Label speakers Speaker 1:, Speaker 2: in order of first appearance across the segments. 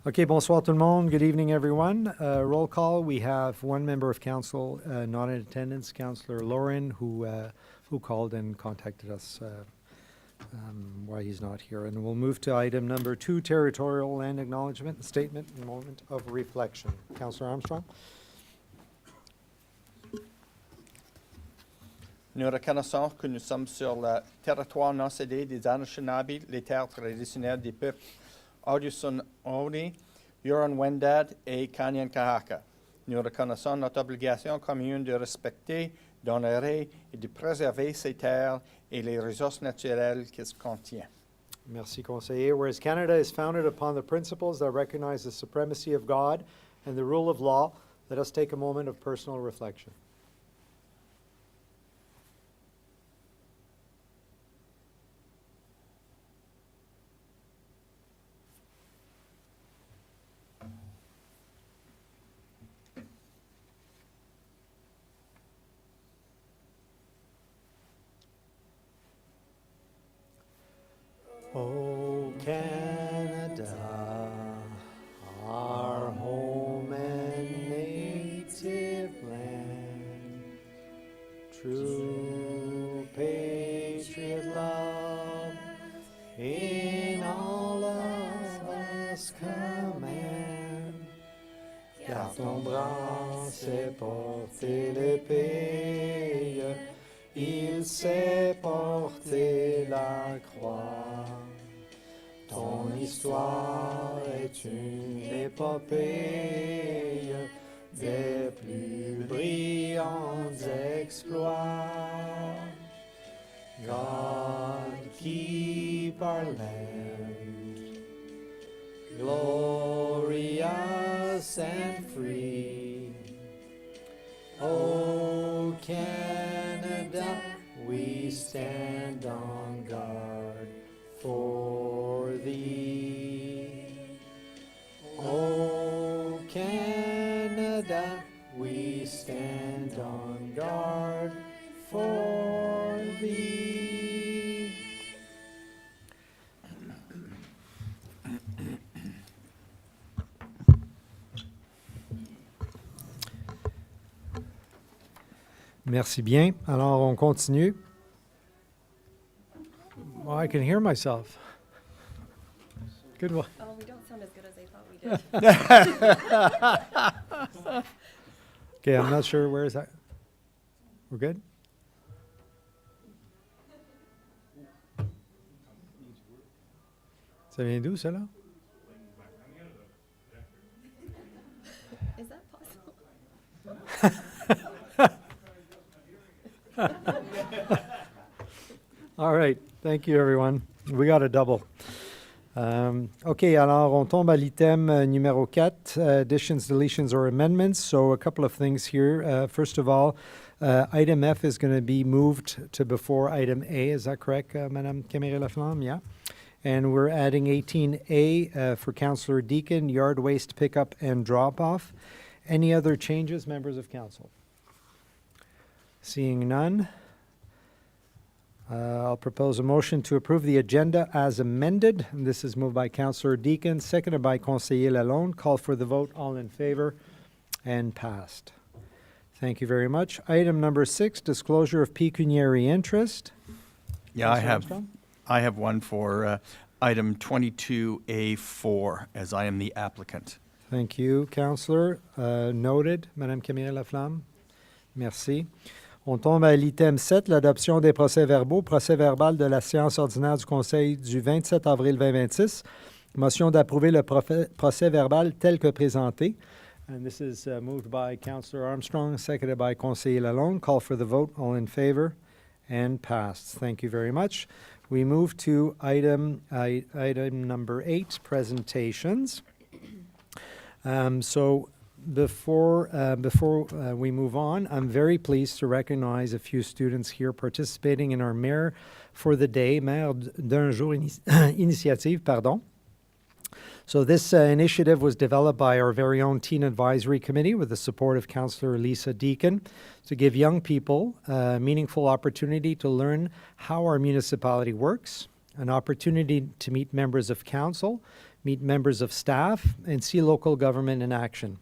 Speaker 1: Okay, bonsoir tout le monde. Good evening, everyone. Roll call. We have one member of council not in attendance, Councillor Lauren, who called and contacted us why he's not here. And we'll move to item number 2, territorial land acknowledgement, statement, and moment of reflection. Councillor Armstrong.
Speaker 2: Nous reconnaissons que nous sommes sur le territoire non cédé des Anishinaabe, les terres traditionnelles des peuples Haudenosaunee, Huron-Wendat et Kanyankahaka. Nous reconnaissons notre obligation commune de respecter, d'honorer et de préserver ces terres et les ressources naturelles qu'elles contiennent.
Speaker 1: Merci, conseiller. Whereas Canada is founded upon the principles that recognize the supremacy of God and the rule of law, let us take a moment of personal reflection. Oh, Canada, our home and native land, true patriot love in all of us command. Car ton bras sait porter l'épée, il sait porter la croix. Ton histoire est une épopée des plus brillants exploits. God, keep our land glorious and free. Oh, Canada, we stand on guard for thee. Oh, Canada, we stand on guard for thee. Merci bien. Alors, on continue. Well, I can hear myself. Good one.
Speaker 3: Oh, we don't sound as good as I thought we did.
Speaker 1: Okay, I'm not sure where is that. We're good? Ça vient d'où, ça, là?
Speaker 3: Is that possible?
Speaker 1: All right. Thank you, everyone. We got a double. OK, alors on tombe à l'item numéro 4, additions, deletions, or amendments. So a couple of things here. First of all, item F is going to be moved to before item A. Is that correct, Madame Caméré-Laflamme? Yeah. And we're adding 18A for Councillor Deacon, yard waste pickup and drop-off. Any other changes, members of council? Seeing none. I'll propose a motion to approve the agenda as amended. And this is moved by Councillor Deacon, seconded by Conseiller Lalonde. Call for the vote. All in favor? And passed. Thank you very much. Item number 6, disclosure of pecuniary interest.
Speaker 4: Yeah,
Speaker 1: Councillor Armstrong?
Speaker 4: I have one for item 22A4, as I am the applicant.
Speaker 1: Thank you, Councillor. Noted. Madame Caméré-Laflamme. Merci. On tombe à l'item 7, l'adoption des procès-verbaux. Procès-verbal de la séance ordinaire du Conseil du 27 avril 2026. Motion d'approuver le procès-verbal tel que présenté. And this is moved by Councillor Armstrong, seconded by Conseiller Lalonde. Call for the vote. All in favor? And passed. Thank you very much. We move to item number 8, presentations. Before we move on, I'm very pleased to recognize a few students here participating in our Maire for the Day, Maire d'un jour initiative, pardon. So this initiative was developed by our very own Teen Advisory Committee with the support of Councillor Lisa Deacon to give young people a meaningful opportunity to learn how our municipality works, an opportunity to meet members of council, meet members of staff, and see local government in action.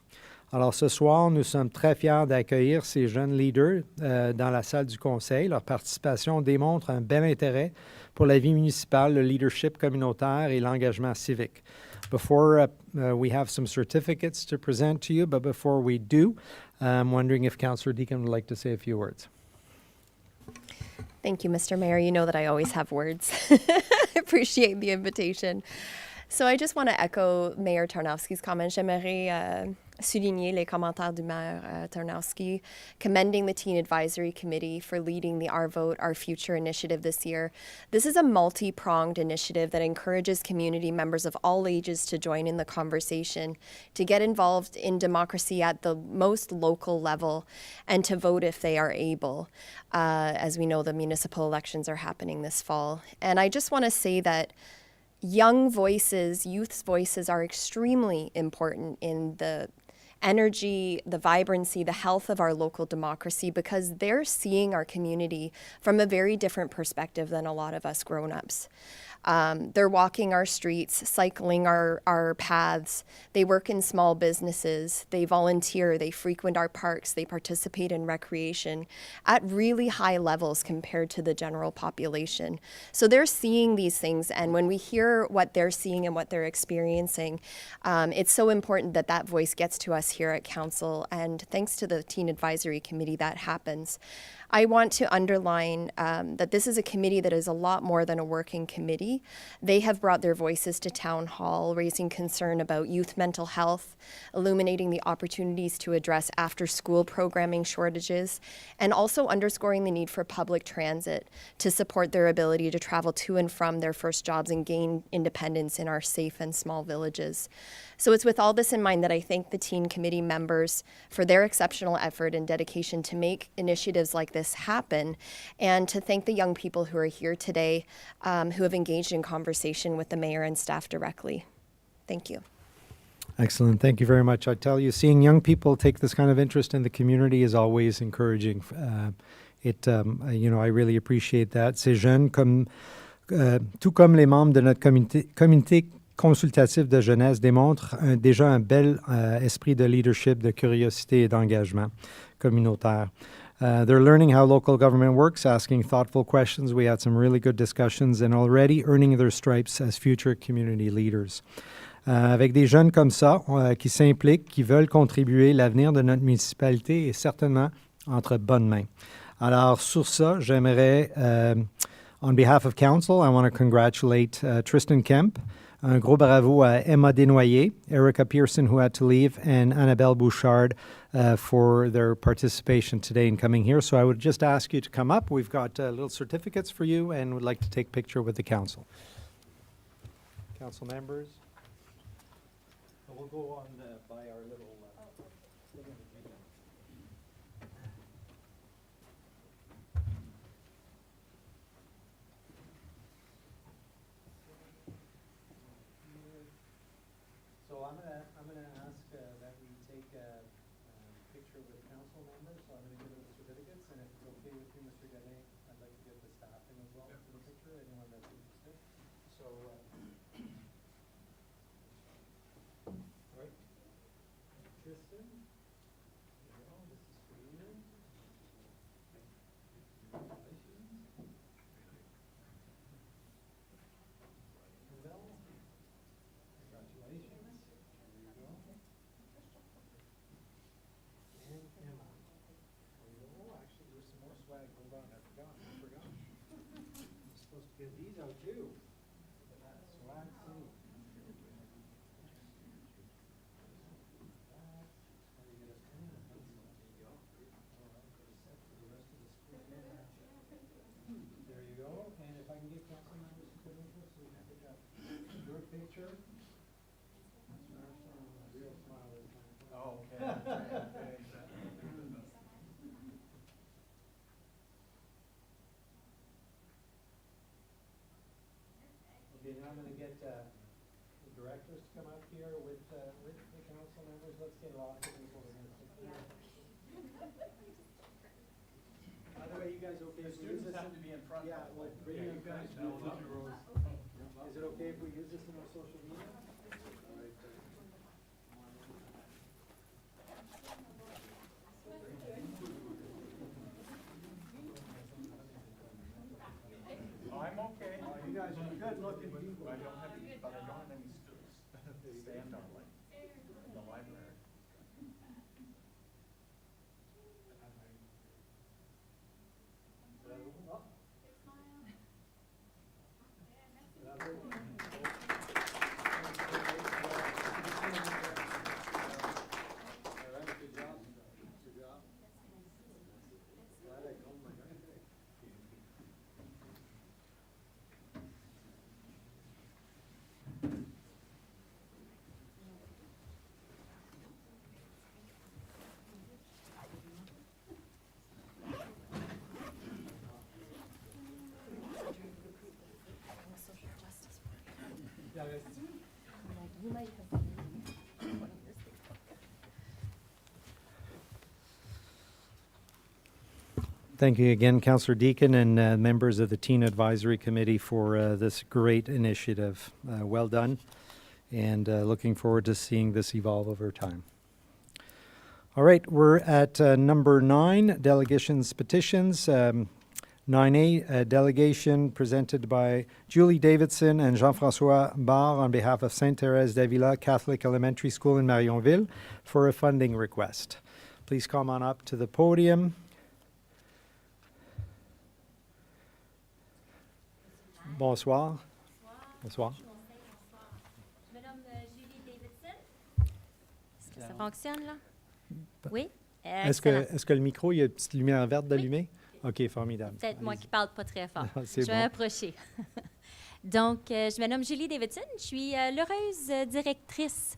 Speaker 1: Alors ce soir, nous sommes très fiers d'accueillir ces jeunes leaders dans la salle du conseil. Leur participation démontre un bel intérêt pour la vie municipale, le leadership communautaire et l'engagement civique. Before we have some certificates to present to you, but before we do, I'm wondering if Councillor Deacon would like to say a few words.
Speaker 3: Thank you, Mr. Mayor. You know that I always have words. I appreciate the invitation. So I just want to echo Mayor Tarnowski's comment. J'aimerais souligner les commentaires du Maire Tarnowski, commending the Teen Advisory Committee for leading the Our Vote, Our Future initiative this year. This is a multi-pronged initiative that encourages community members of all ages to join in the conversation, to get involved in democracy at the most local level, and to vote if they are able. As we know, the municipal elections are happening this fall. And I just want to say that young voices, youth's voices are extremely important in the energy, the vibrancy, the health of our local democracy, because they're seeing our community from a very different perspective than a lot of us grown-ups. They're walking our streets, cycling our paths. They work in small businesses. They volunteer. They frequent our parks. They participate in recreation at really high levels compared to the general population. So they're seeing these things, and when we hear what they're seeing and what they're experiencing, it's so important that that voice gets to us here at Council, and thanks to the Teen Advisory Committee, that happens. I want to underline that this is a committee that is a lot more than a working committee. They have brought their voices to Town Hall, raising concern about youth mental health, illuminating the opportunities to address after-school programming shortages, and also underscoring the need for public transit to support their ability to travel to and from their first jobs and gain independence in our safe and small villages. So it's with all this in mind that I thank the Teen Committee members for their exceptional effort and dedication to make initiatives like this happen, and to thank the young people who are here today who have engaged in conversation with the mayor and staff directly. Thank you.
Speaker 1: Excellent. Thank you very much. I tell you, seeing young people take this kind of interest in the community is always encouraging. I really appreciate that. Ces jeunes, tout comme les membres de notre comité consultatif de jeunesse, démontrent déjà un bel esprit de leadership, de curiosité et d'engagement communautaire. They're learning how local government works, asking thoughtful questions. We had some really good discussions, and already earning their stripes as future community leaders. Avec des jeunes comme ça, qui s'impliquent, qui veulent contribuer, l'avenir de notre municipalité est certainement entre bonnes mains. Alors, sur ça, j'aimerais, on behalf of Council, I want to congratulate Tristan Kemp. Un gros bravo à Emma Desnoyers, Erika Pearson, who had to leave, and Anabelle Bouchard for their participation today in coming here. So I would just ask you to come up. We've got little certificates for you, and would like to take a picture with the council. Council members. We'll go on by our little... So I'm gonna ask that we take a picture with council members. So I'm gonna give them the certificates, and if it's okay with you, Mr. Gallin, I'd like to get the staff in as well for the picture. Anyone that's interested. So, all right, Tristan. There you go. This is for you. Congratulations. Anabelle. Congratulations. There you go. And Emma. There you go. Oh, actually, there's some more swag. Hold on, I forgot. I'm supposed to give these out too. Look at that. Swag city. There you go. And if I can get council members to come in here so we can pick up your picture. Real smile this time.
Speaker 2: Oh, okay.
Speaker 1: Okay, now I'm going to get the directors to come up here with the council members. Let's get a lot of people. We're going to sit here. By the way, you guys okay?
Speaker 2: The students have to be in front.
Speaker 1: Yeah, well, bring you guys. Is it okay if we use this in our social media?
Speaker 2: guys are good looking people. I don't have any, but I don't have any stools to stand on like in the library.
Speaker 3: You might have one of your Facebook.
Speaker 1: Thank you again, Councillor Deacon, and members of the Teen Advisory Committee for this great initiative. Well done, and looking forward to seeing this evolve over time. All right, we're at number 9, delegations petitions. 9A, a delegation presented by Julie Davidson and Jean-François Barre on behalf of Sainte-Thérèse-d'Avila Catholic Elementary School in Marionville for a funding request. Please come on up to the podium. Bonsoir. Bonsoir.
Speaker 5: Je me nomme Julie Davidson. Est-ce que ça fonctionne, là? Oui?
Speaker 1: Est-ce
Speaker 5: Excellent.
Speaker 1: que le micro, il y a une petite lumière verte d'allumer? OK, formidable.
Speaker 5: Peut-être moi qui parle pas très fort.
Speaker 1: C'est
Speaker 5: Je vais
Speaker 1: bon.
Speaker 5: m'approcher. Donc, je me nomme Julie Davidson. Je suis l'heureuse directrice,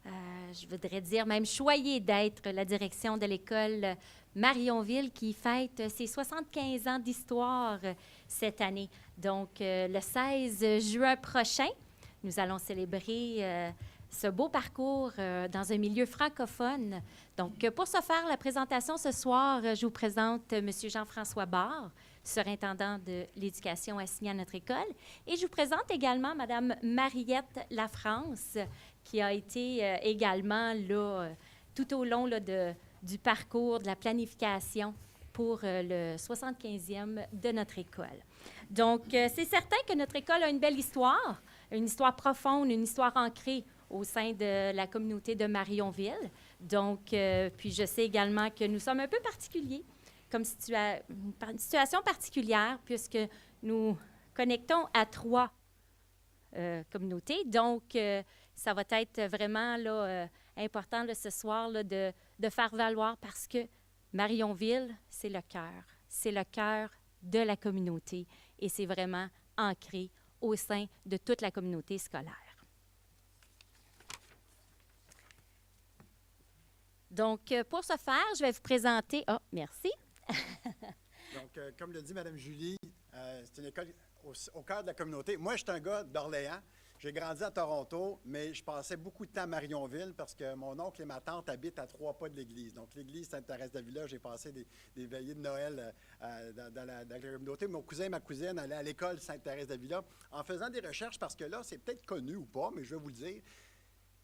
Speaker 5: je voudrais dire même choyée d'être la direction de l'école Marionville qui fête ses 75 ans d'histoire cette année. Donc, le 16 juin prochain, nous allons célébrer ce beau parcours dans un milieu francophone. Donc, pour ce faire, la présentation ce soir, je vous présente M. Jean-François Barre, surintendant de l'éducation assigné à notre école. Et je vous présente également Mme Mariette Lafrance, qui a été également là, tout au long là, du parcours, de la planification pour le 75e de notre école. Donc, c'est certain que notre école a une belle histoire profonde, une histoire ancrée au sein de la communauté de Marionville. Donc, puis je sais également que nous sommes un peu particuliers, comme une situation particulière, puisque nous connectons à 3 communautés. Donc, ça va être vraiment là, important là, ce soir là, de faire valoir parce que Marionville, c'est le cœur de la communauté et c'est vraiment ancré au sein de toute la communauté scolaire. Donc, pour ce faire, je vais vous présenter... Oh, merci.
Speaker 6: Donc, comme le dit Mme Julie, c'est une école au cœur de la communauté. Moi, je suis un gars d'Orléans. J'ai grandi à Toronto, mais je passais beaucoup de temps à Marionville parce que mon oncle et ma tante habitent à 3 pas de l'église. Donc, l'église Sainte-Thérèse-d'Avila, j'ai passé des veillées de Noël dans la communauté. Mon cousin et ma cousine allaient à l'école Sainte-Thérèse-d'Avila en faisant des recherches parce que là, c'est peut-être connu ou pas, mais je vais vous le dire.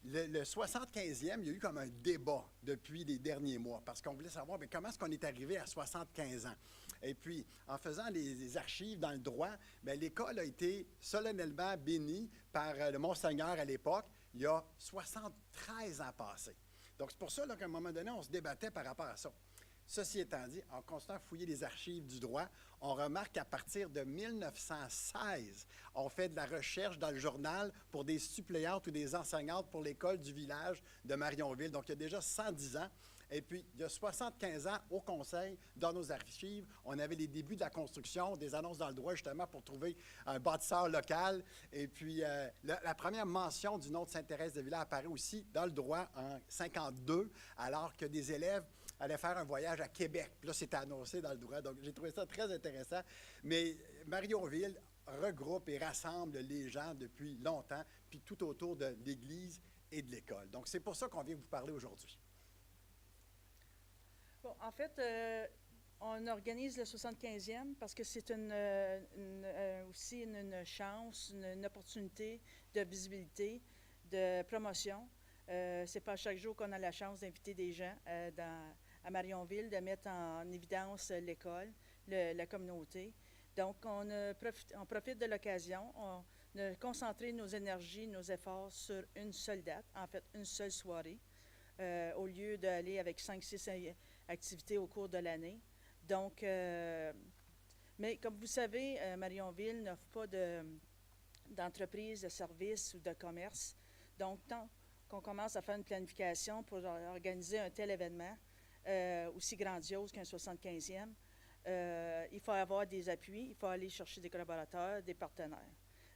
Speaker 6: Le 75e, il y a eu comme un débat depuis les derniers mois parce qu'on voulait savoir mais comment est-ce qu'on est arrivé à 75 ans. Et puis, en faisant les archives dans le droit, bien, l'école a été solennellement bénie par le Monseigneur à l'époque, il y a 73 ans passés. Donc, c'est pour ça là, qu'à un moment donné, on se débattait par rapport à ça. Ceci étant dit, en continuant à fouiller les archives du droit, on remarque qu'à partir de 1916, on fait de la recherche dans le journal pour des suppléantes ou des enseignantes pour l'école du village de Marionville. Donc, il y a déjà 110 ans. Et puis, il y a 75 ans, au Conseil, dans nos archives, on avait les débuts de la construction, des annonces dans le droit, justement, pour trouver un bâtisseur local. Et puis, la première mention du nom de Sainte-Thérèse-d'Avila apparaît aussi dans le droit en 52, alors que des élèves allaient faire un voyage à Québec. Puis là, c'était annoncé dans le droit. Donc, j'ai trouvé ça très intéressant. Mais Marionville regroupe et rassemble les gens depuis longtemps, puis tout autour de l'Église et de l'école. Donc, c'est pour ça qu'on vient vous parler aujourd'hui.
Speaker 7: Bon, en fait, on organise le 75e parce que c'est aussi une chance, une opportunité de visibilité, de promotion. C'est pas chaque jour qu'on a la chance d'inviter des gens à Marionville, de mettre en évidence l'école, la communauté. Donc, on profite de l'occasion, on a concentré nos énergies, nos efforts sur une seule date, en fait, une seule soirée, au lieu d'aller avec 5-6 activités au cours de l'année. Donc, mais comme vous savez, Marionville n'offre pas d'entreprise, de services ou de commerce. Donc, tant qu'on commence à faire une planification pour organiser un tel événement, aussi grandiose qu'un 75e, il faut avoir des appuis, il faut aller chercher des collaborateurs, des partenaires.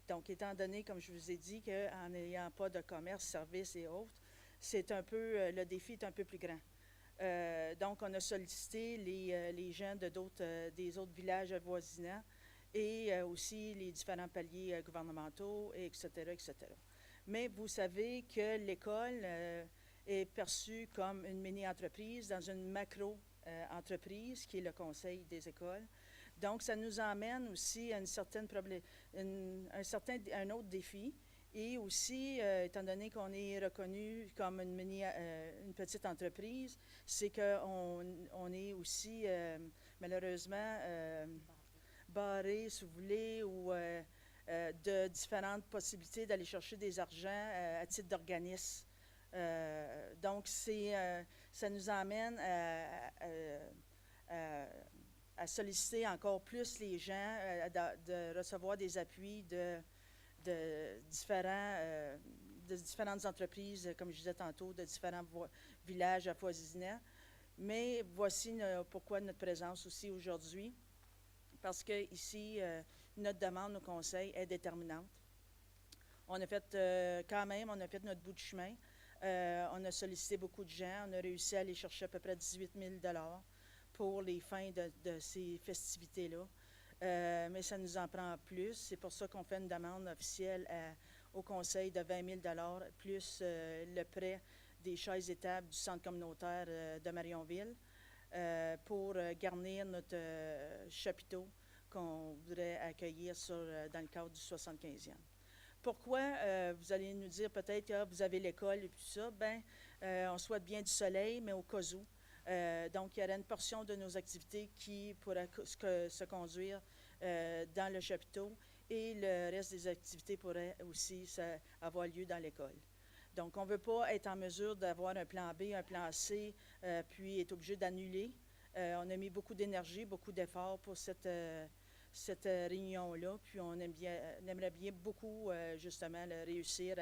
Speaker 7: Donc, étant donné, comme je vous ai dit, qu'en n'ayant pas de commerce, services et autres, c'est un peu, le défi est un peu plus grand. Donc, on a sollicité les gens des autres villages avoisinants et aussi les différents paliers gouvernementaux, etc., etc. Mais vous savez que l'école est perçue comme une mini-entreprise dans une macro-entreprise qui est le conseil des écoles. Donc, ça nous emmène aussi à un autre défi. Et aussi, étant donné qu'on est reconnu comme une petite entreprise, c'est qu'on est aussi, malheureusement, barré, si vous voulez, ou de différentes possibilités d'aller chercher des argents à titre d'organisme. Donc, ça nous emmène à solliciter encore plus les gens, de recevoir des appuis de différentes entreprises, comme je disais tantôt, de différents villages avoisinants. Mais voici pourquoi notre présence aussi aujourd'hui, parce que ici, notre demande au conseil est déterminante. On a fait on a fait notre bout de chemin. On a sollicité beaucoup de gens. On a réussi à aller chercher à peu près 18 000 $ pour les fins de ces festivités-là. Mais ça nous en prend plus. C'est pour ça qu'on fait une demande officielle au conseil de 20 000 $ plus le prêt des chaises et tables du centre communautaire de Marionville pour garnir notre chapiteau qu'on voudrait accueillir dans le cadre du 75e. Pourquoi, vous allez nous dire peut-être que vous avez l'école et tout ça, on souhaite bien du soleil, mais au cas où. Donc, il y aurait une portion de nos activités qui pourrait se conduire dans le chapiteau et le reste des activités pourrait aussi avoir lieu dans l'école. Donc, on ne veut pas être en mesure d'avoir un plan B, un plan C, puis être obligé d'annuler. On a mis beaucoup d'énergie, beaucoup d'efforts pour cette réunion-là, puis on aimerait bien beaucoup, justement, réussir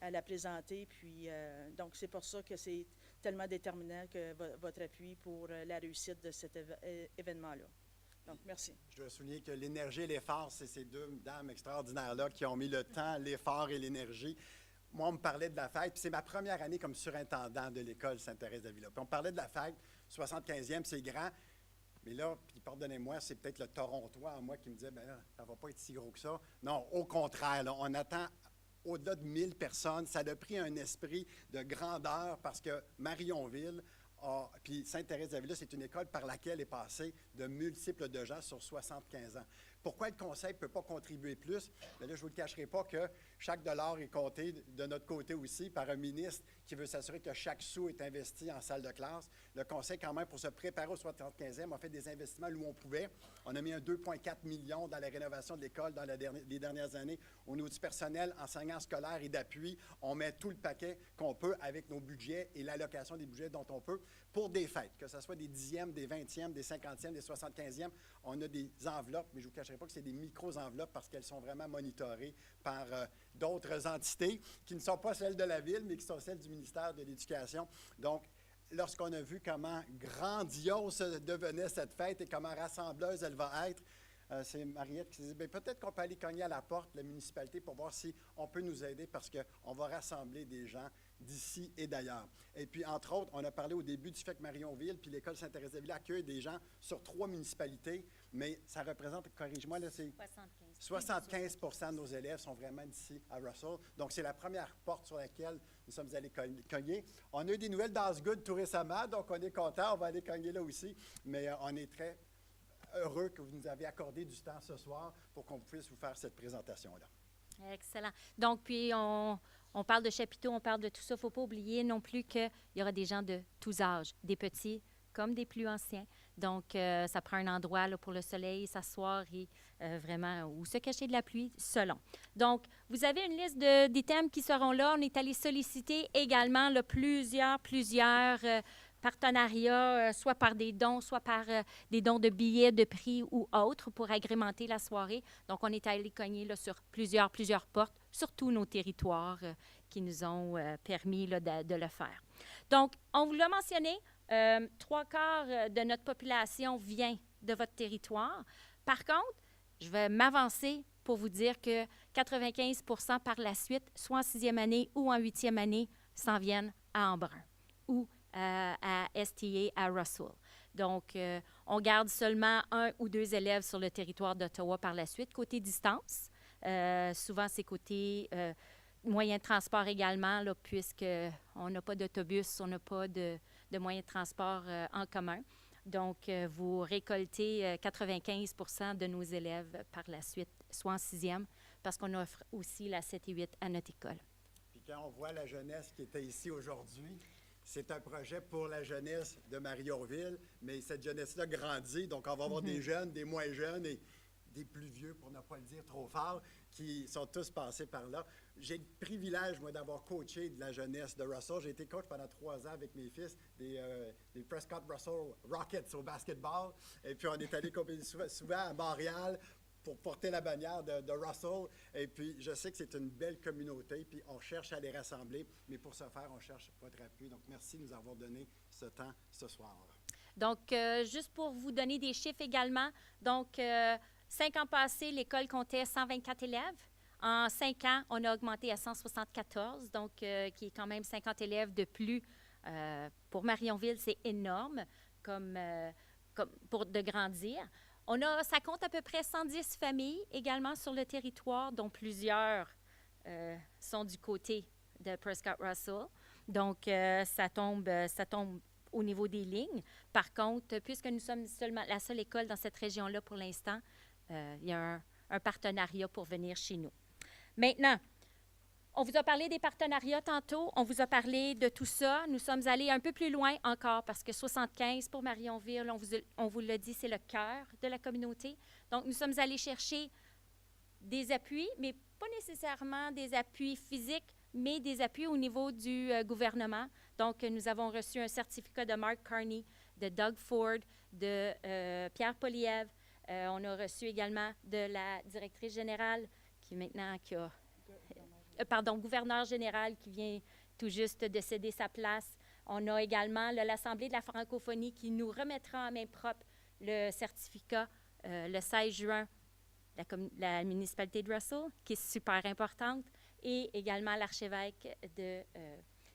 Speaker 7: à la présenter. Puis, donc, c'est pour ça que c'est tellement déterminant que votre appui pour la réussite de cet événement-là. Donc, merci.
Speaker 6: Je dois souligner que l'énergie et l'effort, c'est ces deux dames extraordinaires-là qui ont mis le temps, l'effort et l'énergie. Moi, on me parlait de la fête, puis c'est ma première année comme surintendant de l'école Sainte-Thérèse-d'Avila. Puis on parlait de la fête, 75e, c'est grand. Mais là, puis pardonnez-moi, c'est peut-être le Torontois en moi qui me disait, bien là, ça ne va pas être si gros que ça. Non, au contraire, là, on attend au-delà de 1000 personnes. Ça a pris un esprit de grandeur parce que Marionville, puis Sainte-Thérèse-d'Avila, c'est une école par laquelle est passé de multiples de gens sur 75 ans. Pourquoi le conseil ne peut pas contribuer plus? Bien là, je ne vous le cacherai pas que chaque dollar est compté de notre côté aussi par un ministre qui veut s'assurer que chaque sou est investi en salle de classe. Le conseil, quand même, pour se préparer au 75e, a fait des investissements où on pouvait. On a mis un 2,4 millions dans la rénovation de l'école dans les dernières années. Au niveau du personnel, enseignants scolaires et d'appui, on met tout le paquet qu'on peut avec nos budgets et l'allocation des budgets dont on peut pour des fêtes, que ce soit des 10e, des 20e, des 50e, des 75e. On a des enveloppes, mais je ne vous cacherai pas que c'est des micro-enveloppes parce qu'elles sont vraiment monitorées par d'autres entités qui ne sont pas celles de la Ville, mais qui sont celles du ministère de l'Éducation. Donc, lorsqu'on a vu comment grandiose devenait cette fête et comment rassembleuse elle va être, c'est Mariette qui s'est dit, bien, peut-être qu'on peut aller cogner à la porte de la municipalité pour voir si on peut nous aider parce qu'on va rassembler des gens d'ici et d'ailleurs. Et puis, entre autres, on a parlé au début du fait que Marionville puis l'école Sainte-Thérèse-d'Avila accueille des gens sur 3 municipalités, mais ça représente, corrige-moi, là, c'est 75 % de nos élèves sont vraiment d'ici à Russell. Donc, c'est la première porte sur laquelle nous sommes allés cogner. On a eu des nouvelles d'Osgood tout récemment, donc on est content, on va aller cogner là aussi, mais on est très heureux que vous nous avez accordé du temps ce soir pour qu'on puisse vous faire cette présentation-là.
Speaker 5: Excellent. Donc, puis, on parle de chapiteaux, on parle de tout ça. Il ne faut pas oublier non plus qu'il y aura des gens de tous âges, des petits comme des plus anciens. Donc, ça prend un endroit là, pour le soleil, s'asseoir et vraiment, ou se cacher de la pluie, selon. Donc, vous avez une liste des thèmes qui seront là. On est allé solliciter également là, plusieurs partenariats, soit par des dons, soit par des dons de billets, de prix ou autres pour agrémenter la soirée. Donc, on est allé cogner là, sur plusieurs portes, sur tous nos territoires qui nous ont permis là, de le faire. Donc, on vous l'a mentionné, 3/4 de notre population vient de votre territoire. Par contre, je vais m'avancer pour vous dire que 95% par la suite, soit en 6e année ou en 8e année, s'en viennent à Embrun ou à STA à Russell. Donc, on garde seulement 1 ou 2 élèves sur le territoire d'Ottawa par la suite. Côté distance, souvent c'est côté moyens de transport également, là, puisqu'on n'a pas d'autobus, on n'a pas de moyens de transport en commun. Donc, vous récoltez 95% de nos élèves par la suite, soit en 6e, parce qu'on offre aussi la 7 et 8 à notre école.
Speaker 6: Puis quand on voit la jeunesse qui était ici aujourd'hui, c'est un projet pour la jeunesse de Marionville, mais cette jeunesse-là grandit, donc on va avoir des jeunes, des moins jeunes et des plus vieux, pour ne pas le dire trop fort, qui sont tous passés par là. J'ai le privilège, moi, d'avoir coaché de la jeunesse de Russell. J'ai été coach pendant 3 ans avec mes fils des Prescott Russell Rockets au basketball. Et puis, on est allé compétir souvent à Montréal pour porter la bannière de Russell. Et puis, je sais que c'est une belle communauté, puis on cherche à les rassembler. Mais pour ce faire, on cherche votre appui. Donc, merci de nous avoir donné ce temps ce soir.
Speaker 5: Donc, juste pour vous donner des chiffres également, donc, 5 ans passés, l'école comptait 124 élèves. En 5 ans, on a augmenté à 174, donc qui est quand même 50 élèves de plus. Pour Marionville, c'est énorme comme pour de grandir. Ça compte à peu près 110 familles également sur le territoire, dont plusieurs sont du côté de Prescott Russell. Donc, ça tombe au niveau des lignes. Par contre, puisque nous sommes seulement la seule école dans cette région-là pour l'instant, il y a un partenariat pour venir chez nous. Maintenant, on vous a parlé des partenariats tantôt, on vous a parlé de tout ça. Nous sommes allés un peu plus loin encore parce que 75 pour Marionville, on vous l'a dit, c'est le cœur de la communauté. Donc, nous sommes allés chercher des appuis, mais pas nécessairement des appuis physiques, mais des appuis au niveau du gouvernement. Donc, nous avons reçu un certificat de Mark Carney, de Doug Ford, de Pierre Poliev. On a reçu également de la directrice générale gouverneur général qui vient tout juste de céder sa place. On a également l'Assemblée de la francophonie qui nous remettra en main propre le certificat le 16 juin, la municipalité de Russell, qui est super importante, et également l'archevêque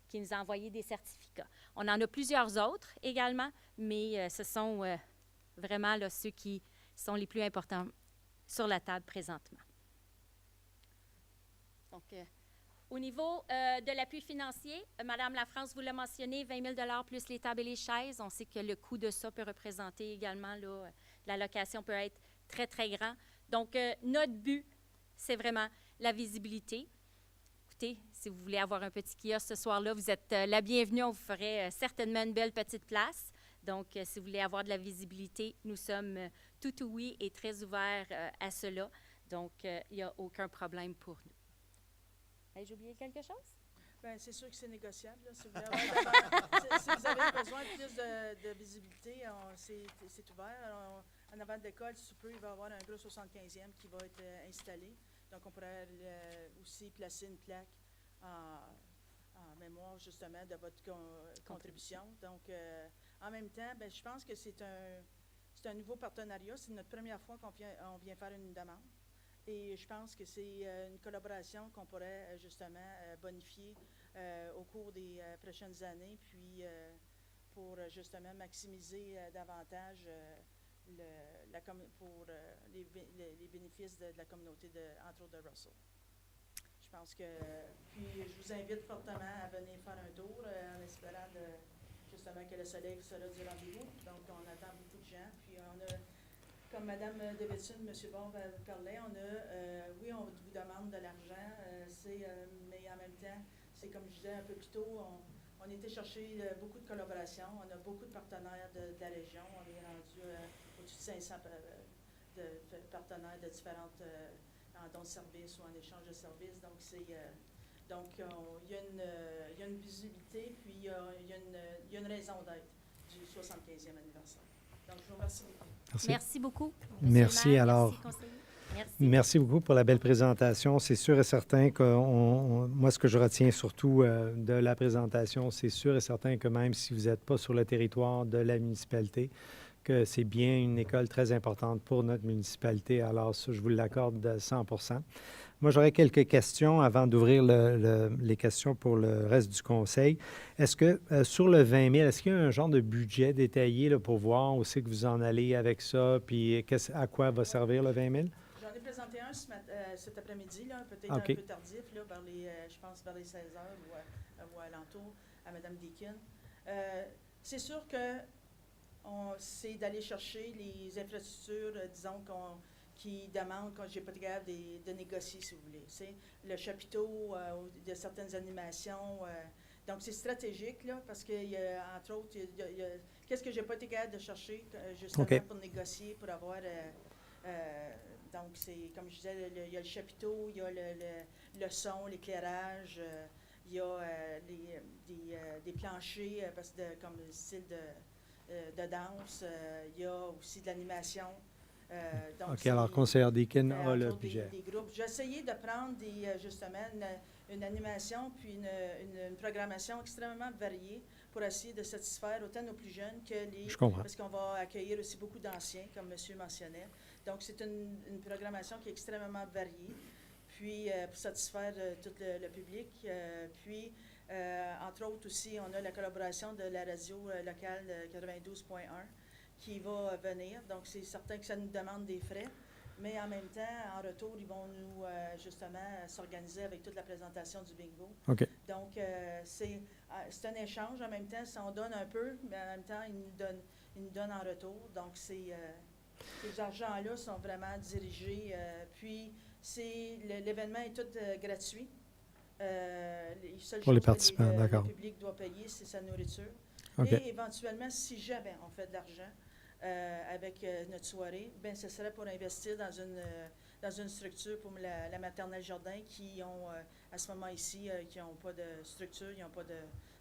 Speaker 5: qui nous a envoyé des certificats. On en a plusieurs autres également, mais ce sont vraiment là, ceux qui sont les plus importants sur la table présentement. Donc, au niveau de l'appui financier, Madame Lafrance vous l'a mentionné, 20 000 plus les tables et les chaises. On sait que le coût de ça peut représenter également, là, la location peut être très, très grand. Donc, notre but, c'est vraiment la visibilité. Écoutez, si vous voulez avoir un petit kiosque ce soir-là, vous êtes la bienvenue. On vous ferait certainement une belle petite place. Donc, si vous voulez avoir de la visibilité, nous sommes tout oui et très ouverts à cela. Donc, il n'y a aucun problème pour nous. Ai-je oublié quelque chose?
Speaker 7: Bien, c'est sûr que c'est négociable. Là. Si vous avez besoin de plus de visibilité, c'est ouvert. En avant de l'école, si tu peux, il va y avoir un gros 75e qui va être installé. Donc, on pourrait aussi placer une plaque en mémoire, justement, de votre contribution. Donc, en même temps, bien, je pense que c'est un nouveau partenariat. C'est notre première fois qu'on vient faire une demande. Et je pense que c'est une collaboration qu'on pourrait justement bonifier au cours des prochaines années, puis pour justement maximiser davantage les bénéfices de la communauté, entre autres de Russell. Je pense que, puis je vous invite fortement à venir faire un tour en espérant justement que le soleil sera du rendez-vous. Donc on attend beaucoup de gens, puis on a... Comme Mme Davidson, M. Bon parlait, oui, on vous demande de l'argent, mais en même temps, c'est comme je disais un peu plus tôt, on était chercher beaucoup de collaborations, on a beaucoup de partenaires de la région, on est rendu au-dessus de 500 partenaires de différentes en dons de services ou en échange de services. Donc, il y a une visibilité, puis il y a une raison d'être du 75e anniversaire. Donc, je vous remercie beaucoup.
Speaker 1: Merci.
Speaker 5: Merci beaucoup. Monsieur
Speaker 1: Merci,
Speaker 5: le maire,
Speaker 1: alors.
Speaker 5: Merci, conseiller. Merci.
Speaker 1: Merci beaucoup pour la belle présentation. C'est sûr et certain que moi, ce que je retiens surtout de la présentation, c'est sûr et certain que même si vous n'êtes pas sur le territoire de la municipalité, que c'est bien une école très importante pour notre municipalité. Alors, ça, je vous l'accorde de 100 %. Moi, j'aurais quelques questions avant d'ouvrir les questions pour le reste du conseil. Est-ce que sur le 20 000, est-ce qu'il y a un genre de budget détaillé là, pour voir où c'est que vous en allez avec ça, puis à quoi va servir le 20 000?
Speaker 7: J'en ai présenté un cet après-midi, peut-être
Speaker 1: OK.
Speaker 7: un peu tardif, là, je pense vers les 16 heures ou alentour, à Mme Deakin. C'est sûr que c'est d'aller chercher les infrastructures, disons, qui demandent, quand j'ai pas été capable de négocier, si vous voulez. C'est le chapiteau de certaines animations. Donc, c'est stratégique, là, parce que, entre autres, qu'est-ce que j'ai pas été capable de chercher, justement,
Speaker 1: OK.
Speaker 7: pour négocier, pour avoir... donc, c'est, comme je disais, il y a le chapiteau, il y a le son, l'éclairage, il y a des planchers, parce que comme le style de danse, il y a aussi de l'animation. Donc
Speaker 1: OK, alors, conseillère Deakin a
Speaker 7: entre
Speaker 1: le
Speaker 7: autres,
Speaker 1: budget.
Speaker 7: des groupes. J'ai essayé de prendre justement une animation puis une programmation extrêmement variée pour essayer de satisfaire autant nos plus jeunes que
Speaker 1: Je comprends.
Speaker 7: parce qu'on va accueillir aussi beaucoup d'anciens, comme monsieur mentionnait. Donc, c'est une programmation qui est extrêmement variée, puis pour satisfaire tout le public. Puis, entre autres aussi, on a la collaboration de la radio locale 92.1 qui va venir. Donc, c'est certain que ça nous demande des frais, mais en même temps, en retour, ils vont nous, justement, s'organiser avec toute la présentation du bingo.
Speaker 1: OK.
Speaker 7: Donc, c'est un échange. En même temps, ça on donne un peu, mais en même temps, ils nous donnent en retour. Donc, ces argents-là sont vraiment dirigés. Puis, l'événement est tout gratuit.
Speaker 1: Pour les participants, d'accord.
Speaker 7: Le public doit payer, c'est sa nourriture.
Speaker 1: OK.
Speaker 7: Et éventuellement, si jamais on fait de l'argent avec notre soirée, bien, ce serait pour investir dans une structure pour la maternelle jardin qui ont, à ce moment ici, qui n'ont pas de structure, ils n'ont pas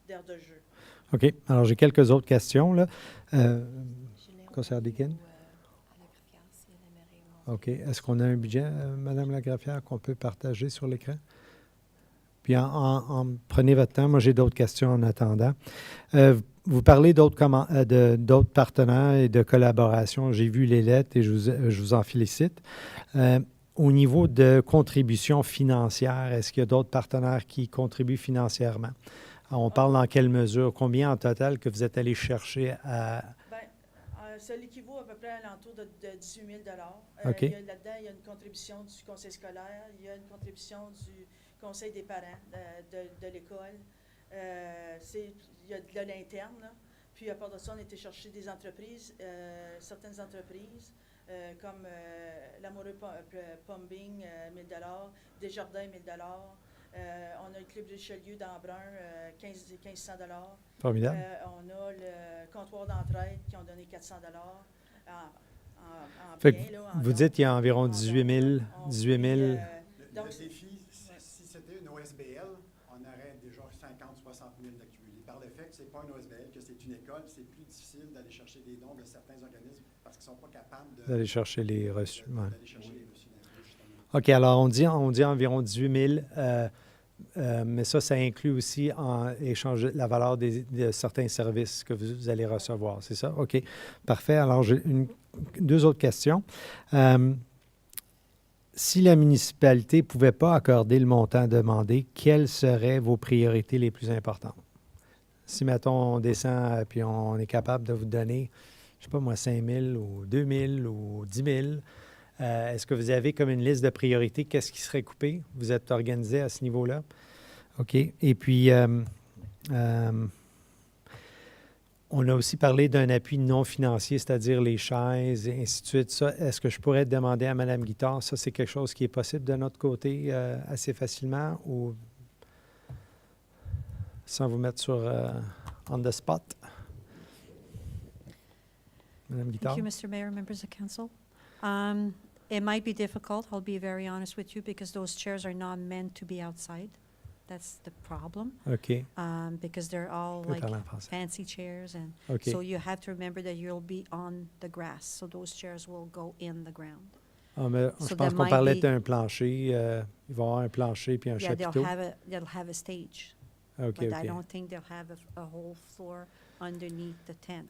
Speaker 7: d'aire de jeu.
Speaker 1: OK. Alors, j'ai quelques autres questions, là. Conseillère Deakin? OK. Est-ce qu'on a un budget, Madame la greffière, qu'on peut partager sur l'écran? Puis, prenez votre temps. Moi, j'ai d'autres questions en attendant. Vous parlez d'autres partenaires et de collaboration. J'ai vu les lettres et je vous en félicite. Au niveau de contribution financière, est-ce qu'il y a d'autres partenaires qui contribuent financièrement? Alors, on parle dans quelle mesure? Combien en total que vous êtes allé chercher à...
Speaker 7: Ça l'équivaut à peu près à l'entour de 18 000
Speaker 1: OK.
Speaker 7: Là-dedans, il y a une contribution du conseil scolaire, il y a une contribution du conseil des parents de l'école. Il y a de l'interne, là. Puis à part de ça, on a été chercher des entreprises, certaines entreprises, comme l'Amoureux Plumbing, 1 000 Desjardins, 1 000 on a le Club Richelieu d'Embrun, 1 500
Speaker 1: Formidable.
Speaker 7: on a le comptoir d'entraide qui ont donné 400 en
Speaker 1: Fait
Speaker 7: bien,
Speaker 1: que
Speaker 7: là, en
Speaker 1: vous
Speaker 7: don.
Speaker 1: dites qu'il y a environ
Speaker 7: En
Speaker 1: 18 000.
Speaker 7: don.
Speaker 1: 18 000.
Speaker 7: Donc,
Speaker 6: le défi, si c'était une OSBL, on aurait déjà 50-60 000 d'accumulés. Par le fait que ce n'est pas une OSBL, que c'est une école, c'est plus difficile d'aller chercher des dons de certains organismes parce qu'ils ne sont pas capables
Speaker 1: D'aller chercher les reçus. Ouais.
Speaker 6: d'aller chercher les reçus d'impôts, justement.
Speaker 1: OK, alors on dit environ 18 000, mais ça inclut aussi en échange la valeur de certains services que vous allez recevoir, c'est ça? OK, parfait. Alors, j'ai deux autres questions. Si la municipalité ne pouvait pas accorder le montant demandé, quelles seraient vos priorités les plus importantes? Si, mettons, on descend puis on est capable de vous donner, je ne sais pas moi, 5 000 ou 2 000 ou 10 000, est-ce que vous avez comme une liste de priorités? Qu'est-ce qui serait coupé? Vous êtes organisé à ce niveau-là? OK. Et puis, on a aussi parlé d'un appui non financier, c'est-à-dire les chaises et ainsi de suite. Ça, est-ce que je pourrais demander à Mme Guittard? Ça, c'est quelque chose qui est possible de notre côté assez facilement ou sans vous mettre sur on the spot? Madame Guittard.
Speaker 8: Thank you, Mr. Mayor, members of council. It might be difficult, I'll be very honest with you, because those chairs are not meant to be outside. That's the problem,
Speaker 1: OK.
Speaker 8: because they're all
Speaker 1: Je peux
Speaker 8: like
Speaker 1: parler en français.
Speaker 8: fancy chairs, and
Speaker 1: OK.
Speaker 8: so you have to remember that you'll be on the grass, so those chairs will go in the ground.
Speaker 1: Ah, mais
Speaker 8: So
Speaker 1: je pense
Speaker 8: there
Speaker 1: qu'on
Speaker 8: might
Speaker 1: parlait
Speaker 8: be-
Speaker 1: d'un plancher. Il va y avoir un plancher puis un
Speaker 8: Yeah,
Speaker 1: chapiteau.
Speaker 8: they'll have a stage,
Speaker 1: OK,
Speaker 8: but I
Speaker 1: OK.
Speaker 8: don't think they'll have a whole floor underneath the tent.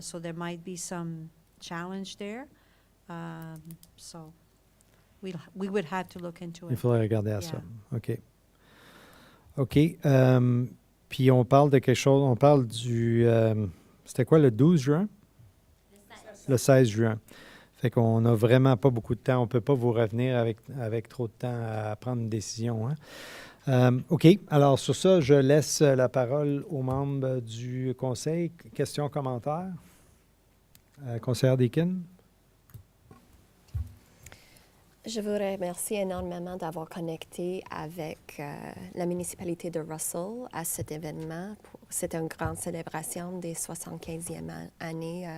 Speaker 8: So there might be some challenge there. So we would have to look into
Speaker 1: Il
Speaker 8: it.
Speaker 1: faudrait regarder à
Speaker 8: Yeah.
Speaker 1: ça. OK. OK. Puis on parle de quelque chose. On parle du. C'était quoi, le 12 juin? Le 16 juin. Fait qu'on n'a vraiment pas beaucoup de temps. On ne peut pas vous revenir avec trop de temps à prendre une décision. Hein? OK. Alors, sur ça, je laisse la parole aux membres du conseil. Questions, commentaires? Conseillère Deakin?
Speaker 3: Je vous remercie énormément d'avoir connecté avec la municipalité de Russell à cet événement. C'est une grande célébration des 75e année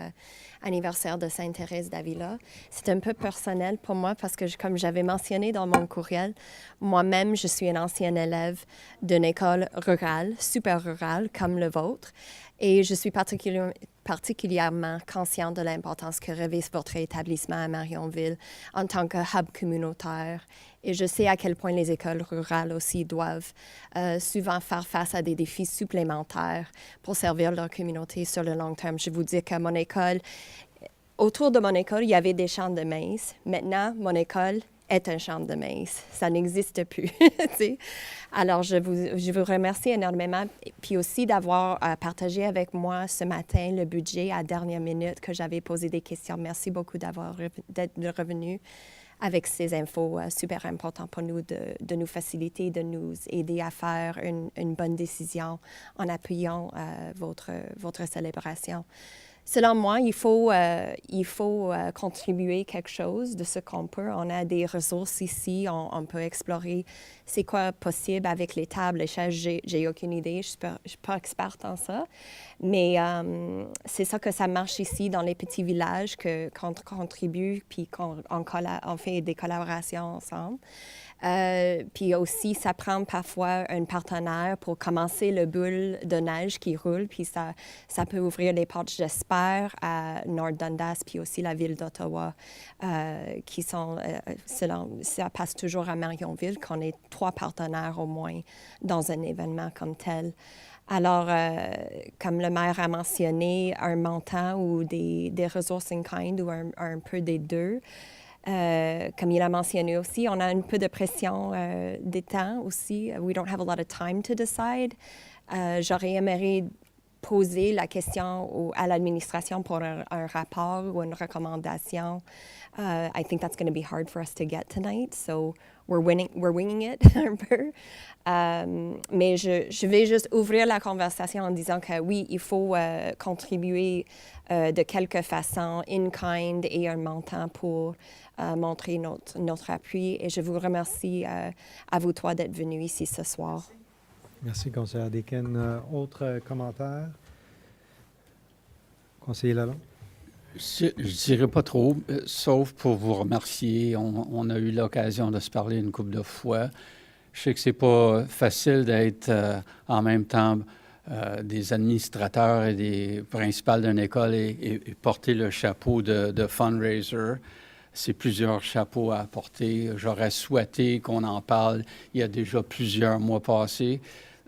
Speaker 3: anniversaire de Sainte-Thérèse-d'Avila. C'est un peu personnel pour moi parce que, comme j'avais mentionné dans mon courriel, moi-même, je suis une ancienne élève d'une école rurale, super rurale, comme le vôtre. Et je suis particulièrement consciente de l'importance que revêt votre établissement à Marionville en tant que hub communautaire. Et je sais à quel point les écoles rurales aussi doivent souvent faire face à des défis supplémentaires pour servir leur communauté sur le long terme. Je vous dis que mon école, autour de mon école, il y avait des champs de maïs. Maintenant, mon école est un champ de maïs. Ça n'existe plus. Alors, je vous remercie énormément. Puis aussi d'avoir partagé avec moi ce matin le budget à dernière minute que j'avais posé des questions. Merci beaucoup d'être revenu avec ces infos super importantes pour nous, de nous faciliter, de nous aider à faire une bonne décision en appuyant votre célébration. Selon moi, il faut contribuer quelque chose de ce qu'on peut. On a des ressources ici, on peut explorer c'est quoi possible avec les tables, les chaises. J'ai aucune idée, je suis pas experte en ça. Mais c'est ça que ça marche ici dans les petits villages, qu'on contribue puis qu'on fait des collaborations ensemble. Puis aussi, ça prend parfois un partenaire pour commencer le boule de neige qui roule, puis ça peut ouvrir les portes, j'espère, à North Dundas, puis aussi la ville d'Ottawa, qui sont, ça passe toujours à Marionville, qu'on ait 3 partenaires au moins dans un événement comme tel. Alors, comme le maire a mentionné, un montant ou des ressources in kind ou un peu des deux. Comme il a mentionné aussi, on a un peu de pression des temps aussi. We don't have a lot of time to decide. J'aurais aimé poser la question à l'administration pour un rapport ou une recommandation. I think that's going to be hard for us to get tonight, so we're winging it un peu. Mais je vais juste ouvrir la conversation en disant que oui, il faut contribuer de quelque façon, in kind et un montant pour montrer notre appui. Et je vous remercie à vous trois d'être venus ici ce soir.
Speaker 1: Merci, conseillère Deakin. Autre commentaire? Conseiller Lalonde?
Speaker 9: Je ne dirais pas trop, sauf pour vous remercier. On a eu l'occasion de se parler une couple de fois. Je sais que c'est pas facile d'être en même temps des administrateurs et des principales d'une école et porter le chapeau de fundraiser. C'est plusieurs chapeaux à porter. J'aurais souhaité qu'on en parle il y a déjà plusieurs mois passés.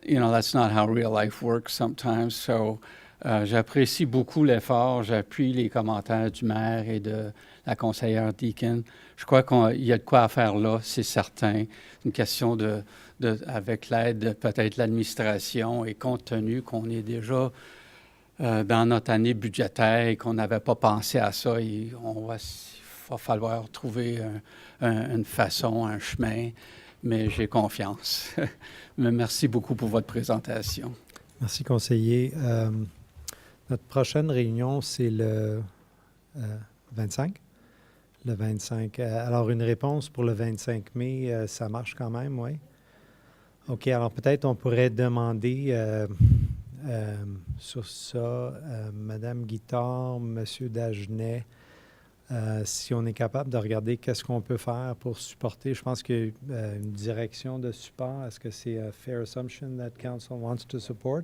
Speaker 9: You know, that's not how real life works sometimes. So, j'apprécie beaucoup l'effort. J'appuie les commentaires du maire et de la conseillère Deakin. Je crois qu'il y a de quoi à faire là, c'est certain. Une question avec l'aide peut-être l'administration et compte tenu qu'on est déjà dans notre année budgétaire et qu'on n'avait pas pensé à ça, il va falloir trouver une façon, un chemin, mais j'ai confiance. Mais merci beaucoup pour votre présentation.
Speaker 1: Merci, conseiller. Notre prochaine réunion, c'est le 25. Le 25. Alors, une réponse pour le 25 mai, ça marche quand même, oui? OK, alors peut-être on pourrait demander sur ça, Madame Guittard, Monsieur Dagenet, si on est capable de regarder qu'est-ce qu'on peut faire pour supporter, je pense qu'il y a une direction de support. Est-ce que c'est a fair assumption that council wants to support?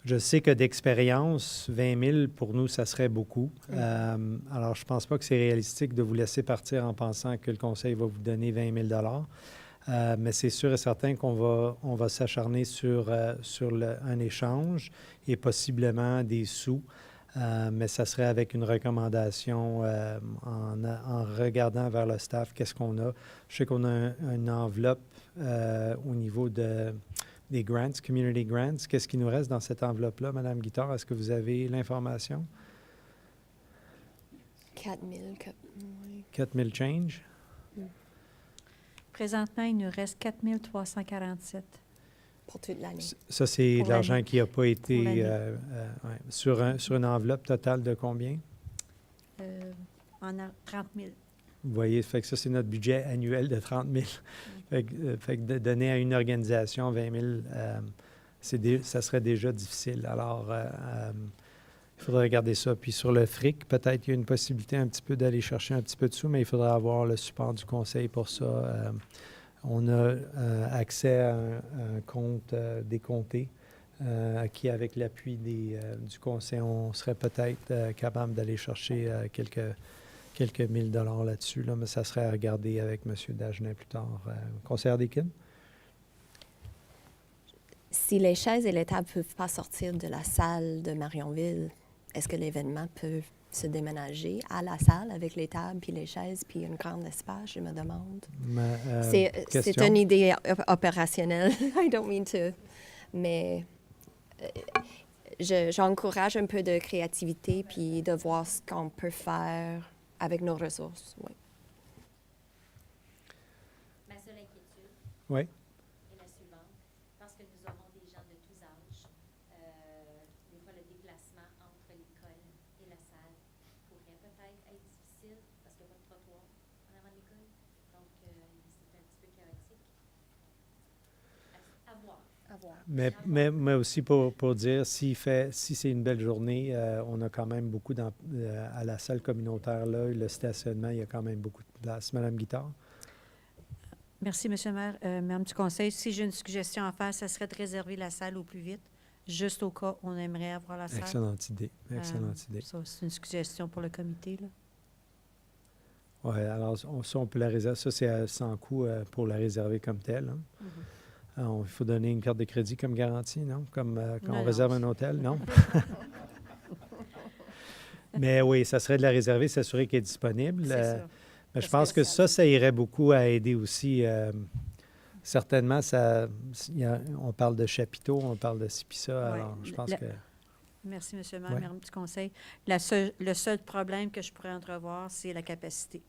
Speaker 1: Je sais que d'expérience, 20 000 pour nous, ça serait beaucoup. Alors, je ne pense pas que c'est réalistique de vous laisser partir en pensant que le conseil va vous donner 20 000 mais c'est sûr et certain qu'on va s'acharner sur un échange et possiblement des sous. Mais ça serait avec une recommandation en regardant vers le staff, qu'est-ce qu'on a. Je sais qu'on a une enveloppe au niveau des grants, community grants. Qu'est-ce qui nous reste dans cette enveloppe-là, Mme Guittard? Est-ce que vous avez l'information?
Speaker 3: 4 000.
Speaker 1: 4 000 change?
Speaker 8: Présentement, il nous reste 4 347.
Speaker 3: Pour toute l'année.
Speaker 1: Ça, c'est
Speaker 8: Pour
Speaker 1: de l'argent
Speaker 8: l'année.
Speaker 1: qui n'a pas été
Speaker 8: Pour l'année.
Speaker 1: ouais. Sur une enveloppe totale de combien?
Speaker 8: On a 30 000.
Speaker 1: Vous voyez, fait que ça, c'est notre budget annuel de 30 000. Fait que de donner à une organisation 20 000, ça serait déjà difficile. Alors, il faudrait regarder ça. Puis sur le fric, peut-être qu'il y a une possibilité un petit peu d'aller chercher un petit peu de sous, mais il faudra avoir le support du conseil pour ça. On a accès à un compte décompté qui, avec l'appui du conseil, on serait peut-être capable d'aller chercher quelques 1000 $ là-dessus, là, mais ça serait à regarder avec M. Dagenet plus tard. Conseillère Deskin?
Speaker 3: Si les chaises et les tables ne peuvent pas sortir de la salle de Marionville, est-ce que l'événement peut se déménager à la salle avec les tables puis les chaises puis un grand espace, je me demande? C'est une idée opérationnelle. I don't mean to. Mais j'encourage un peu de créativité puis de voir ce qu'on peut faire avec nos ressources. Oui.
Speaker 5: Ma seule inquiétude
Speaker 1: Oui.
Speaker 5: est la suivante, parce que nous aurons des gens de tous âges. Des fois, le déplacement entre l'école et la salle pourrait peut-être être difficile, parce qu'il n'y a pas de trottoir en avant de l'école. Donc, c'est un petit peu chaotique. À voir.
Speaker 3: À voir.
Speaker 1: Mais aussi pour dire, si c'est une belle journée, on a quand même beaucoup à la salle communautaire, là, le stationnement, il y a quand même beaucoup de place. Madame Guittard?
Speaker 8: Merci, M. le maire. Madame du conseil, si j'ai une suggestion à faire, ce serait de réserver la salle au plus vite, juste au cas où on aimerait avoir la salle.
Speaker 1: Excellente idée. Excellente idée.
Speaker 8: Ça, c'est une suggestion pour le comité, là.
Speaker 1: Oui, alors ça, on peut la réserver. Ça, c'est sans coût pour la réserver comme telle. Hein. Il faut donner une carte de crédit comme garantie, non? Comme quand
Speaker 8: Non,
Speaker 1: on réserve un hôtel, non? Mais oui, ça serait de la réserver, s'assurer qu'elle est disponible.
Speaker 8: C'est ça.
Speaker 1: Mais je pense que ça irait beaucoup à aider aussi. Certainement, on parle de chapiteaux, on parle de ci puis ça.
Speaker 8: Ouais.
Speaker 1: Alors, je pense que...
Speaker 8: Merci, M. le maire.
Speaker 1: Ouais.
Speaker 8: Madame du conseil. Le seul problème que je pourrais entrevoir, c'est la capacité.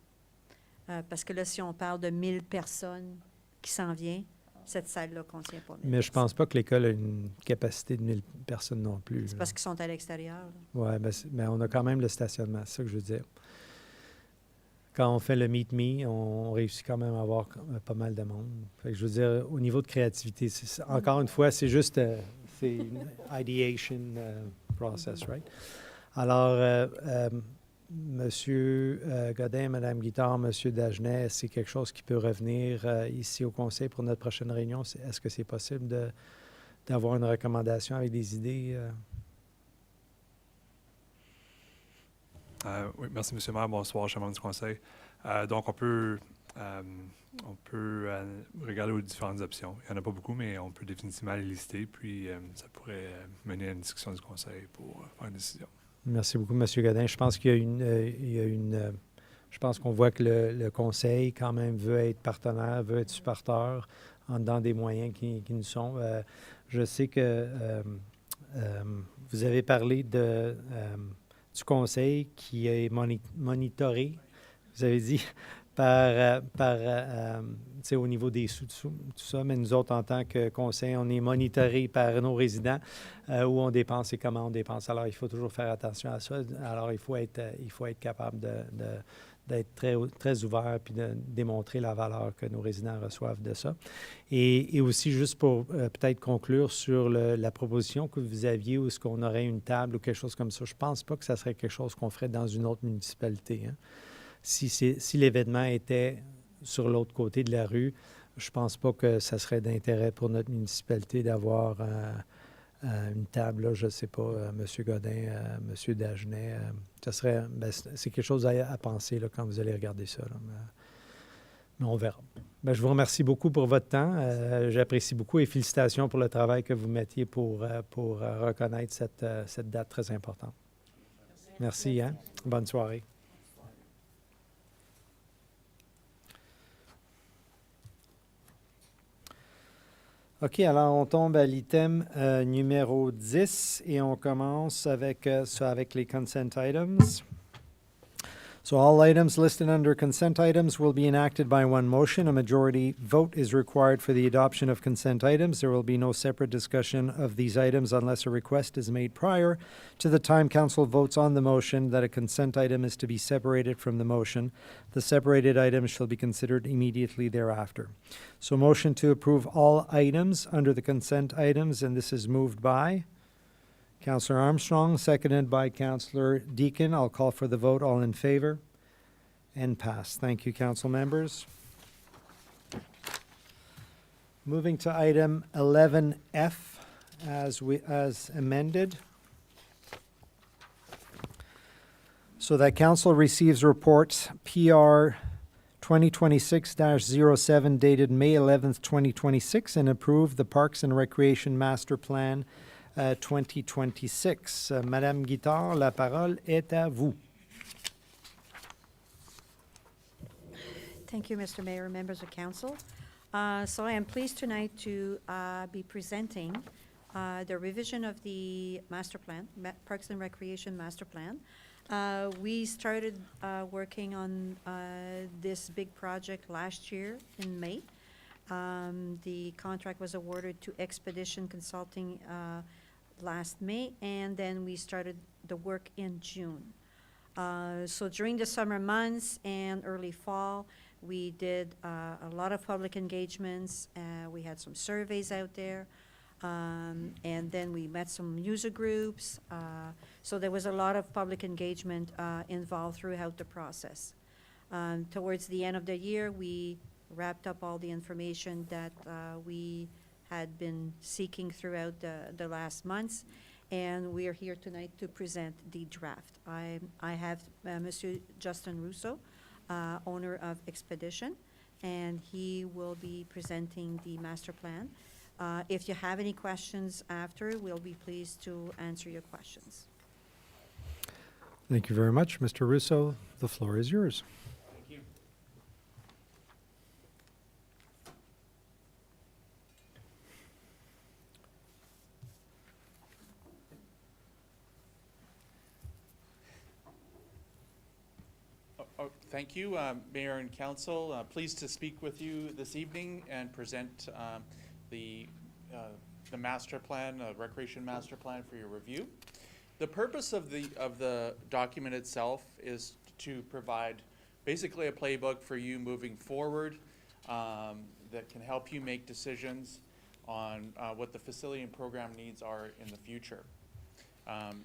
Speaker 8: Parce que là, si on parle de 1000 personnes qui s'en viennent, cette salle-là ne contient pas 1000
Speaker 1: Mais je ne pense pas que l'école a une capacité de 1000 personnes non plus.
Speaker 8: C'est parce qu'ils sont à l'extérieur.
Speaker 1: Oui, mais on a quand même le stationnement, c'est ça que je veux dire. Quand on fait le Meet Me, on réussit quand même à avoir pas mal de monde. Fait que je veux dire, au niveau de créativité, encore une fois, c'est juste c'est une ideation process, right? Alors, Monsieur Godin, Madame Guittard, Monsieur Dagenet, c'est quelque chose qui peut revenir ici au Conseil pour notre prochaine réunion. Est-ce que c'est possible d'avoir une recommandation avec des idées?
Speaker 10: Oui, merci, M. le maire. Bonsoir, cher membre du Conseil. Donc, on peut regarder aux différentes options. Il n'y en a pas beaucoup, mais on peut définitivement les lister, puis ça pourrait mener à une discussion du Conseil pour faire une décision. Merci
Speaker 1: beaucoup, M. Godin. Je pense qu'il y a une je pense qu'on voit que le Conseil, quand même, veut être partenaire, veut être supporteur en dedans des moyens qui nous sont. Je sais que vous avez parlé du Conseil qui est monitoré, vous avez dit, au niveau des sous, tout ça, mais nous autres, en tant que Conseil, on est monitoré par nos résidents où on dépense et comment on dépense. Alors, il faut toujours faire attention à ça. Alors, il faut être capable d'être très ouvert puis de démontrer la valeur que nos résidents reçoivent de ça. Et aussi, juste pour peut-être conclure sur la proposition que vous aviez, où est-ce qu'on aurait une table ou quelque chose comme ça, je ne pense pas que ça serait quelque chose qu'on ferait dans une autre municipalité. Hein. Si l'événement était sur l'autre côté de la rue, je ne pense pas que ça serait d'intérêt pour notre municipalité d'avoir une table, là, je ne sais pas, M. Godin, M. Dagenet. C'est quelque chose à penser là, quand vous allez regarder ça. Là, mais on verra. Je vous remercie beaucoup pour votre temps. J'apprécie beaucoup et félicitations pour le travail que vous mettiez pour reconnaître cette date très importante. Merci. Hein? Bonne soirée. OK, alors on tombe à l'item numéro 10 et on commence avec les consent items. So all items listed under consent items will be enacted by one motion. A majority vote is required for the adoption of consent items. There will be no separate discussion of these items unless a request is made prior to the time council votes on the motion that a consent item is to be separated from the motion. The separated items shall be considered immediately thereafter. So motion to approve all items under the consent items, and this is moved by Councillor Armstrong, seconded by Councillor Deakin. I'll call for the vote. All in favor? And pass. Thank you, council members. Moving to item 11F as amended. So that council receives reports PR 2026-07 dated May 11th, 2026 and approve the Parks and Recreation Master Plan 2026. Madame Guittard, la parole est à vous.
Speaker 8: Thank you, Mr. Mayor, members of council. So I am pleased tonight to be presenting the revision of the master plan, Parks and Recreation Master Plan. We started working on this big project last year in May. The contract was awarded to Expedition Consulting last May, and then we started the work in June. So during the summer months and early fall, we did a lot of public engagements. We had some surveys out there, and then we met some user groups. So there was a lot of public engagement involved throughout the process. Towards the end of the year, we wrapped up all the information that we had been seeking throughout the last months, and we are here tonight to present the draft. I have Monsieur Justin Russo, owner of Expedition, and he will be presenting the master plan. If you have any questions after, we'll be pleased to answer your questions.
Speaker 1: Thank you very much, Mr. Russo. The floor is yours.
Speaker 11: Thank you, Mayor and Council. Pleased to speak with you this evening and present the master plan, Recreation Master Plan, for your review. The purpose of the document itself is to provide basically a playbook for you moving forward that can help you make decisions on what the facility and program needs are in the future.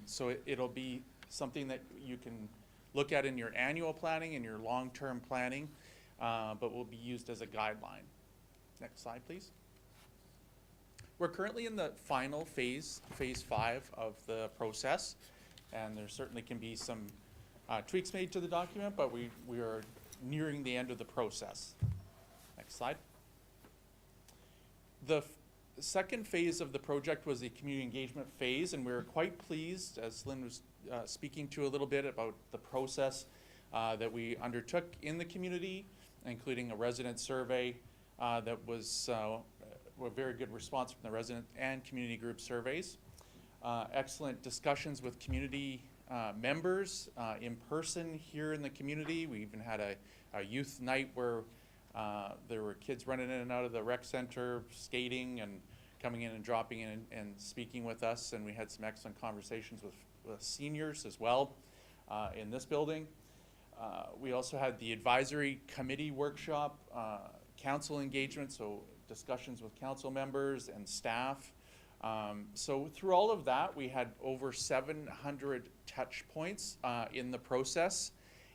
Speaker 11: So it'll be something that you can look at in your annual planning and your long-term planning, but will be used as a guideline. Next slide, please. We're currently in the final phase 5 of the process, and there certainly can be some tweaks made to the document, but we are nearing the end of the process. Next slide. The second phase of the project was the community engagement phase, and we were quite pleased, as Lynn was speaking to a little bit, about the process that we undertook in the community, including a resident survey that was a very good response from the resident and community group surveys. Excellent discussions with community members in person here in the community. We even had a youth night where there were kids running in and out of the rec center, skating and coming in and dropping in and speaking with us, and we had some excellent conversations with seniors as well in this building. We also had the advisory committee workshop, council engagement, so discussions with council members and staff. So through all of that, we had over 700 touch points in the process.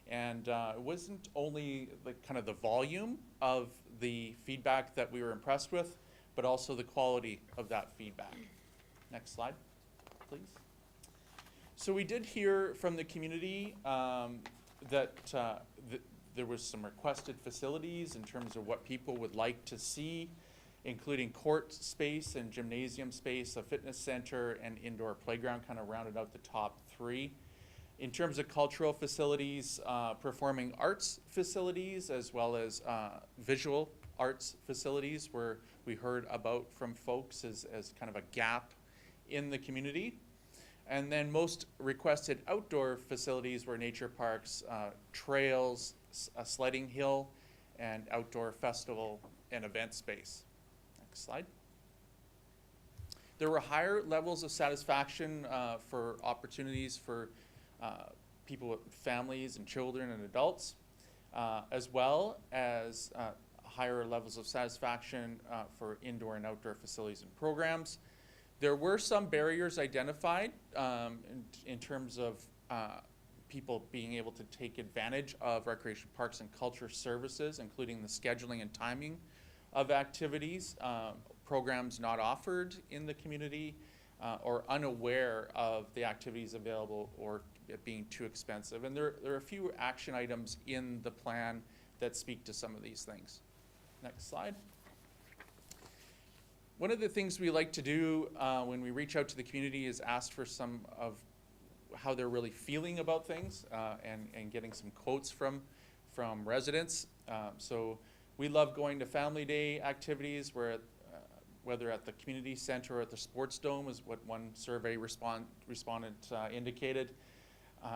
Speaker 11: And it wasn't only kind of the volume of the feedback that we were impressed with, but also the quality of that feedback. Next slide, please. So we did hear from the community that there was some requested facilities in terms of what people would like to see, including court space and gymnasium space, a fitness center, and indoor playground, kind of rounded out the top 3. In terms of cultural facilities, performing arts facilities, as well as visual arts facilities, where we heard about from folks as kind of a gap in the community. And then most requested outdoor facilities were nature parks, trails, a sledding hill, and outdoor festival and event space. Next slide. There were higher levels of satisfaction for opportunities for people with families and children and adults, as well as higher levels of satisfaction for indoor and outdoor facilities and programs. There were some barriers identified in terms of people being able to take advantage of recreation parks and culture services, including the scheduling and timing of activities, programs not offered in the community, or unaware of the activities available or it being too expensive. And there are a few action items in the plan that speak to some of these things. Next slide. One of the things we like to do when we reach out to the community is ask for some of how they're really feeling about things and getting some quotes from residents. So we love going to Family Day activities where whether at the community center or at the sports dome is what one survey respondent indicated.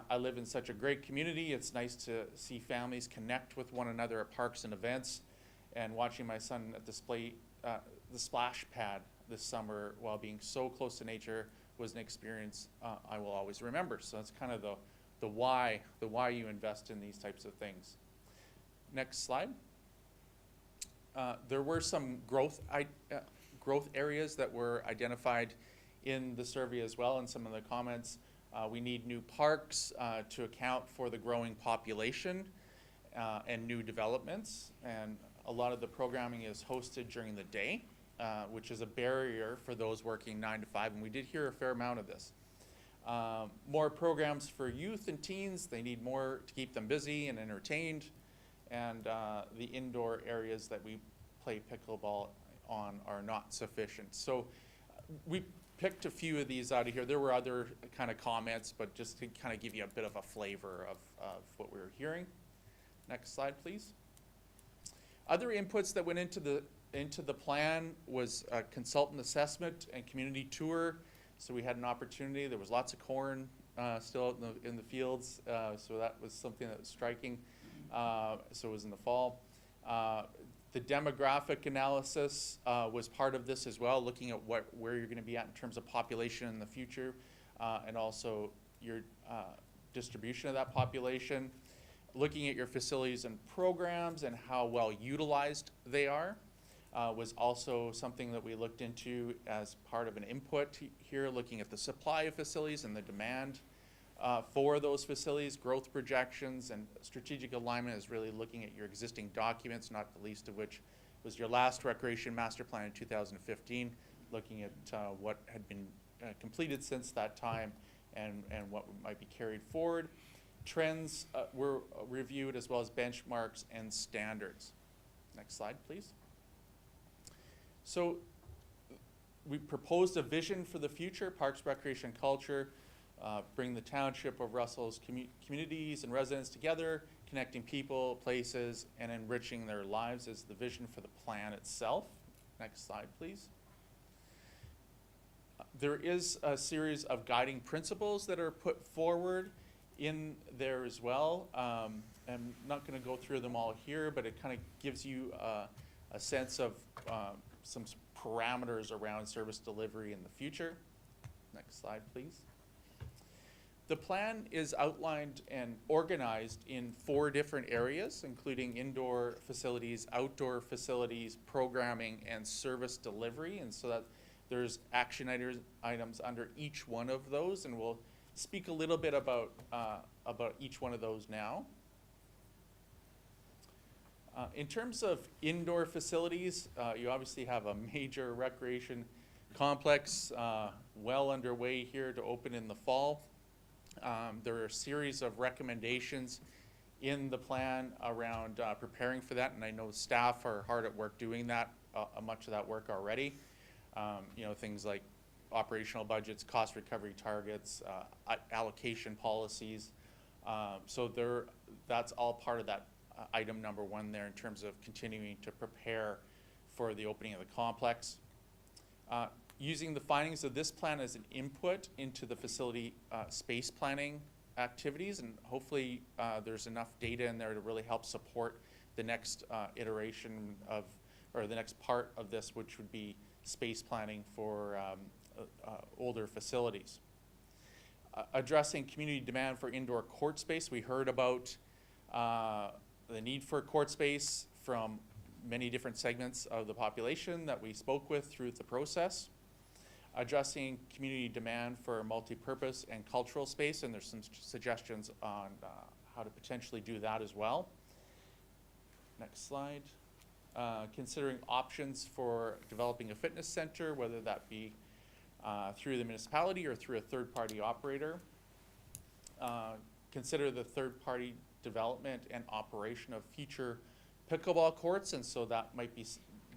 Speaker 11: I live in such a great community. It's nice to see families connect with one another at parks and events, and watching my son at the splash pad this summer while being so close to nature was an experience I will always remember. So that's kind of the why you invest in these types of things. Next slide. There were some growth areas that were identified in the survey as well, and some of the comments. We need new parks to account for the growing population and new developments. And a lot of the programming is hosted during the day, which is a barrier for those working 9 to 5, and we did hear a fair amount of this. More programs for youth and teens. They need more to keep them busy and entertained. And the indoor areas that we play pickleball on are not sufficient. So we picked a few of these out of here. There were other kind of comments, but just to kind of give you a bit of a flavor of what we were hearing. Next slide, please. Other inputs that went into the plan was a consultant assessment and community tour. So we had an opportunity. There was lots of corn still out in the fields, so that was something that was striking. So it was in the fall. The demographic analysis was part of this as well, looking at where you're going to be at in terms of population in the future, and also your distribution of that population. Looking at your facilities and programs and how well utilized they are was also something that we looked into as part of an input here, looking at the supply of facilities and the demand for those facilities, growth projections, and strategic alignment is really looking at your existing documents, not the least of which was your last recreation master plan in 2015, looking at what had been completed since that time and what might be carried forward. Trends were reviewed, as well as benchmarks and standards. Next slide, please. So we proposed a vision for the future, parks, recreation, culture, bring the township of Russell's communities and residents together, connecting people, places, and enriching their lives is the vision for the plan itself. Next slide, please. There is a series of guiding principles that are put forward in there as well. I'm not going to go through them all here, but it kind of gives you a sense of some parameters around service delivery in the future. Next slide, please. The plan is outlined and organized in 4 different areas, including indoor facilities, outdoor facilities, programming, and service delivery. And so that there's action items under each one of those, and we'll speak a little bit about each one of those now. In terms of indoor facilities, you obviously have a major recreation complex well underway here to open in the fall. There are a series of recommendations in the plan around preparing for that, and I know staff are hard at work doing that, much of that work already. You know, things like operational budgets, cost recovery targets, allocation policies. So that's all part of that item number 1 there in terms of continuing to prepare for the opening of the complex. Using the findings of this plan as an input into the facility space planning activities, and hopefully there's enough data in there to really help support the next iteration of, or the next part of this, which would be space planning for older facilities. Addressing community demand for indoor court space. We heard about the need for court space from many different segments of the population that we spoke with through the process. Addressing community demand for multi-purpose and cultural space, and there's some suggestions on how to potentially do that as well. Next slide. Considering options for developing a fitness center, whether that be through the municipality or through a third-party operator. Consider the third-party development and operation of future pickleball courts, and so that might be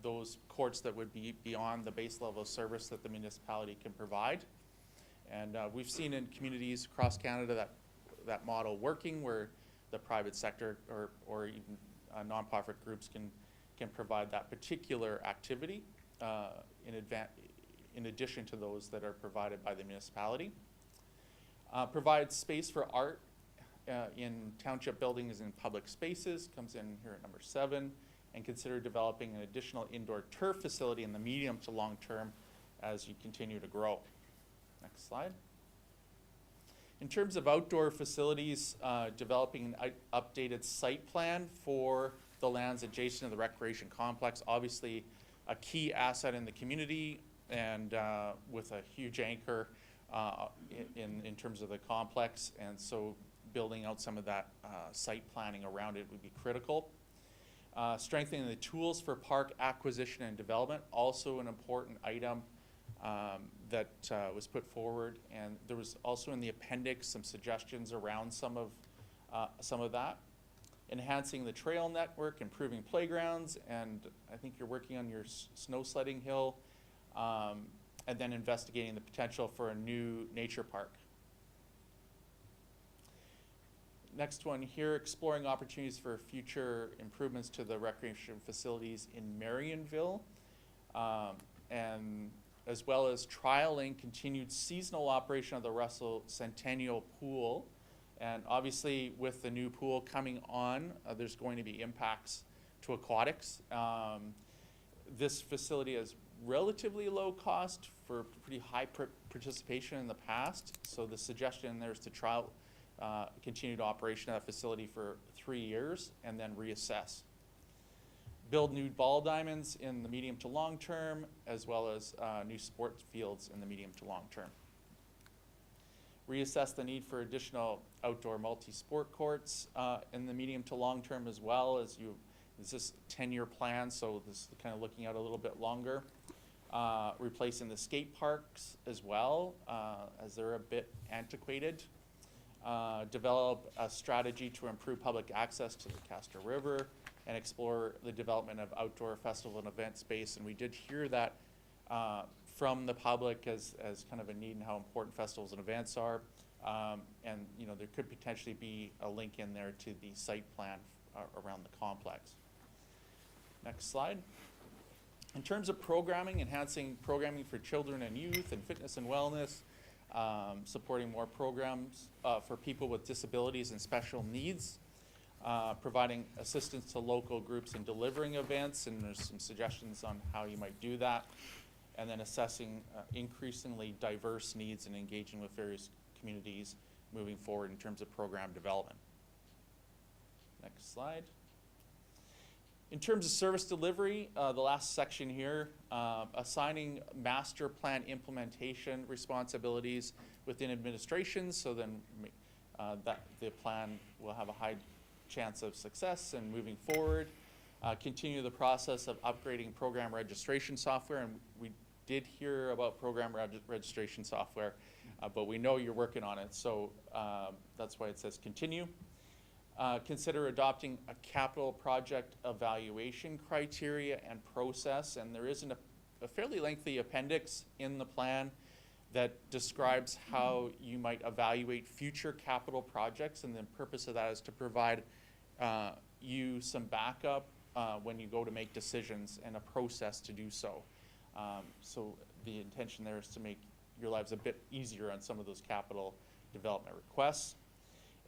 Speaker 11: those courts that would be beyond the base level of service that the municipality can provide. And we've seen in communities across Canada that model working, where the private sector or even nonprofit groups can provide that particular activity in addition to those that are provided by the municipality. Provide space for art in township buildings and public spaces, comes in here at number 7, and consider developing an additional indoor turf facility in the medium to long term as you continue to grow. Next slide. In terms of outdoor facilities, developing an updated site plan for the lands adjacent to the recreation complex, obviously a key asset in the community, and with a huge anchor in terms of the complex, and so building out some of that site planning around it would be critical. Strengthening the tools for park acquisition and development, also an important item that was put forward, and there was also in the appendix some suggestions around some of that. Enhancing the trail network, improving playgrounds, and I think you're working on your snow sledding hill, and then investigating the potential for a new nature park. Next one here, exploring opportunities for future improvements to the recreation facilities in Marionville, and as well as trialing continued seasonal operation of the Russell Centennial Pool. And obviously with the new pool coming on, there's going to be impacts to aquatics. This facility has relatively low cost for pretty high participation in the past. So the suggestion there is to trial continued operation of that facility for 3 years and then reassess. Build new ball diamonds in the medium to long term, as well as new sports fields in the medium to long term. Reassess the need for additional outdoor multi-sport courts in the medium to long term, as well as this is a 10-year plan, so this is kind of looking out a little bit longer. Replacing the skate parks as well, as they're a bit antiquated. Develop a strategy to improve public access to the Castor River, and explore the development of outdoor festival and event space. And we did hear that from the public as kind of a need and how important festivals and events are. And you know, there could potentially be a link in there to the site plan around the complex. Next slide. In terms of programming, enhancing programming for children and youth and fitness and wellness, supporting more programs for people with disabilities and special needs, providing assistance to local groups in delivering events, and there's some suggestions on how you might do that, and then assessing increasingly diverse needs and engaging with various communities moving forward in terms of program development. Next slide. In terms of service delivery, the last section here, assigning master plan implementation responsibilities within administrations, so then that the plan will have a high chance of success and moving forward. Continue the process of upgrading program registration software, and we did hear about program registration software, but we know you're working on it, so that's why it says continue. Consider adopting a capital project evaluation criteria and process, and there is a fairly lengthy appendix in the plan that describes how you might evaluate future capital projects, and the purpose of that is to provide you some backup when you go to make decisions and a process to do so. So the intention there is to make your lives a bit easier on some of those capital development requests.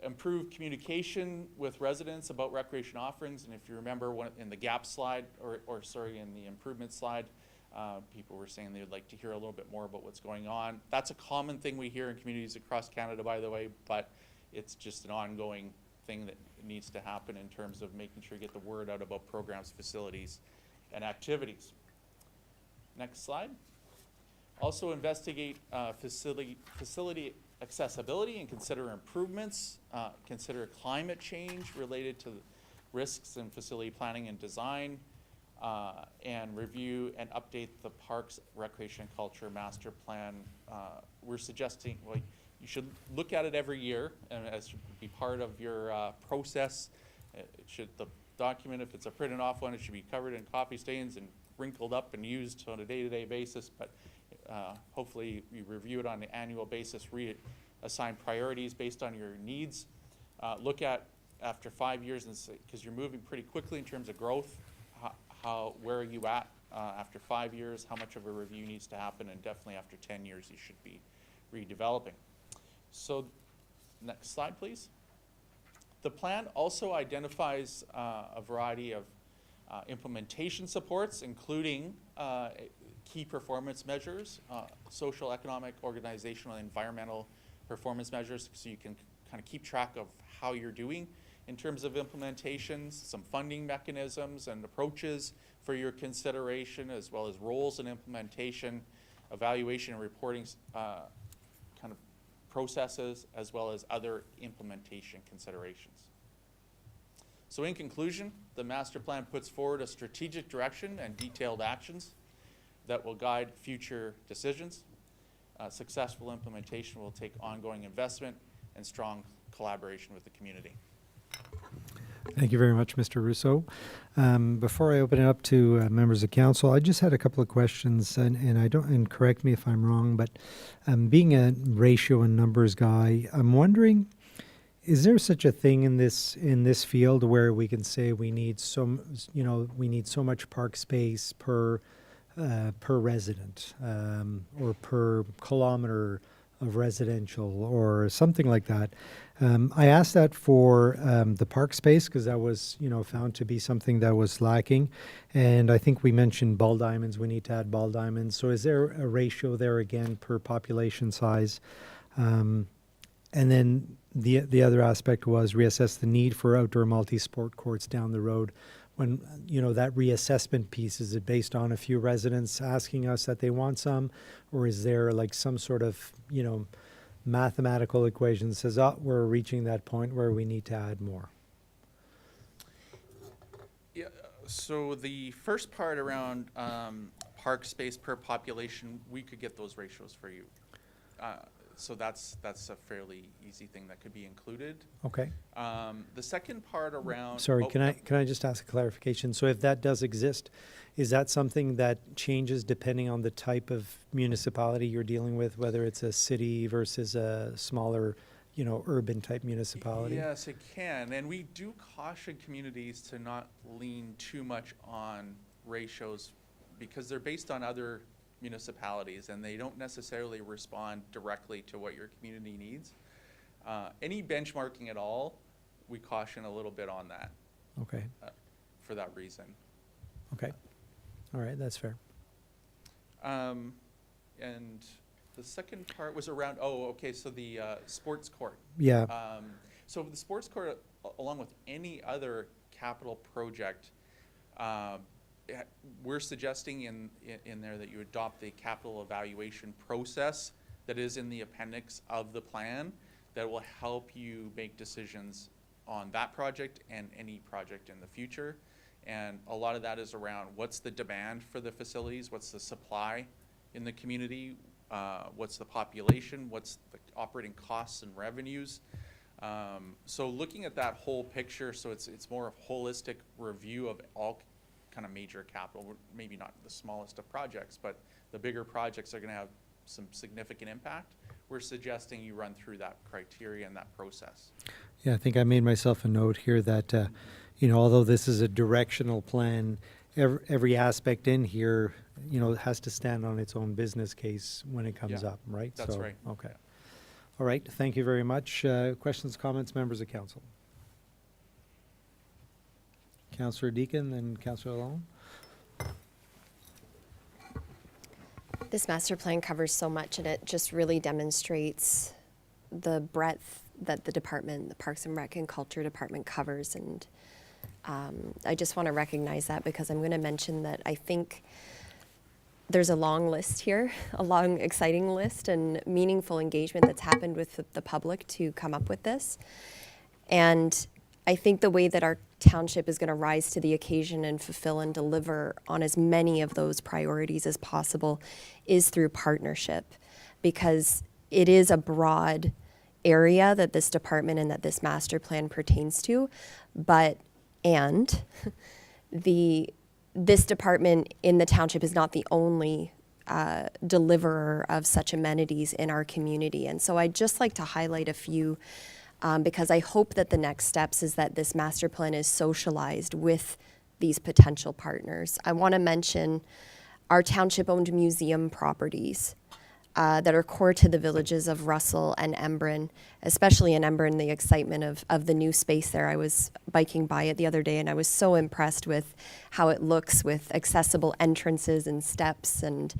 Speaker 11: Improve communication with residents about recreation offerings, and if you remember in the gap slide, or sorry, in the improvement slide, people were saying they would like to hear a little bit more about what's going on. That's a common thing we hear in communities across Canada, by the way, but it's just an ongoing thing that needs to happen in terms of making sure you get the word out about programs, facilities, and activities. Next slide. Also investigate facility accessibility and consider improvements. Consider climate change related to risks in facility planning and design, and review and update the Parks, Recreation, and Culture Master Plan. We're suggesting, well, you should look at it every year, and as should be part of your process. The document, if it's a printed off one, it should be covered in coffee stains and wrinkled up and used on a day-to-day basis, but hopefully you review it on an annual basis, assign priorities based on your needs. Look at after 5 years, and because you're moving pretty quickly in terms of growth, where are you at after 5 years, how much of a review needs to happen, and definitely after 10 years you should be redeveloping. So next slide, please. The plan also identifies a variety of implementation supports, including key performance measures, social, economic, organizational, and environmental performance measures, so you can kind of keep track of how you're doing in terms of implementations, some funding mechanisms and approaches for your consideration, as well as roles in implementation, evaluation and reporting kind of processes, as well as other implementation considerations. So in conclusion, the master plan puts forward a strategic direction and detailed actions that will guide future decisions. Successful implementation will take ongoing investment and strong collaboration with the community.
Speaker 1: Thank you very much, Mr. Russo. Before I open it up to members of council, I just had a couple of questions, and correct me if I'm wrong, but being a ratio and numbers guy, I'm wondering, is there such a thing in this field where we can say we need so much park space per resident, or per kilometer of residential, or something like that? I asked that for the park space because that was found to be something that was lacking, and I think we mentioned ball diamonds. We need to add ball diamonds. So is there a ratio there again per population size? And then the other aspect was reassess the need for outdoor multi-sport courts down the road. When, that reassessment piece, is it based on a few residents asking us that they want some, or is there like some sort of, mathematical equation that says, oh, we're reaching that point where we need to add more?
Speaker 11: Yeah, so the first part around park space per population, we could get those ratios for you. So that's a fairly easy thing that could be included.
Speaker 1: Okay.
Speaker 11: The second part around...
Speaker 1: Sorry, can I just ask a clarification? So if that does exist, is that something that changes depending on the type of municipality you're dealing with, whether it's a city versus a smaller, urban type municipality?
Speaker 11: Yes, it can. And we do caution communities to not lean too much on ratios because they're based on other municipalities and they don't necessarily respond directly to what your community needs. Any benchmarking at all, we caution a little bit on that.
Speaker 1: Okay.
Speaker 11: For that reason.
Speaker 1: Okay. All right, that's fair.
Speaker 11: And The second part was around, okay, so the sports court.
Speaker 1: Yeah.
Speaker 11: So the sports court, along with any other capital project, we're suggesting in there that you adopt the capital evaluation process that is in the appendix of the plan that will help you make decisions on that project and any project in the future. And a lot of that is around what's the demand for the facilities, what's the supply in the community, what's the population, what's the operating costs and revenues. So looking at that whole picture, so it's more of a holistic review of all kind of major capital, maybe not the smallest of projects, but the bigger projects are going to have some significant impact. We're suggesting you run through that criteria and that process.
Speaker 1: Yeah, I think I made myself a note here that, although this is a directional plan, every aspect in here, has to stand on its own business case when it comes up, right?
Speaker 11: That's right.
Speaker 1: Okay. All right, thank you very much. Questions, comments, members of council? Councillor Deakin and Councillor Lalonde.
Speaker 3: This master plan covers so much, and it just really demonstrates the breadth that the department, the Parks and Rec and Culture Department covers. And I just want to recognize that, because I'm going to mention that I think there's a long list here, a long, exciting list and meaningful engagement that's happened with the public to come up with this. And I think the way that our township is going to rise to the occasion and fulfill and deliver on as many of those priorities as possible is through partnership, because it is a broad area that this department and that this master plan pertains to, this department in the township is not the only deliverer of such amenities in our community. And so I'd just like to highlight a few, because I hope that the next steps is that this master plan is socialized with these potential partners. I want to mention our township-owned museum properties that are core to the villages of Russell and Embrun, especially in Embrun, the excitement of the new space there. I was biking by it the other day, and I was so impressed with how it looks with accessible entrances and steps, and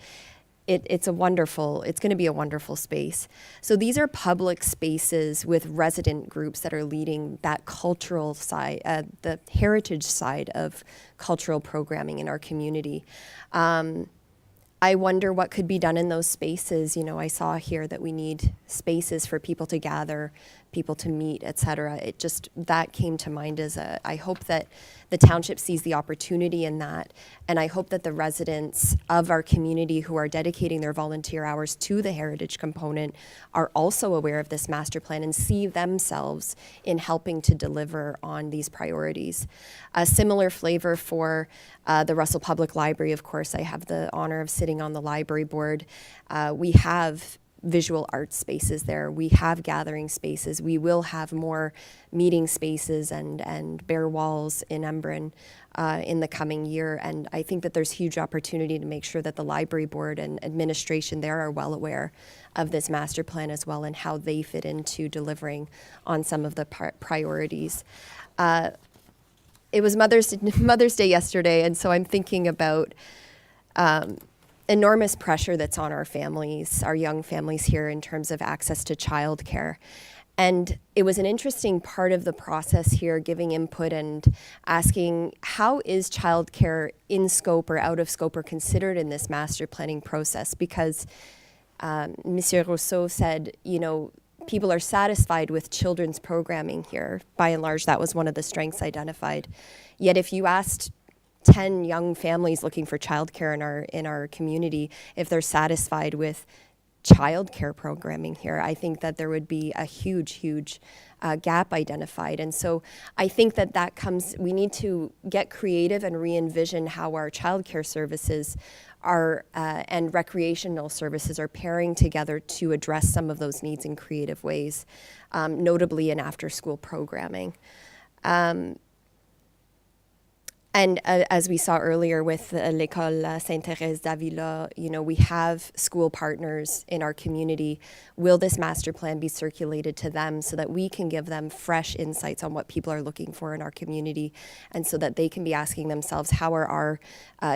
Speaker 3: it's going to be a wonderful space. So these are public spaces with resident groups that are leading that cultural side, the heritage side of cultural programming in our community. I wonder what could be done in those spaces. I saw here that we need spaces for people to gather, people to meet, et cetera. That came to mind I hope that the township sees the opportunity in that, and I hope that the residents of our community who are dedicating their volunteer hours to the heritage component are also aware of this master plan and see themselves in helping to deliver on these priorities. A similar flavor for the Russell Public Library. Of course, I have the honor of sitting on the library board. We have visual arts spaces there. We have gathering spaces. We will have more meeting spaces and bare walls in Embrun in the coming year. And I think that there's huge opportunity to make sure that the library board and administration there are well aware of this master plan as well, and how they fit into delivering on some of the priorities. It was Mother's Day yesterday, and so I'm thinking about enormous pressure that's on our families, our young families here, in terms of access to childcare. And it was an interesting part of the process here, giving input and asking, how is childcare in scope or out of scope or considered in this master planning process? Because Monsieur Rousseau said, people are satisfied with children's programming here. By and large, that was one of the strengths identified. Yet if you asked 10 young families looking for childcare in our community if they're satisfied with childcare programming here, I think that there would be a huge gap identified. And so I think that we need to get creative and re-envision how our childcare services are and recreational services are pairing together to address some of those needs in creative ways, notably in after-school programming. And as we saw earlier with l'école Sainte-Thérèse-d'Avila, you know, we have school partners in our community. Will this master plan be circulated to them so that we can give them fresh insights on what people are looking for in our community, and so that they can be asking themselves, how are our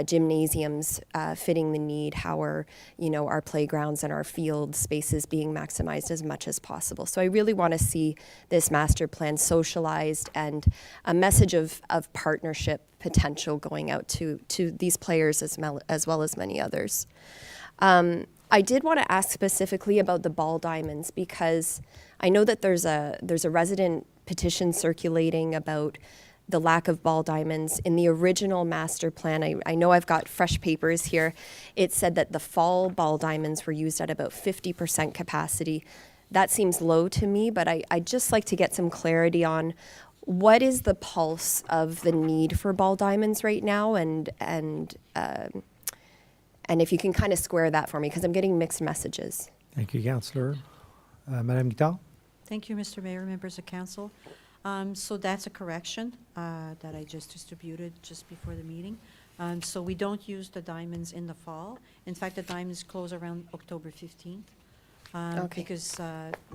Speaker 3: gymnasiums fitting the need? How are, you know, our playgrounds and our field spaces being maximized as much as possible? So I really want to see this master plan socialized and a message of partnership potential going out to these players as well as many others. I did want to ask specifically about the ball diamonds, because I know that there's a resident petition circulating about the lack of ball diamonds. In the original master plan, I know I've got fresh papers here, it said that the fall ball diamonds were used at about 50% capacity. That seems low to me, but I'd just like to get some clarity on what is the pulse of the need for ball diamonds right now, and if you can kind of square that for me, because I'm getting mixed messages.
Speaker 1: Thank you, Councillor. Madame Guittard?
Speaker 8: Thank you, Mr. Mayor, members of council. So that's a correction that I just distributed just before the meeting. So we don't use the diamonds in the fall. In fact, the diamonds close around October 15th.
Speaker 3: Okay.
Speaker 8: Because,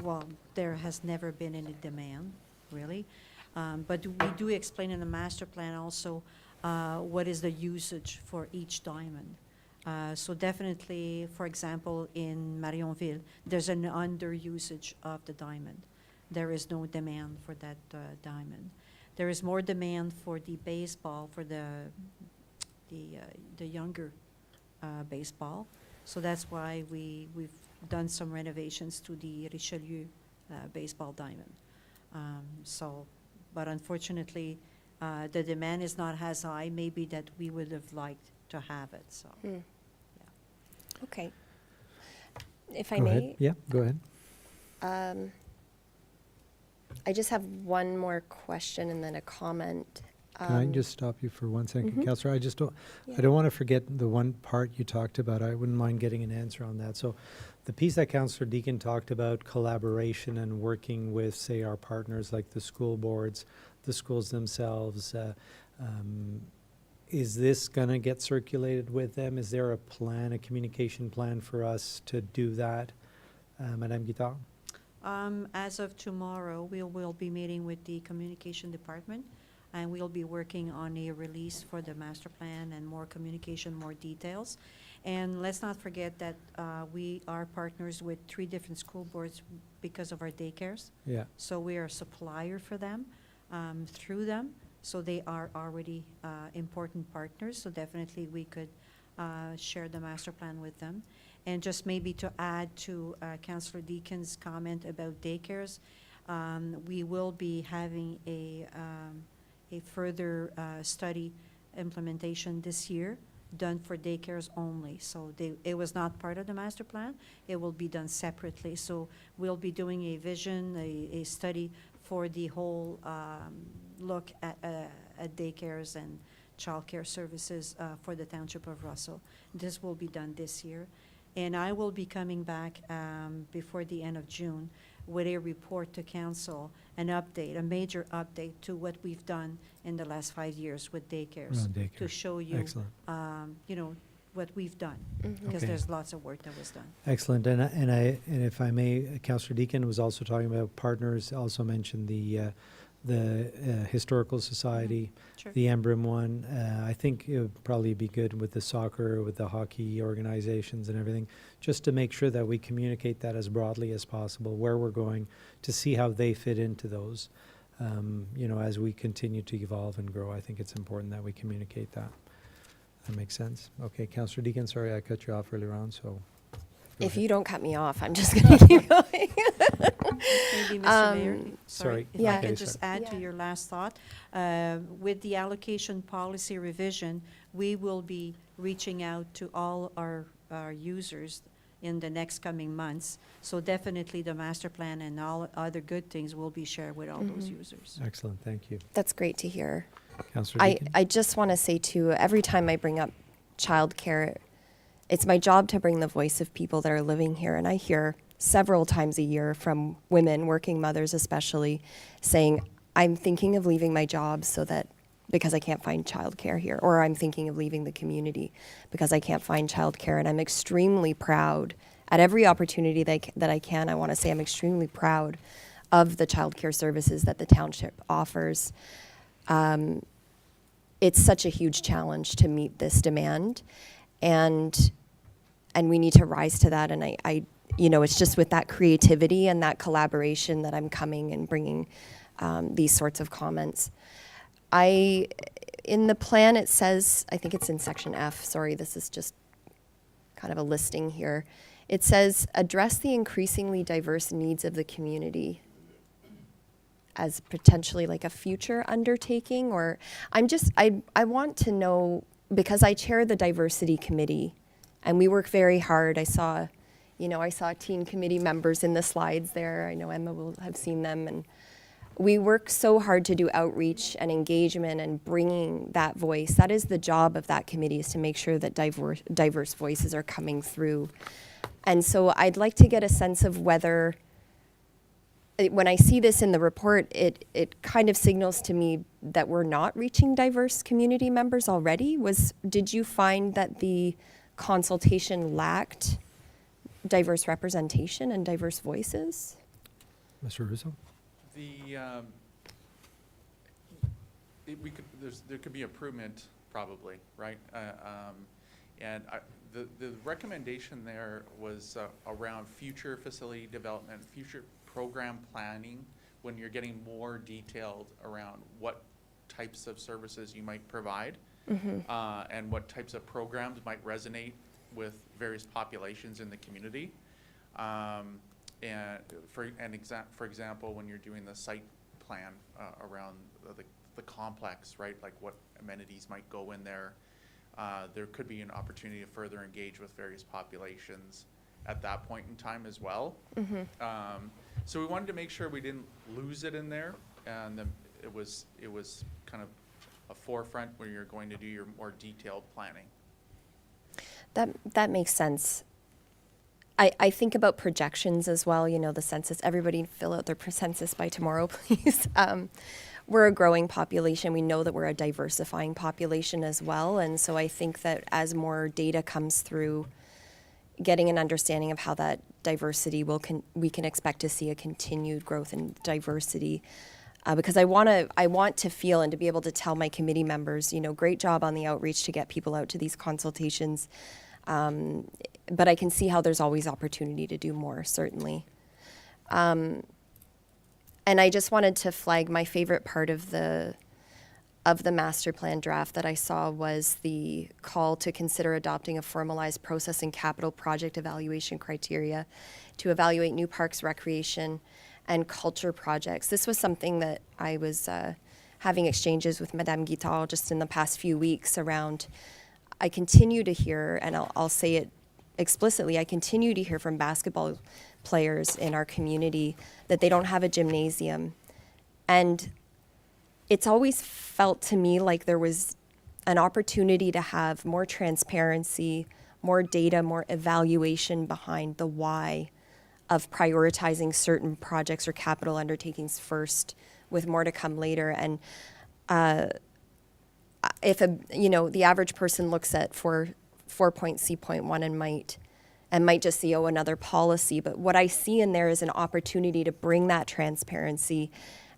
Speaker 8: well, there has never been any demand, really. But we do explain in the master plan also what is the usage for each diamond. So definitely, for example, in Marionville, there's an under-usage of the diamond. There is no demand for that diamond. There is more demand for the baseball, for the younger baseball. So that's why we've done some renovations to the Richelieu baseball diamond. But unfortunately, the demand is not as high, maybe, that we would have liked to have it, so. Yeah.
Speaker 3: Okay. If I
Speaker 1: Go
Speaker 3: may?
Speaker 1: ahead. Yeah, go ahead.
Speaker 3: I just have one more question and then a comment.
Speaker 1: Can I just stop you for 1 second,
Speaker 3: Mhm.
Speaker 1: Councillor? I
Speaker 3: Yeah.
Speaker 1: don't want to forget the one part you talked about. I wouldn't mind getting an answer on that. So the piece that Councillor Deacon talked about, collaboration and working with, say, our partners like the school boards, the schools themselves, is this going to get circulated with them? Is there a plan, a communication plan for us to do that? Madame Guittard?
Speaker 8: As of tomorrow, we will be meeting with the communication department, and we'll be working on a release for the master plan and more communication, more details. And let's not forget that we are partners with 3 different school boards because of our daycares.
Speaker 1: Yeah.
Speaker 8: So we are a supplier for them through them. So they are already important partners. So definitely we could share the master plan with them. And just maybe to add to Councillor Deacon's comment about daycares, we will be having a further study implementation this year done for daycares only. So it was not part of the master plan. It will be done separately. So we'll be doing a vision, a study for the whole look at daycares and childcare services for the Township of Russell. This will be done this year. And I will be coming back before the end of June with a report to council, an update, a major update to what we've done in the last 5 years with daycares,
Speaker 1: Around daycare.
Speaker 8: to show you,
Speaker 1: Excellent.
Speaker 8: you know, what we've done,
Speaker 3: Mhm.
Speaker 8: because
Speaker 1: Okay.
Speaker 8: there's lots of work that was done.
Speaker 1: Excellent. And if I may, Councillor Deacon was also talking about partners, also mentioned the Historical Society,
Speaker 8: Sure.
Speaker 1: the Emblem one. I think it would probably be good with the soccer, with the hockey organizations and everything, just to make sure that we communicate that as broadly as possible, where we're going, to see how they fit into those. You know, as we continue to evolve and grow, I think it's important that we communicate that. That makes sense. Okay, Councillor Deacon, sorry I cut you off earlier on, so. go
Speaker 3: If
Speaker 1: ahead.
Speaker 3: you don't cut me off, I'm just going to keep going.
Speaker 8: Maybe, Mr. Mayor,
Speaker 1: Sorry.
Speaker 8: if
Speaker 3: Yeah.
Speaker 8: I can
Speaker 1: Okay,
Speaker 8: just
Speaker 1: sorry.
Speaker 8: add to your last thought. With the allocation policy revision, we will be reaching out to all our users in the next coming months. So definitely the master plan and all other good things will be shared with all those users.
Speaker 1: Excellent, thank you.
Speaker 3: That's great to hear.
Speaker 1: Councillor Deacon?
Speaker 3: I just want to say, too, every time I bring up childcare, it's my job to bring the voice of people that are living here. And I hear several times a year from women, working mothers especially, saying, I'm thinking of leaving my job so that because I can't find childcare here, or I'm thinking of leaving the community because I can't find childcare. And I'm extremely proud at every opportunity that I can. I want to say I'm extremely proud of the childcare services that the township offers. It's such a huge challenge to meet this demand, and we need to rise to that. And I it's just with that creativity and that collaboration that I'm coming and bringing these sorts of comments. In the plan, it says, I think it's in section F, sorry, this is just kind of a listing here. It says, address the increasingly diverse needs of the community as potentially like a future undertaking, or I want to know, because I chair the diversity committee and we work very hard. I saw teen committee members in the slides there. I know Emma will have seen them, and we work so hard to do outreach and engagement and bringing that voice. That is the job of that committee, is to make sure that diverse voices are coming through. And so I'd like to get a sense of whether, when I see this in the report, it kind of signals to me that we're not reaching diverse community members already. Did you find that the consultation lacked diverse representation and diverse voices?
Speaker 1: Mr. Russo?
Speaker 11: There could be improvement, probably, right? The recommendation there was around future facility development, future program planning, when you're getting more detailed around what types of services you might provide, and what types of programs might resonate with various populations in the community. And for example, when you're doing the site plan around the complex, right? Like what amenities might go in there. There could be an opportunity to further engage with various populations at that point in time as well. So we wanted to make sure we didn't lose it in there, and it was kind of a forefront where you're going to do your more detailed planning.
Speaker 3: That makes sense. I think about projections as well, the census. Everybody fill out their census by tomorrow, please. We're a growing population. We know that we're a diversifying population as well. And so I think that as more data comes through, getting an understanding of how that diversity we can expect to see a continued growth in diversity. Because I want to feel and to be able to tell my committee members, great job on the outreach to get people out to these consultations. But I can see how there's always opportunity to do more, certainly. And I just wanted to flag my favorite part of the master plan draft that I saw was the call to consider adopting a formalized process and capital project evaluation criteria to evaluate new parks, recreation, and culture projects. This was something that I was having exchanges with Madame Guittard just in the past few weeks around. I continue to hear, and I'll say it explicitly, I continue to hear from basketball players in our community that they don't have a gymnasium. And it's always felt to me like there was an opportunity to have more transparency, more data, more evaluation behind the why of prioritizing certain projects or capital undertakings first, with more to come later. And if the average person looks at 4.C.1 and might just see, another policy. But what I see in there is an opportunity to bring that transparency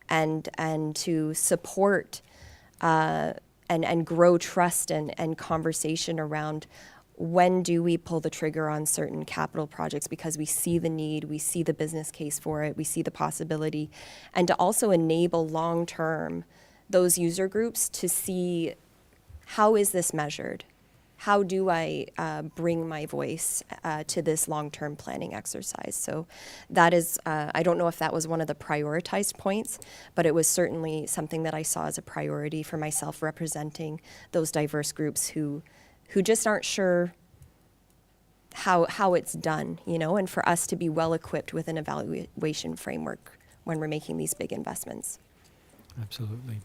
Speaker 3: and to support and grow trust and conversation around when do we pull the trigger on certain capital projects, because we see the need, we see the business case for it, we see the possibility, and to also enable long-term those user groups to see, how is this measured? How do I bring my voice to this long-term planning exercise? So that is, I don't know if that was one of the prioritized points, but it was certainly something that I saw as a priority for myself, representing those diverse groups who just aren't sure how it's done, and for us to be well-equipped with an evaluation framework when we're making these big investments.
Speaker 1: Absolutely.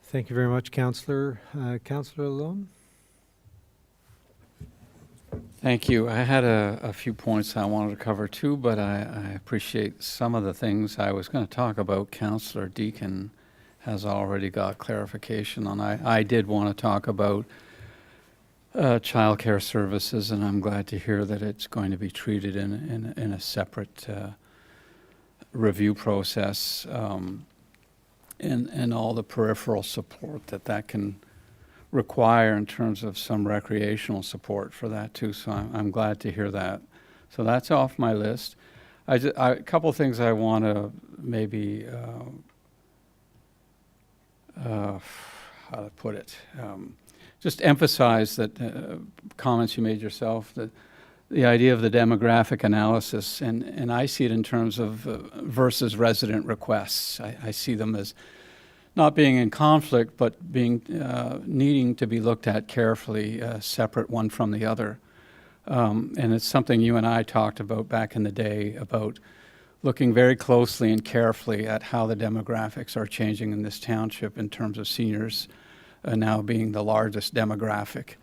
Speaker 1: Thank you very much, Councillor. Councillor Lone?
Speaker 9: Thank you. I had a few points I wanted to cover too, but I appreciate some of the things I was going to talk about. Councillor Deakin has already got clarification on. I did want to talk about child care services, and I'm glad to hear that it's going to be treated in a separate review process, and all the peripheral support that can require in terms of some recreational support for that too. So I'm glad to hear that. So that's off my list. A couple of things I want to maybe, how to put it, just emphasize that comments you made yourself, that the idea of the demographic analysis, and I see it in terms of versus resident requests. I see them as not being in conflict, but being needing to be looked at carefully, separate one from the other. And it's something you and I talked about back in the day, about looking very closely and carefully at how the demographics are changing in this township in terms of seniors now being the largest demographic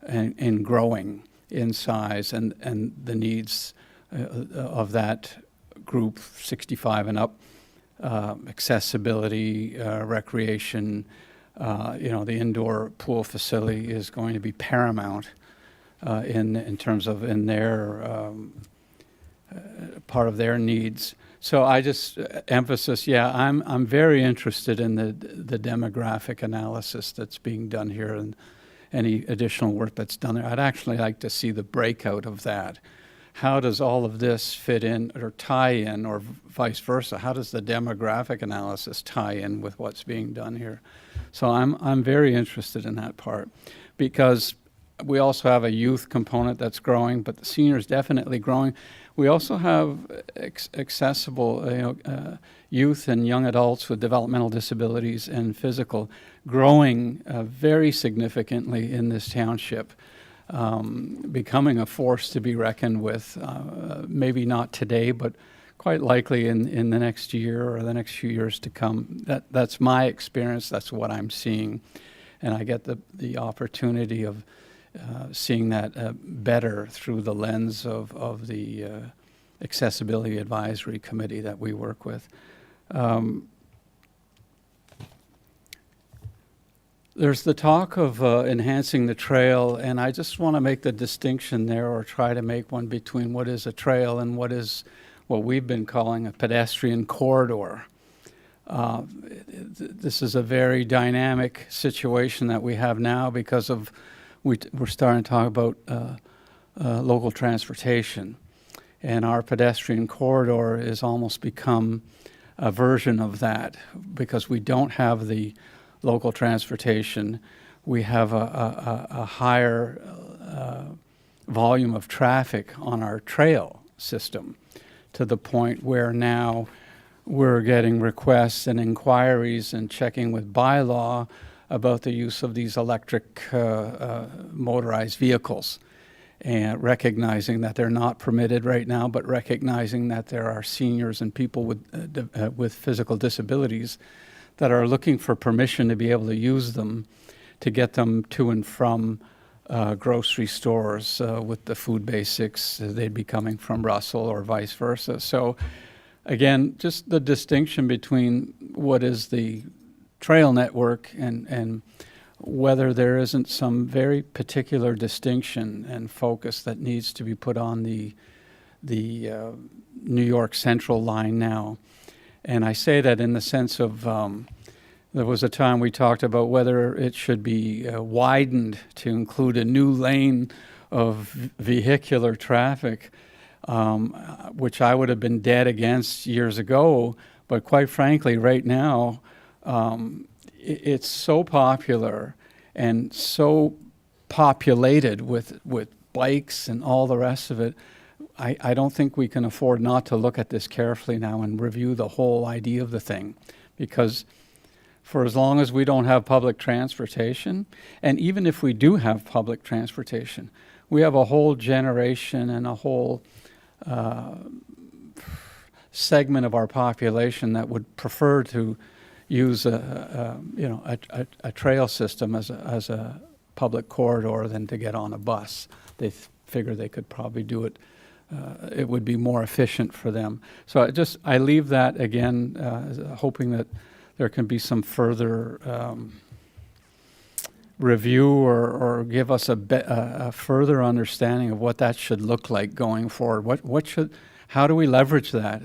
Speaker 9: and growing in size, and the needs of that group, 65 and up, accessibility, recreation, the indoor pool facility is going to be paramount in terms of in their part of their needs. So I just emphasis, I'm very interested in the demographic analysis that's being done here and any additional work that's done there. I'd actually like to see the breakout of that. How does all of this fit in or tie in, or vice versa? How does the demographic analysis tie in with what's being done here? So I'm very interested in that part, because we also have a youth component that's growing, but the seniors definitely growing. We also have accessible youth and young adults with developmental disabilities and physical growing very significantly in this township, becoming a force to be reckoned with, maybe not today, but quite likely in the next year or the next few years to come. That's my experience. That's what I'm seeing. And I get the opportunity of seeing that better through the lens of the Accessibility Advisory Committee that we work with. There's the talk of enhancing the trail, and I just want to make the distinction there, or try to make one, between what is a trail and what we've been calling a pedestrian corridor. This is a very dynamic situation that we have now because of we're starting to talk about local transportation, and our pedestrian corridor has almost become a version of that, because we don't have the local transportation. We have a higher volume of traffic on our trail system, to the point where now we're getting requests and inquiries and checking with bylaw about the use of these electric motorized vehicles, and recognizing that they're not permitted right now, but recognizing that there are seniors and people with physical disabilities that are looking for permission to be able to use them to get them to and from grocery stores with the food basics. They'd be coming from Russell or vice versa. So again, just the distinction between what is the trail network and whether there isn't some very particular distinction and focus that needs to be put on the New York Central line now. And I say that in the sense of there was a time we talked about whether it should be widened to include a new lane of vehicular traffic, which I would have been dead against years ago. But quite frankly, right now, it's so popular and so populated with bikes and all the rest of it. I don't think we can afford not to look at this carefully now and review the whole idea of the thing, because for as long as we don't have public transportation, and even if we do have public transportation, we have a whole generation and a whole segment of our population that would prefer to use a trail system as a public corridor than to get on a bus. They figure they could probably do it. It would be more efficient for them. So I leave that again, hoping that there can be some further review or give us a further understanding of what that should look like going forward. How do we leverage that?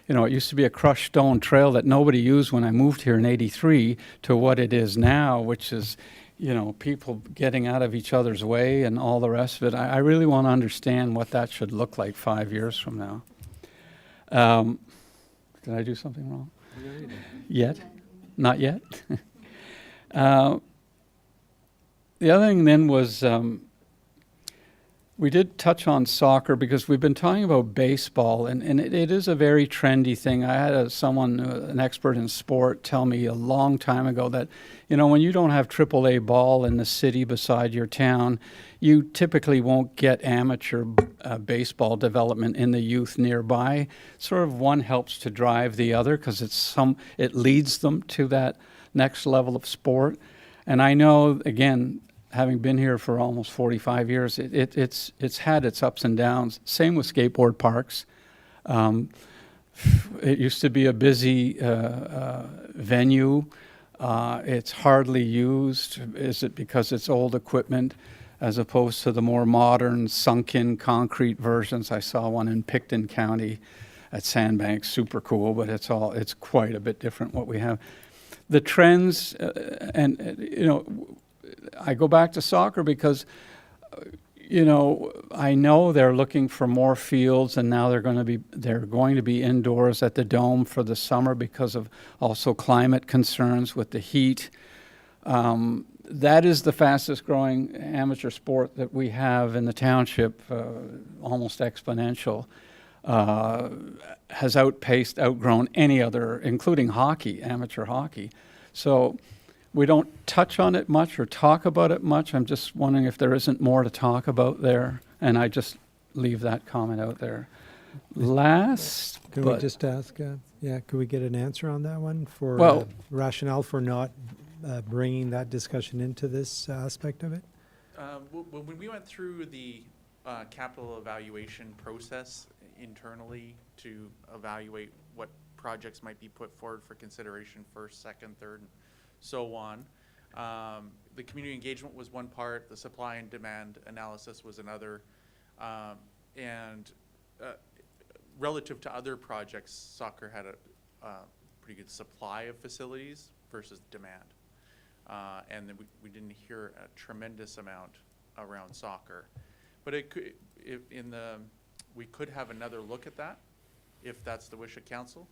Speaker 9: You know, it used to be a crushed stone trail that nobody used when I moved here in '83 to what it is now, which is, you know, people getting out of each other's way and all the rest of it. I really want to understand what that should look like 5 years from now. Did I do something wrong? Yet? Not yet? The other thing then was we did touch on soccer because we've been talking about baseball, and it is a very trendy thing. I had someone, an expert in sport, tell me a long time ago that, you know, when you don't have AAA ball in the city beside your town, you typically won't get amateur baseball development in the youth nearby. Sort of one helps to drive the other because it leads them to that next level of sport. And I know, again, having been here for almost 45 years, it's had its ups and downs. Same with skateboard parks. It used to be a busy venue. It's hardly used. Is it because it's old equipment as opposed to the more modern sunken concrete versions? I saw one in Picton County at Sandbanks, super cool, but it's quite a bit different what we have. The trends, you know, I go back to soccer because, you know, I know they're looking for more fields, and now they're going to be indoors at the Dome for the summer because of also climate concerns with the heat. That is the fastest growing amateur sport that we have in the township, almost exponential. Has outgrown any other, including hockey, amateur hockey. So we don't touch on it much or talk about it much. I'm just wondering if there isn't more to talk about there, and I just leave that comment out there. Last,
Speaker 1: Can we just ask, could we get an answer on that one for
Speaker 9: Well-
Speaker 1: rationale for not bringing that discussion into this aspect of it?
Speaker 11: When we went through the capital evaluation process internally to evaluate what projects might be put forward for consideration first, second, third, and so on, the community engagement was one part, the supply and demand analysis was another, and relative to other projects, soccer had a pretty good supply of facilities versus demand. And then we didn't hear a tremendous amount around soccer. But it could, we could have another look at that, if that's the wish of council.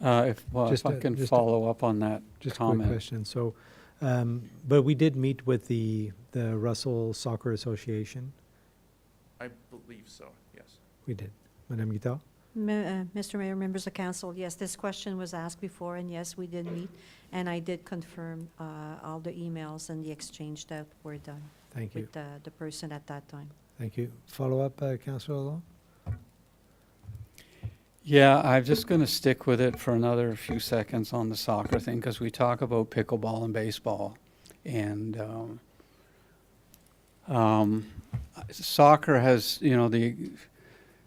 Speaker 9: If I can follow up on that
Speaker 1: Just a
Speaker 9: comment.
Speaker 1: quick question. So, but we did meet with the Russell Soccer Association.
Speaker 11: I believe so, yes.
Speaker 1: We did. Madame Guittard?
Speaker 8: Mr. Mayor, members of council, yes, this question was asked before, and yes, we did meet, and I did confirm all the emails and the exchange that were done
Speaker 1: Thank you.
Speaker 8: with the person at that time.
Speaker 1: Thank you. Follow up, Councillor Lalonde?
Speaker 9: Yeah, I'm just going to stick with it for another few seconds on the soccer thing because we talk about pickleball and baseball. And soccer has, you know,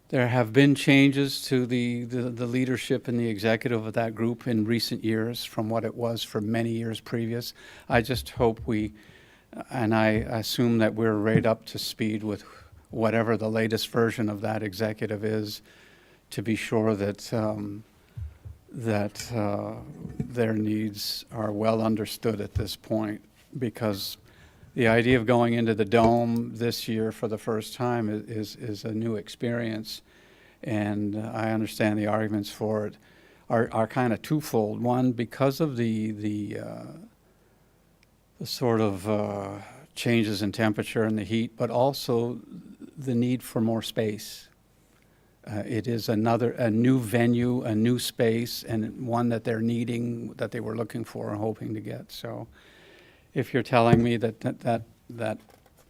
Speaker 9: there have been changes to the leadership and the executive of that group in recent years from what it was for many years previous. I just hope and I assume that we're right up to speed with whatever the latest version of that executive is, to be sure that their needs are well understood at this point, because the idea of going into the Dome this year for the first time is a new experience, and I understand the arguments for it are kind of twofold. One, because of the sort of changes in temperature and the heat, but also the need for more space. It is a new venue, a new space, and one that they're needing, that they were looking for and hoping to get. So if you're telling me that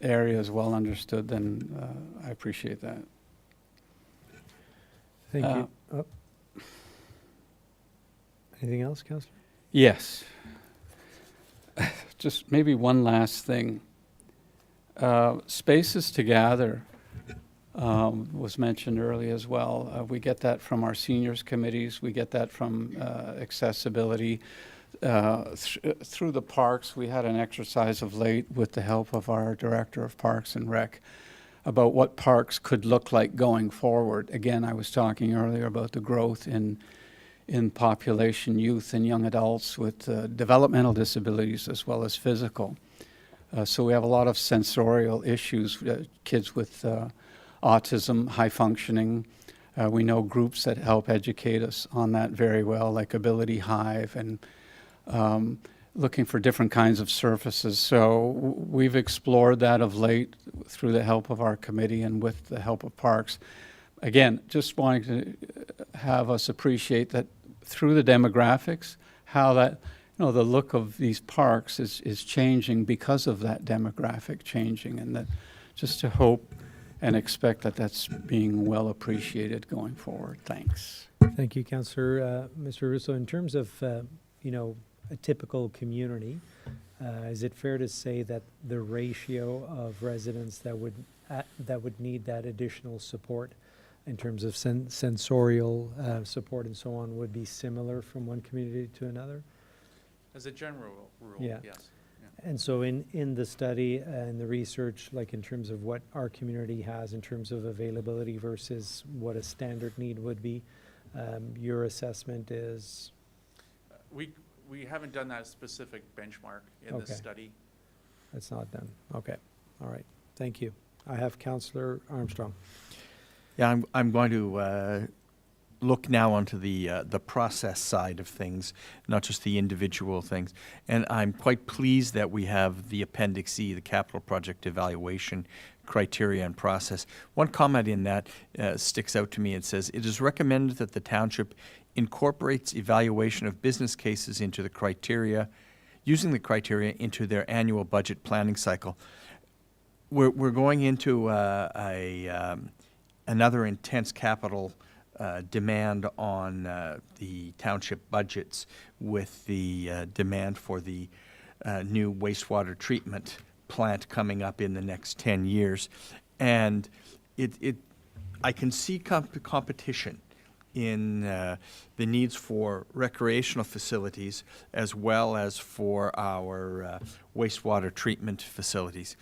Speaker 9: area is well understood, then I appreciate that.
Speaker 1: Thank you. Oh. Anything else, Councillor?
Speaker 9: Yes. Just maybe one last thing. Spaces to gather. was mentioned earlier as well. We get that from our seniors committees. We get that from accessibility. Through the parks, we had an exercise of late with the help of our Director of Parks and Rec about what parks could look like going forward. Again, I was talking earlier about the growth in population, youth and young adults with developmental disabilities as well as physical. So we have a lot of sensorial issues, kids with autism, high functioning. We know groups that help educate us on that very well, like Ability Hive, and looking for different kinds of services. So we've explored that of late through the help of our committee and with the help of Parks. Again, just wanting to have us appreciate that through the demographics, how that, the look of these parks is changing because of that demographic changing, and that just to hope and expect that that's being well appreciated going forward. Thanks.
Speaker 1: Thank you, Councillor. Mr. Russo, in terms of, a typical community, is it fair to say that the ratio of residents that would need that additional support in terms of sensorial support and so on would be similar from one community to another?
Speaker 11: As a general rule,
Speaker 1: Yeah.
Speaker 11: yes. Yeah.
Speaker 1: And so in the study and the research, like in terms of what our community has in terms of availability versus what a standard need would be, your assessment is?
Speaker 11: We haven't done that specific benchmark in this study.
Speaker 1: It's not done. Okay. All right. Thank you. I have Councillor Armstrong.
Speaker 4: Yeah, I'm going to look now onto the process side of things, not just the individual things. And I'm quite pleased that we have the Appendix E, the capital project evaluation criteria and process. One comment in that sticks out to me. It says, it is recommended that the township incorporates evaluation of business cases into the criteria, using the criteria into their annual budget planning cycle. We're going into another intense capital demand on the township budgets with the demand for the new wastewater treatment plant coming up in the next 10 years. And I can see competition in the needs for recreational facilities as well as for our wastewater treatment facilities.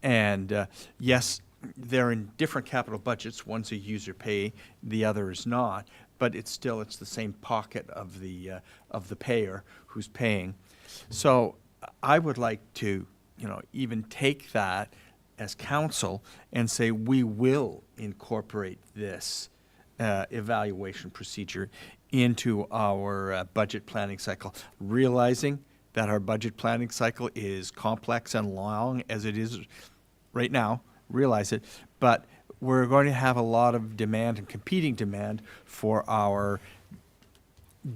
Speaker 4: And yes, they're in different capital budgets. One's a user pay, the other is not, but it's the same pocket of the payer who's paying. So I would like to, even take that as council and say we will incorporate this evaluation procedure into our budget planning cycle, realizing that our budget planning cycle is complex and long as it is right now. Realize it, but we're going to have a lot of demand and competing demand for our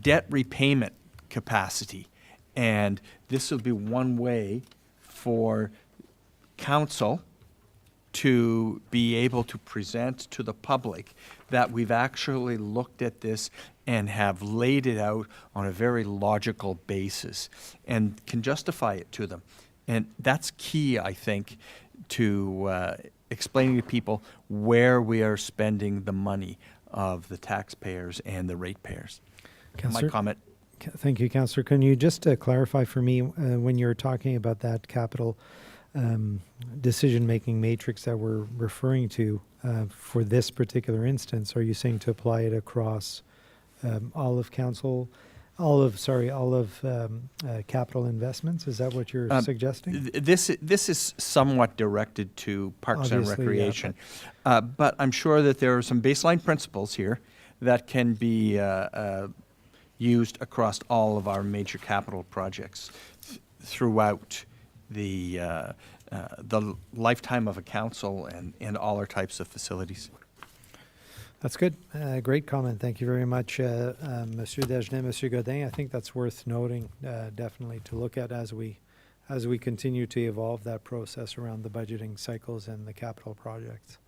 Speaker 4: debt repayment capacity. And this will be one way for council to be able to present to the public that we've actually looked at this and have laid it out on a very logical basis and can justify it to them. And that's key, I think, to explaining to people where we are spending the money of the taxpayers and the ratepayers. My comment.
Speaker 1: Thank you, Councillor. Can you just clarify for me when you're talking about that capital decision-making matrix that we're referring to for this particular instance, are you saying to apply it across all of capital investments? Is that what you're suggesting?
Speaker 4: This is somewhat directed to Parks and Recreation, but I'm sure that there are some baseline principles here that can be used across all of our major capital projects throughout the lifetime of a council and all our types of facilities.
Speaker 1: That's good. Great comment. Thank you very much, Monsieur Dagenet, Monsieur Godin. I think that's worth noting, definitely, to look at as we continue to evolve that process around the budgeting cycles and the capital projects.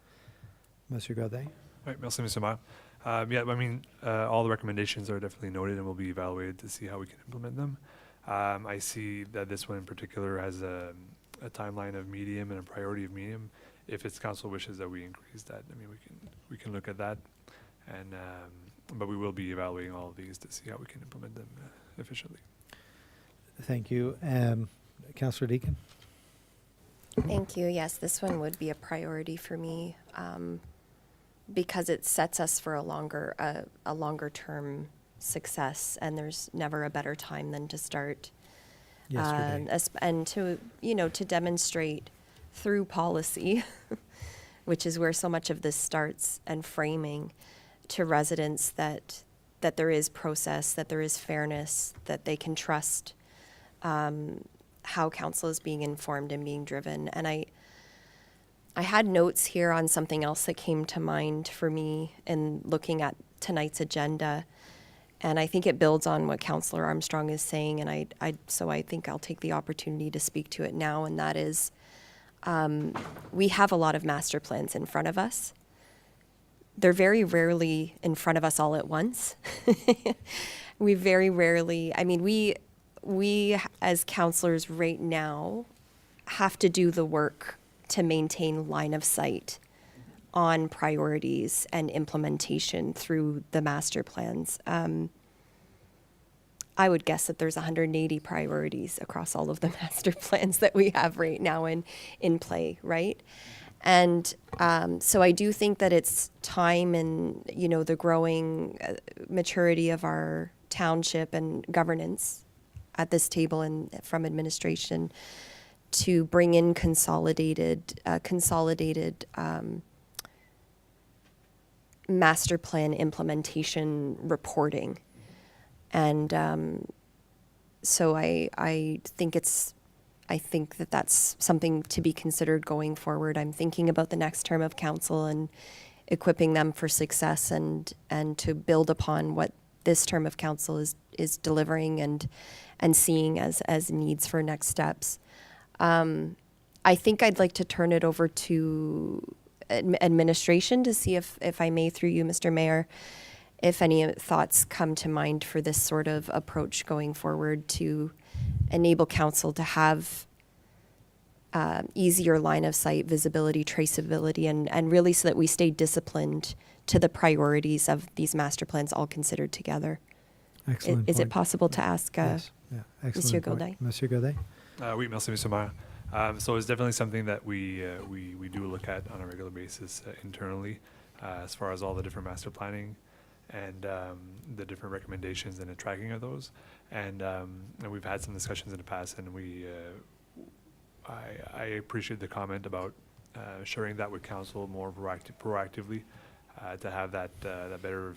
Speaker 1: Monsieur Godin.
Speaker 10: Right, merci, Monsieur Maire. All the recommendations are definitely noted and will be evaluated to see how we can implement them. I see that this one in particular has a timeline of medium and a priority of medium. If it's council wishes that we increase that, I mean, we can look at that, and but we will be evaluating all of these to see how we can implement them efficiently.
Speaker 1: Thank you. Councillor Deakin?
Speaker 3: Thank you. Yes, this one would be a priority for me because it sets us for a longer term success, and there's never a better time than to start
Speaker 1: Yesterday.
Speaker 3: and to demonstrate through policy, which is where so much of this starts, and framing to residents that there is process, that there is fairness, that they can trust how council is being informed and being driven. And I had notes here on something else that came to mind for me in looking at tonight's agenda. And I think it builds on what Councillor Armstrong is saying, and so I think I'll take the opportunity to speak to it now, and that is we have a lot of master plans in front of us. They're very rarely in front of us all at once. We very rarely, I mean, we as councillors right now have to do the work to maintain line of sight on priorities and implementation through the master plans. I would guess that there's 180 priorities across all of the master plans that we have right now in play, right? And so I do think that it's time, and the growing maturity of our township and governance at this table and from administration to bring in consolidated master plan implementation reporting. And so I think that that's something to be considered going forward. I'm thinking about the next term of council and equipping them for success and to build upon what this term of council is delivering and seeing as needs for next steps. I think I'd like to turn it over to administration to see if I may, through you, Mr. Mayor, if any thoughts come to mind for this sort of approach going forward to enable council to have easier line of sight, visibility, traceability, and really so that we stay disciplined to the priorities of these master plans all considered together.
Speaker 1: Excellent.
Speaker 3: Is it possible to ask
Speaker 1: Yes. Yeah.
Speaker 3: Monsieur
Speaker 1: Excellent point.
Speaker 3: Gaudin?
Speaker 1: Monsieur Gaudin?
Speaker 10: Oui, merci, Mr. Mayor. So it's definitely something that we do look at on a regular basis internally, as far as all the different master planning and the different recommendations and the tracking of those. And we've had some discussions in the past, and I appreciate the comment about sharing that with council more proactively to have that better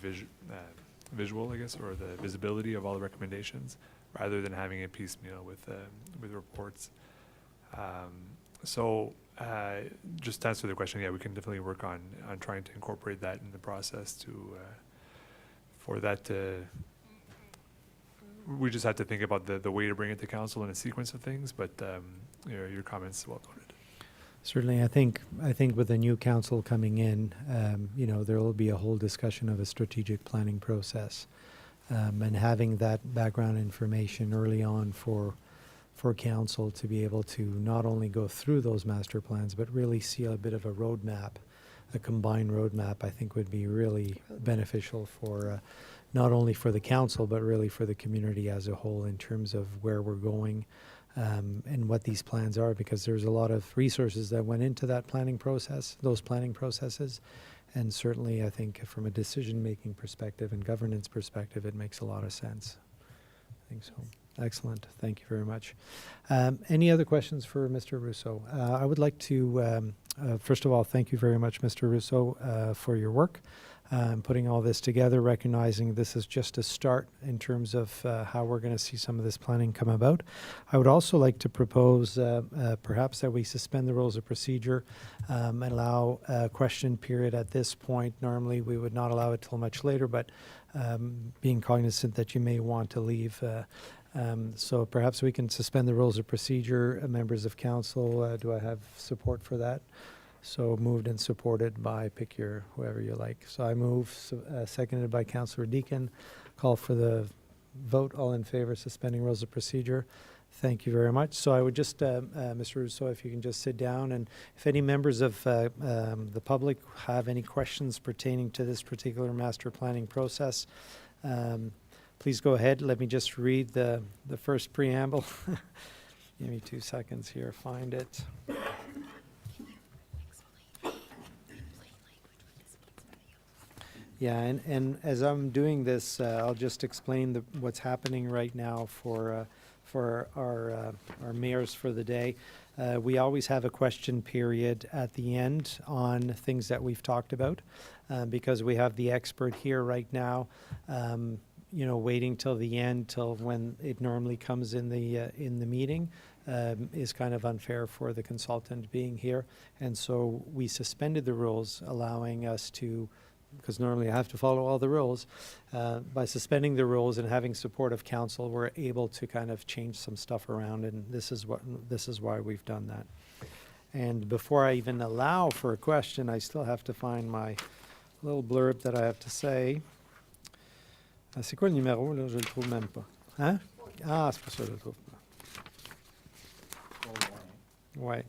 Speaker 10: visual, I guess, or the visibility of all the recommendations, rather than having it piecemeal with reports. So just to answer the question, yeah, we can definitely work on trying to incorporate that in the process for that to, we just have to think about the way to bring it to council in a sequence of things, but your comments well noted.
Speaker 1: Certainly, I think with the new council coming in, there will be a whole discussion of a strategic planning process, and having that background information early on for council to be able to not only go through those master plans, but really see a bit of a roadmap, a combined roadmap, I think would be really beneficial for not only for the council, but really for the community as a whole in terms of where we're going and what these plans are, because there's a lot of resources that went into that planning process, those planning processes. And certainly, I think from a decision-making perspective and governance perspective, it makes a lot of sense. I think so. Excellent. Thank you very much. Any other questions for Mr. Rousseau? I would like to, first of all, thank you very much, Mr. Rousseau, for your work. Putting all this together, recognizing this is just a start in terms of how we're going to see some of this planning come about. I would also like to propose perhaps that we suspend the rules of procedure and allow a question period at this point. Normally we would not allow it till much later, but being cognizant that you may want to leave, so perhaps we can suspend the rules of procedure. Members of council, do I have support for that? So moved and supported by, pick your, whoever you like. So I move, seconded by Councillor Deakin. Call for the vote. All in favor, suspending rules of procedure. Thank you very much. So I would just, Mr. Rousseau, if you can just sit down, and if any members of the public have any questions pertaining to this particular master planning process, please go ahead. Let me just read the first preamble. Give me 2 seconds here, find it. Yeah, and as I'm doing this, I'll just explain what's happening right now for our mayors for the day. We always have a question period at the end on things that we've talked about, because we have the expert here right now, waiting till the end, till when it normally comes in the meeting, is kind of unfair for the consultant being here. And so we suspended the rules, allowing us to, because normally I have to follow all the rules. By suspending the rules and having support of council, we're able to kind of change some stuff around, and this is why we've done that. And before I even allow for a question, I still have to find my little blurb that I have to say. C'est quoi le numéro, là? Je le trouve même pas. Hein? Ah, c'est pour ça que je le trouve pas. Ouais.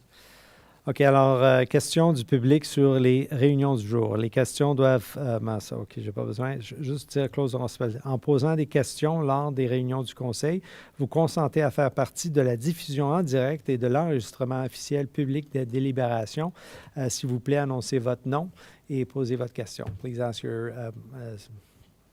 Speaker 1: OK, alors, question du public sur les réunions du jour. Les questions doivent... ça, OK, j'ai pas besoin. Juste dire clause de responsabilité. En posant des questions lors des réunions du Conseil, vous consentez à faire partie de la diffusion en direct et de l'enregistrement officiel public des délibérations. S'il vous plaît, annoncez votre nom et posez votre question. Please ask your...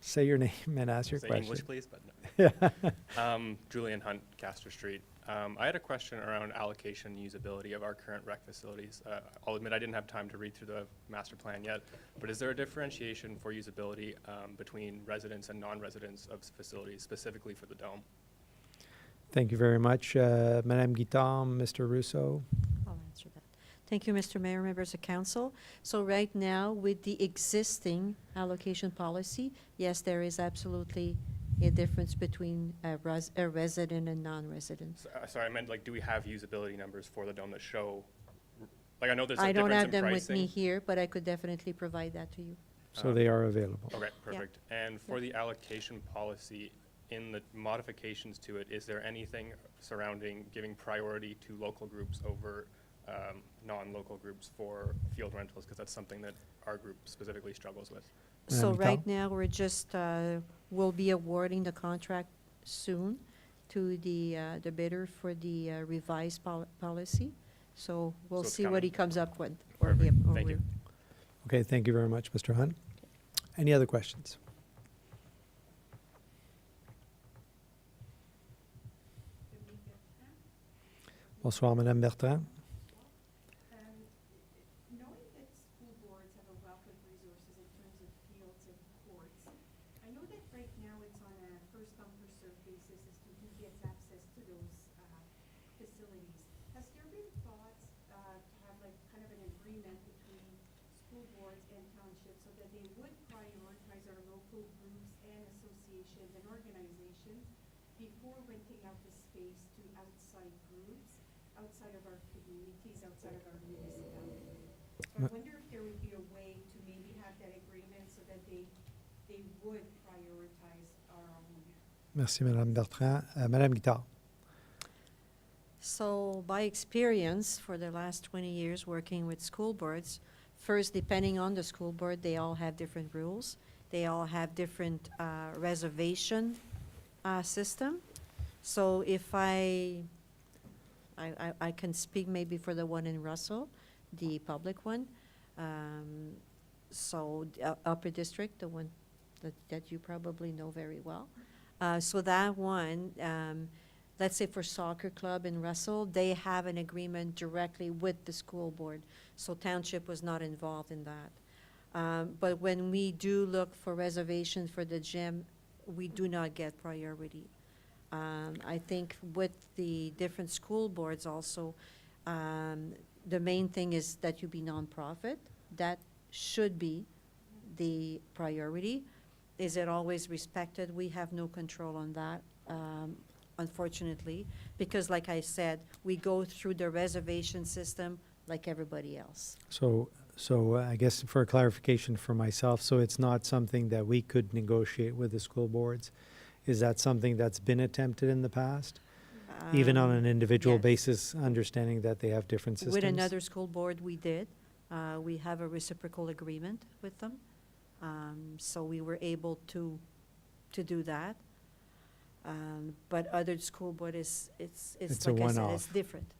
Speaker 1: say your name and ask your question.
Speaker 12: English, please, but no. Julian Hunt, Castor Street. I had a question around allocation and usability of our current rec facilities. I'll admit I didn't have time to read through the master plan yet, but is there a differentiation for usability between residents and non-residents of facilities, specifically for the dome?
Speaker 1: Thank you very much. Madame Guitard, Mr. Russo.
Speaker 8: I'll answer that. Thank you, Mr. Mayor, members of council. So right now, with the existing allocation policy, yes, there is absolutely a difference between a resident and non-resident.
Speaker 12: Sorry, I meant like, do we have usability numbers for the dome that show, like I know there's a
Speaker 8: I don't
Speaker 12: difference
Speaker 8: have
Speaker 12: in
Speaker 8: them
Speaker 12: pricing.
Speaker 8: with me here, but I could definitely provide that to you.
Speaker 1: So they are available.
Speaker 12: Okay, perfect. And for the allocation policy, in the modifications to it, is there anything surrounding giving priority to local groups over non-local groups for field rentals? Because that's something that our group specifically struggles with.
Speaker 8: So
Speaker 1: Madame
Speaker 8: right
Speaker 1: Guitard?
Speaker 8: now, we're just, we'll be awarding the contract soon to the bidder for the revised policy. So we'll
Speaker 12: So it's
Speaker 8: see what
Speaker 12: coming.
Speaker 8: he comes up with.
Speaker 12: Perfect. Thank you.
Speaker 1: Okay, thank you very much, Mr. Hunt. Any other questions? Bonsoir, Madame Bertrand.
Speaker 13: Knowing that school boards have a wealth of resources in terms of fields and courts, I know that right now it's on a first come, first served basis as to who gets access to those facilities. Has there been thoughts to have like kind of an agreement between school boards and townships so that they would prioritize our local groups and associations and organizations before renting out the space to outside groups, outside of our communities, outside of our municipalities? So I wonder if there would be a way to maybe have that agreement so that they would prioritize our own.
Speaker 1: Merci, Madame Bertrand. Madame Guitard.
Speaker 8: So by experience, for the last 20 years working with school boards, first, depending on the school board, they all have different rules. They all have different reservation system. So if I can speak maybe for the one in Russell, the public one. So the Upper District, the one that you probably know very well. So that one, let's say for soccer club in Russell, they have an agreement directly with the school board. So township was not involved in that. But when we do look for reservations for the gym, we do not get priority. I think with the different school boards also, the main thing is that you be nonprofit. That should be the priority. Is it always respected? We have no control on that, unfortunately, because like I said, we go through the reservation system like everybody else.
Speaker 1: So I guess for clarification for myself, so it's not something that we could negotiate with the school boards? Is that something that's been attempted in the past? Even on an individual
Speaker 8: yes.
Speaker 1: basis, understanding that they have different systems?
Speaker 8: With another school board, we did. We have a reciprocal agreement with them. So we were able to do that. But other school board it's
Speaker 1: It's a
Speaker 8: like I said, it's
Speaker 1: one-off.
Speaker 8: different.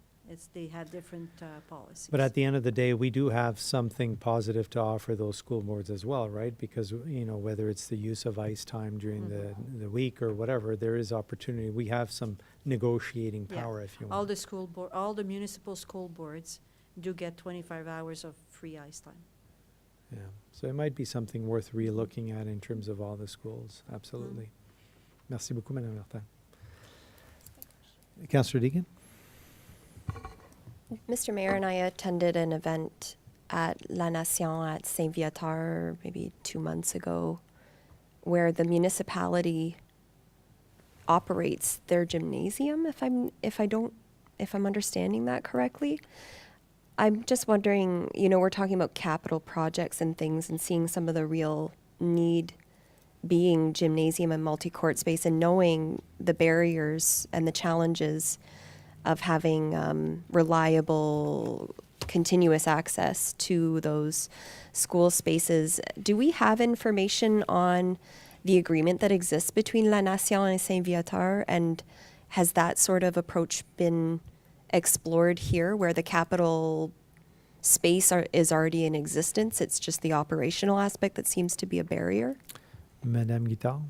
Speaker 8: They have different policies.
Speaker 1: But at the end of the day, we do have something positive to offer those school boards as well, right? Because, you know, whether it's the use of ice time during the week or whatever, there is opportunity. We have some negotiating
Speaker 8: Yeah.
Speaker 1: power, if you
Speaker 8: All
Speaker 1: want.
Speaker 8: all the municipal school boards do get 25 hours of free ice time.
Speaker 1: Yeah. So it might be something worth re-looking at in terms of all the schools. Absolutely. Merci beaucoup, Madame Martin. Councillor Deegan?
Speaker 3: Mr. Mayor and I attended an event at La Nation at Saint-Viateur maybe 2 months ago, where the municipality operates their gymnasium, if I'm understanding that correctly. I'm just wondering, you know, we're talking about capital projects and things and seeing some of the real need being gymnasium and multi-court space, and knowing the barriers and the challenges of having reliable, continuous access to those school spaces. Do we have information on the agreement that exists between La Nation and Saint-Viateur, and has that sort of approach been explored here, where the capital space is already in existence? It's just the operational aspect that seems to be a barrier.
Speaker 1: Madame Guittard?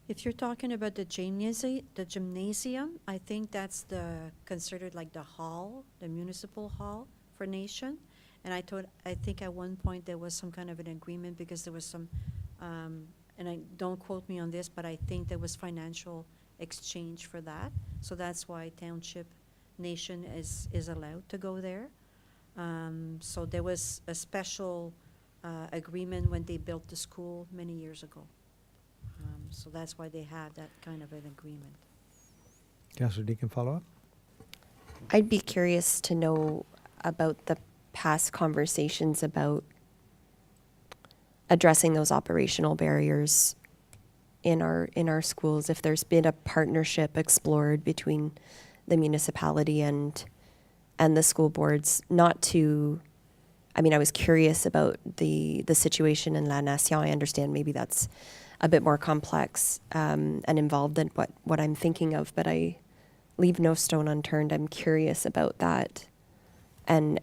Speaker 8: If you're talking about the gymnasium, I think that's considered like the hall, the municipal hall for Nation. And I think at one point there was some kind of an agreement because there was some, and don't quote me on this, but I think there was financial exchange for that. So that's why Township Nation is allowed to go there. So there was a special agreement when they built the school many years ago. So that's why they have that kind of an agreement.
Speaker 1: Councillor Deakin, follow up?
Speaker 3: I'd be curious to know about the past conversations about addressing those operational barriers in our schools, if there's been a partnership explored between the municipality and the school boards. I was curious about the situation in La Nation. I understand maybe that's a bit more complex and involved than what I'm thinking of, but I leave no stone unturned. I'm curious about that and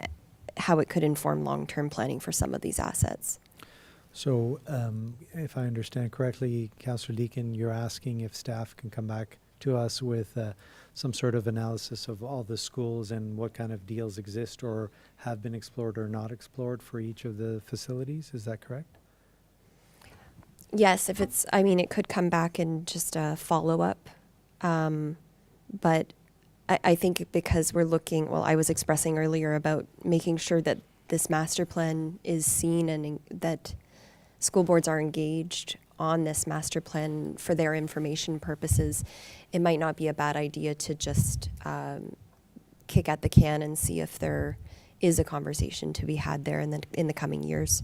Speaker 3: how it could inform long-term planning for some of these assets.
Speaker 1: So if I understand correctly, Councillor Deakin, you're asking if staff can come back to us with some sort of analysis of all the schools and what kind of deals exist or have been explored or not explored for each of the facilities. Is that correct?
Speaker 3: Yes, it could come back in just a follow-up. But I think because I was expressing earlier about making sure that this master plan is seen and that school boards are engaged on this master plan for their information purposes, it might not be a bad idea to just kick at the can and see if there is a conversation to be had there in the coming years.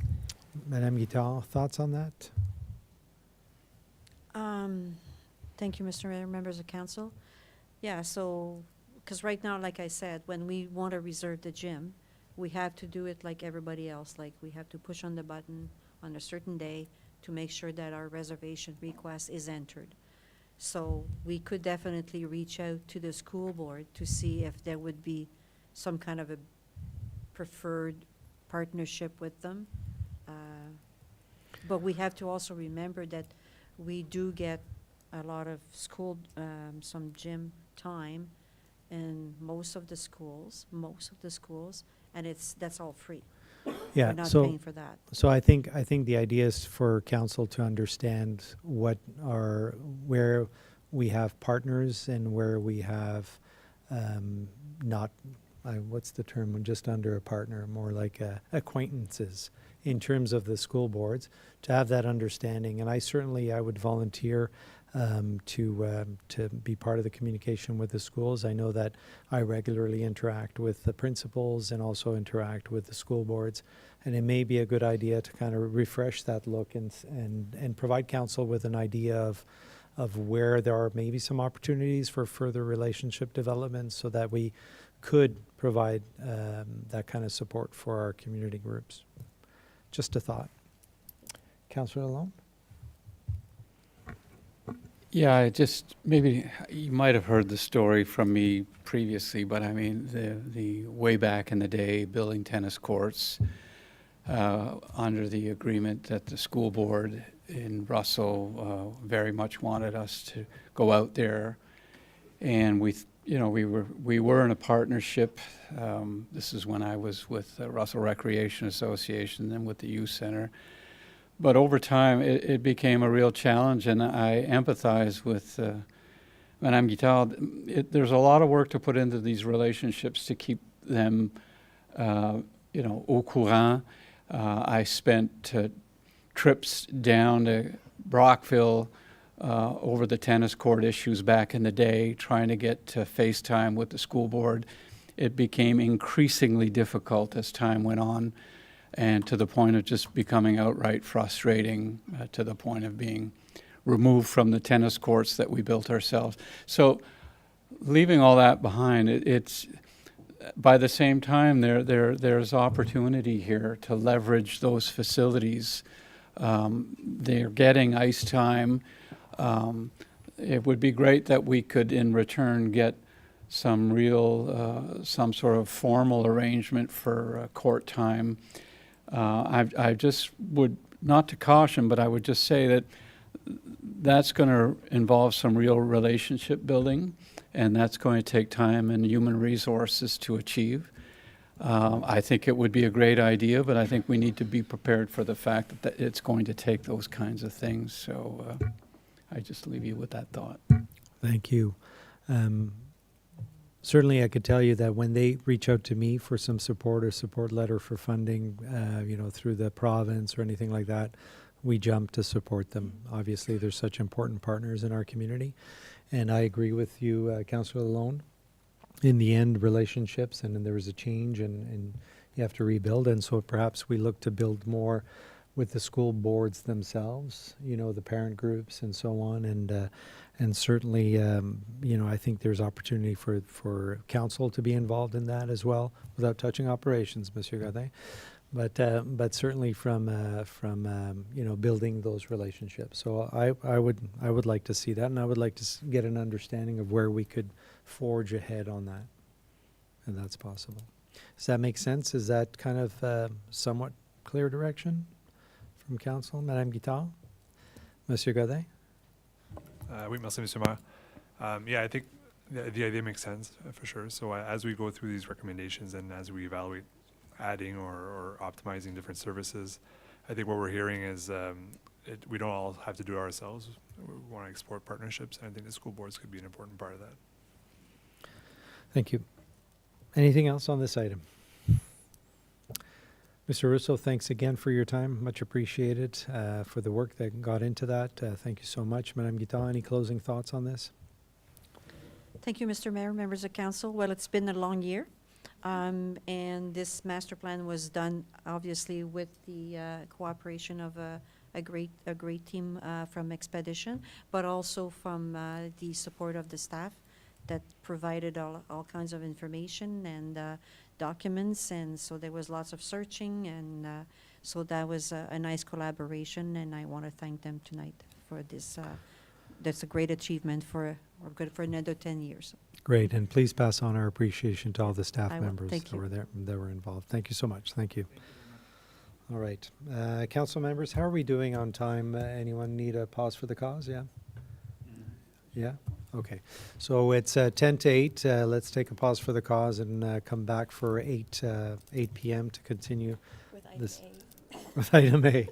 Speaker 1: Madame Guittard, thoughts on that?
Speaker 8: Thank you, Mr. Mayor, members of council. Yeah, so, because right now, like I said, when we want to reserve the gym, we have to do it like everybody else. Like, we have to push on the button on a certain day to make sure that our reservation request is entered. So we could definitely reach out to the school board to see if there would be some kind of a preferred partnership with them. But we have to also remember that we do get a lot of some gym time in most of the schools, and that's all free.
Speaker 1: Yeah,
Speaker 8: We're not paying for that.
Speaker 1: So I think the idea is for council to understand where we have partners and where we have not, what's the term, just under a partner, more like acquaintances in terms of the school boards, to have that understanding. And I would volunteer to be part of the communication with the schools. I know that I regularly interact with the principals and also interact with the school boards, and it may be a good idea to kind of refresh that look and provide council with an idea of where there are maybe some opportunities for further relationship development so that we could provide that kind of support for our community groups. Just a thought. Councillor Lalonde?
Speaker 9: Yeah, I just, maybe you might have heard the story from me previously, but I mean, the way back in the day, building tennis courts under the agreement that the school board in Russell very much wanted us to go out there, and we were in a partnership. This is when I was with the Russell Recreation Association and with the youth center. But over time, it became a real challenge, and I empathize with Madame Guitard. There's a lot of work to put into these relationships to keep them, au courant. I spent trips down to Brockville over the tennis court issues back in the day, trying to get to FaceTime with the school board. It became increasingly difficult as time went on, and to the point of just becoming outright frustrating, to the point of being removed from the tennis courts that we built ourselves. So leaving all that behind, it's by the same time there's opportunity here to leverage those facilities. They're getting ice time. It would be great that we could in return get some some sort of formal arrangement for court time. I just would, not to caution, but I would just say that that's going to involve some real relationship building, and that's going to take time and human resources to achieve. I think it would be a great idea, but I think we need to be prepared for the fact that it's going to take those kinds of things. So I just leave you with that thought.
Speaker 1: Thank you. Certainly, I could tell you that when they reach out to me for some support or support letter for funding, through the province or anything like that, we jump to support them. Obviously, they're such important partners in our community. And I agree with you, Councillor Lalonde. In the end, relationships, and then there was a change, and you have to rebuild. And so perhaps we look to build more with the school boards themselves, the parent groups and so on. And certainly, I think there's opportunity for council to be involved in that as well, without touching operations, Monsieur Gaudet. But certainly from building those relationships. So I would like to see that, and I would like to get an understanding of where we could forge ahead on that, and that's possible. Does that make sense? Is that kind of somewhat clear direction from council, Madame Guitard? Monsieur Gaudet?
Speaker 10: Oui, merci, Monsieur Maire. I think the idea makes sense for sure. So as we go through these recommendations and as we evaluate adding or optimizing different services, I think what we're hearing is we don't all have to do it ourselves. We want to explore partnerships, and I think the school boards could be an important part of that.
Speaker 1: Thank you. Anything else on this item? Mr. Russo, thanks again for your time. Much appreciated for the work that got into that. Thank you so much. Madame Guitard, any closing thoughts on this?
Speaker 8: Thank you, Mr. Mayor, members of council. Well, it's been a long year, and this master plan was done obviously with the cooperation of a great team from Expedition, but also from the support of the staff that provided all kinds of information and documents, and so there was lots of searching, and so that was a nice collaboration, and I want to thank them tonight for this. That's a great achievement for another 10 years.
Speaker 1: Great, and please pass on our appreciation to all the staff
Speaker 8: I will.
Speaker 1: members
Speaker 8: Thank
Speaker 1: that
Speaker 8: you.
Speaker 1: were there, that were involved. Thank you so much. Thank you. All right, council members, how are we doing on time? Anyone need a pause for the cause? Yeah. Yeah. Okay, so it's 10 to 8. Let's take a pause for the cause and come back for 8 p.m. to continue
Speaker 3: With
Speaker 1: this
Speaker 3: A.
Speaker 1: with item A.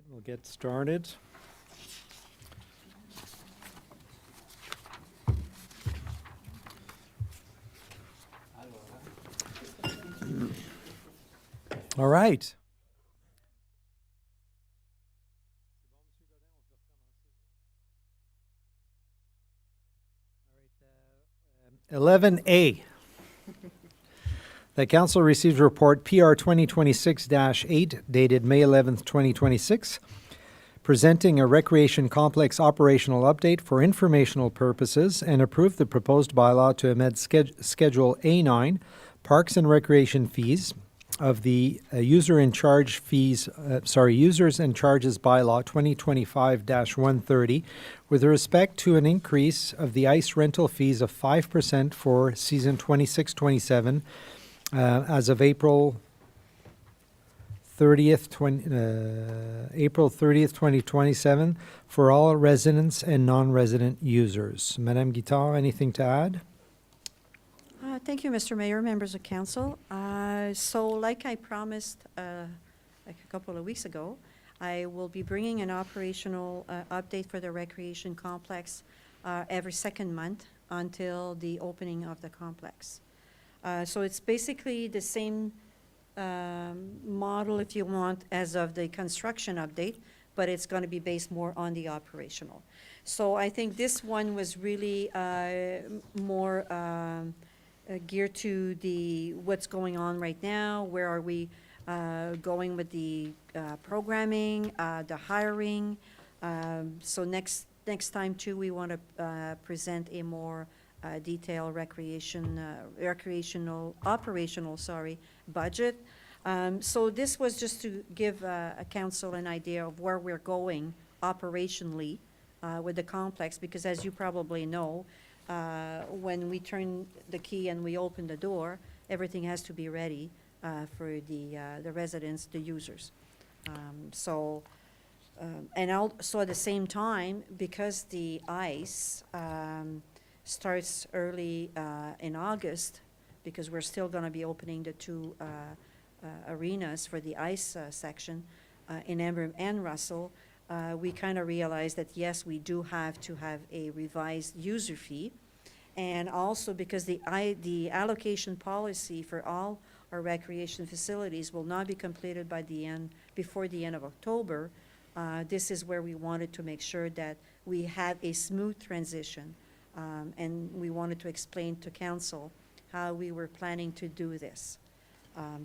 Speaker 1: We'll get started. All right. All right, 11A. The council received report PR 2026-8 dated May 11th, 2026, presenting a recreation complex operational update for informational purposes and approved the proposed bylaw to amend Schedule A9, Parks and Recreation Fees of the Users and Charges Bylaw 2025-130 with respect to an increase of the ice rental fees of 5% for season 26-27 as of April 30th, 2027 for all residents and non-resident users. Madame Guittard, anything to add?
Speaker 8: Thank you, Mr. Mayor, members of council. So like I promised like a couple of weeks ago, I will be bringing an operational update for the recreation complex every second month until the opening of the complex. So it's basically the same model, if you want, as of the construction update, but it's going to be based more on the operational. So I think this one was really more geared to what's going on right now, where are we going with the programming, the hiring. So next time too, we want to present a more detailed operational budget. So this was just to give a council an idea of where we're going operationally with the complex, because as you probably know, when we turn the key and we open the door, everything has to be ready for the residents, the users. And also at the same time, because the ice starts early in August, because we're still going to be opening the two arenas for the ice section in Emblem and Russell, we kind of realized that, yes, we do have to have a revised user fee. And also because the allocation policy for all our recreation facilities will not be completed before the end of October, this is where we wanted to make sure that we have a smooth transition. And we wanted to explain to council how we were planning to do this.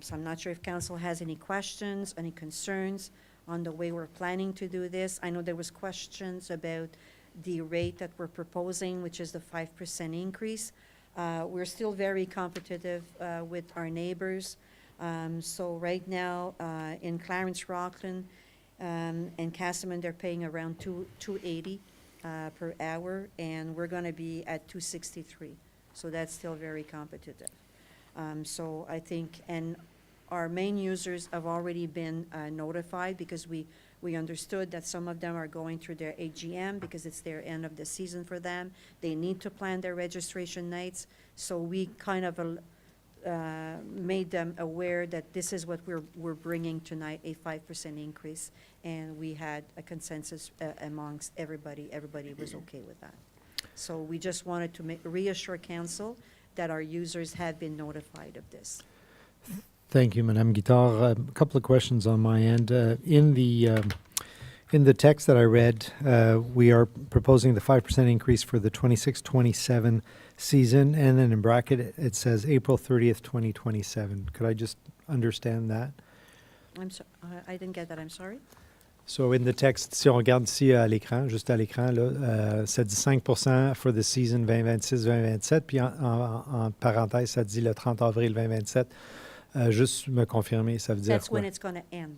Speaker 8: So I'm not sure if council has any questions, any concerns on the way we're planning to do this. I know there was questions about the rate that we're proposing, which is the 5% increase. We're still very competitive with our neighbors. So right now in Clarence, Rockland, and Castleman, they're paying around $280 per hour, and we're going to be at $263. So that's still very competitive. So I think, and our main users have already been notified, because we understood that some of them are going through their AGM because it's their end of the season for them. They need to plan their registration nights. So we kind of made them aware that this is what we're bringing tonight, a 5% increase. And we had a consensus amongst everybody. Everybody was okay with that. So we just wanted to reassure council that our users have been notified of this.
Speaker 1: Thank you, Madame Guittard. A couple of questions on my end. In the text that I read, we are proposing the 5% increase for the 26-27 season, and then in bracket it says April 30th, 2027. Could I just understand that?
Speaker 8: I didn't get that. I'm sorry.
Speaker 1: So in the text, si on regarde ici à l'écran, juste à l'écran, là, ça dit 5% for the season 2026-2027, puis en parenthèse, ça dit le 30 avril 2027. Juste me confirmer, ça veut dire
Speaker 8: That's
Speaker 1: quoi?
Speaker 8: when it's going to end.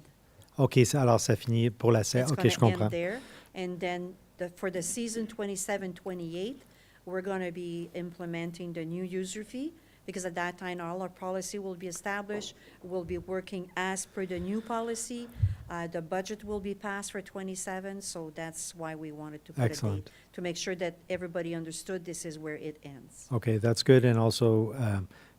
Speaker 1: OK, alors ça finit pour la saison. OK, je comprends.
Speaker 8: There. And then for the season 27-28, we're going to be implementing the new user fee, because at that time all our policy will be established. We'll be working as per the new policy. The budget will be passed for 27, so that's why we wanted to put
Speaker 1: Excellent.
Speaker 8: a date, to make sure that everybody understood this is where it ends.
Speaker 1: Okay, that's good, and also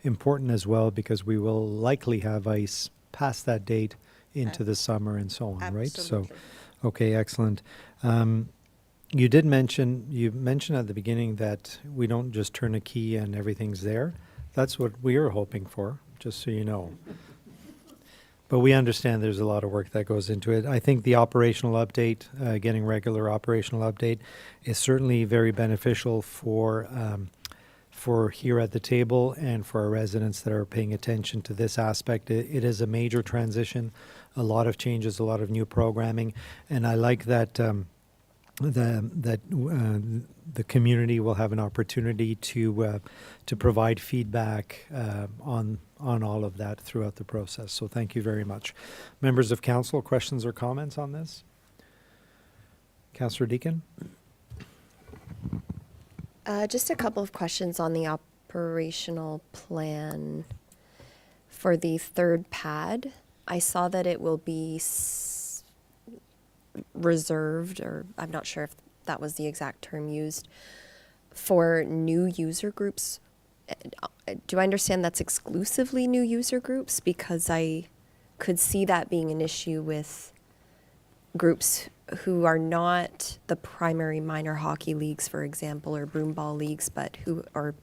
Speaker 1: important as well, because we will likely have ice past that date into the summer and so on, right? So,
Speaker 8: Absolutely.
Speaker 1: Okay, excellent. You mentioned at the beginning that we don't just turn a key and everything's there. That's what we are hoping for, just so you know. But we understand there's a lot of work that goes into it. I think the operational update, getting regular operational update, is certainly very beneficial for here at the table and for our residents that are paying attention to this aspect. It is a major transition, a lot of changes, a lot of new programming, and I like that the community will have an opportunity to provide feedback on all of that throughout the process. So thank you very much. Members of council, questions or comments on this? Councillor Deakin?
Speaker 3: Just a couple of questions on the operational plan for the third pad. I saw that it will be reserved, or I'm not sure if that was the exact term used, for new user groups. Do I understand that's exclusively new user groups? Because I could see that being an issue with groups who are not the primary minor hockey leagues, for example, or broomball leagues, but who are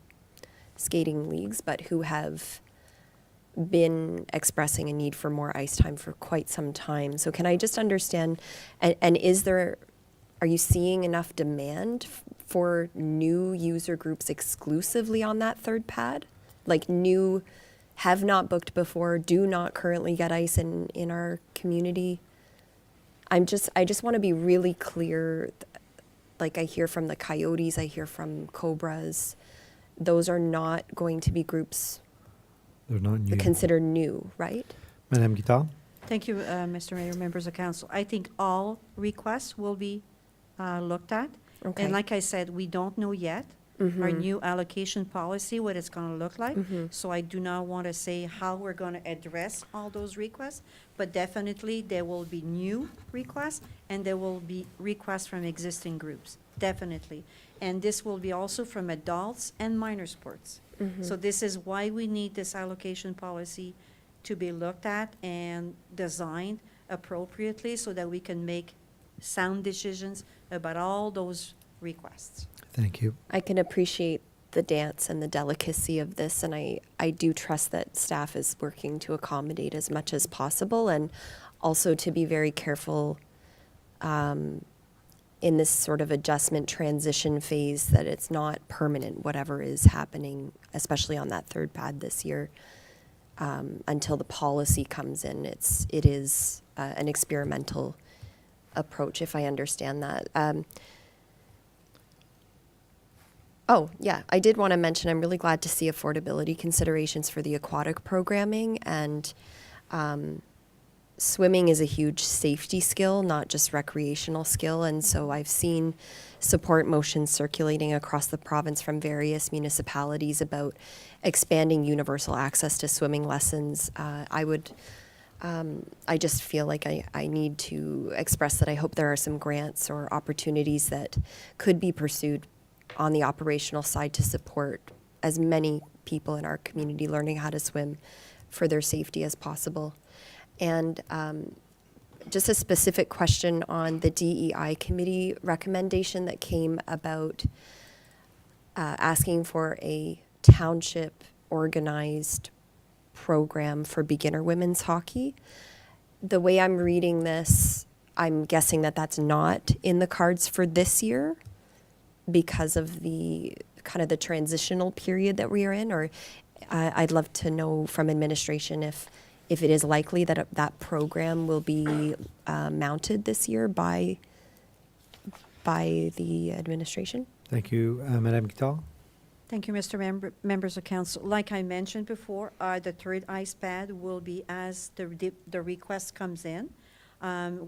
Speaker 3: skating leagues, but who have been expressing a need for more ice time for quite some time. So can I just understand, and are you seeing enough demand for new user groups exclusively on that third pad? Like new, have not booked before, do not currently get ice in our community? I just want to be really clear. Like I hear from the Coyotes, I hear from Cobras. Those are not going to be groups
Speaker 1: They're not new.
Speaker 3: considered new, right?
Speaker 1: Madame Guittard?
Speaker 8: Thank you, Mr. Mayor, members of council. I think all requests will be looked at.
Speaker 3: Okay.
Speaker 8: And like I said, we don't know yet our new allocation policy, what it's going to look like. So I do not want to say how we're going to address all those requests, but definitely there will be new requests and there will be requests from existing groups, definitely. And this will be also from adults and minor sports. So this is why we need this allocation policy to be looked at and designed appropriately so that we can make sound decisions about all those requests.
Speaker 1: Thank you.
Speaker 3: I can appreciate the dance and the delicacy of this, and I do trust that staff is working to accommodate as much as possible, and also to be very careful in this sort of adjustment transition phase that it's not permanent, whatever is happening, especially on that third pad this year, until the policy comes in. It is an experimental approach, if I understand that. Oh, yeah, I did want to mention, I'm really glad to see affordability considerations for the aquatic programming, and swimming is a huge safety skill, not just recreational skill, and so I've seen support motions circulating across the province from various municipalities about expanding universal access to swimming lessons. I just feel like I need to express that I hope there are some grants or opportunities that could be pursued on the operational side to support as many people in our community learning how to swim for their safety as possible. And just a specific question on the DEI committee recommendation that came about asking for a township organized program for beginner women's hockey. The way I'm reading this, I'm guessing that that's not in the cards for this year because of the kind of the transitional period that we are in, or I'd love to know from administration if it is likely that that program will be mounted this year by the administration.
Speaker 1: Thank you. Madame Guittard?
Speaker 8: Thank you, Mr. Members of Council. Like I mentioned before, the third ice pad will be as the request comes in.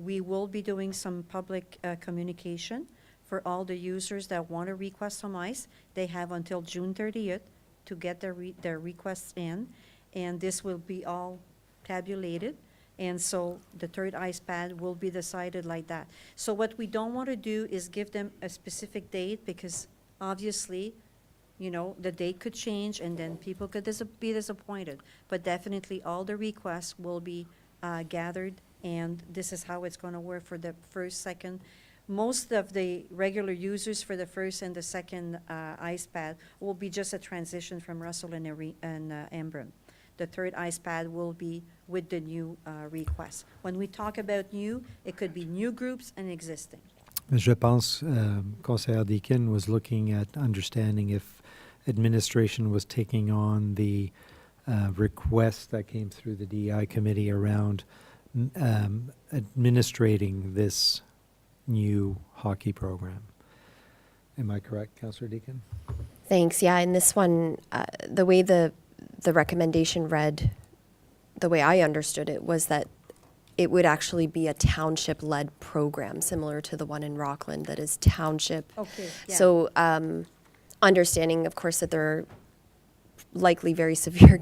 Speaker 8: We will be doing some public communication for all the users that want to request some ice. They have until June 30th to get their requests in, and this will be all tabulated. And so the third ice pad will be decided like that. So what we don't want to do is give them a specific date, because obviously, you know, the date could change and then people could be disappointed. But definitely all the requests will be gathered and this is how it's going to work for the first, second. Most of the regular users for the first and the second ice pad will be just a transition from Russell and Embrun. The third ice pad will be with the new request. When we talk about new, it could be new groups and existing.
Speaker 1: Je pense Conseiller Deakin was looking at understanding if administration was taking on the request that came through the DEI committee around administrating this new hockey program. Am I correct, Councillor Deakin?
Speaker 3: Thanks. Yeah, in this one, the way the recommendation read, the way I understood it, was that it would actually be a township-led program, similar to the one in Rockland that is township.
Speaker 8: Okay, yeah.
Speaker 3: So understanding, of course, that there are likely very severe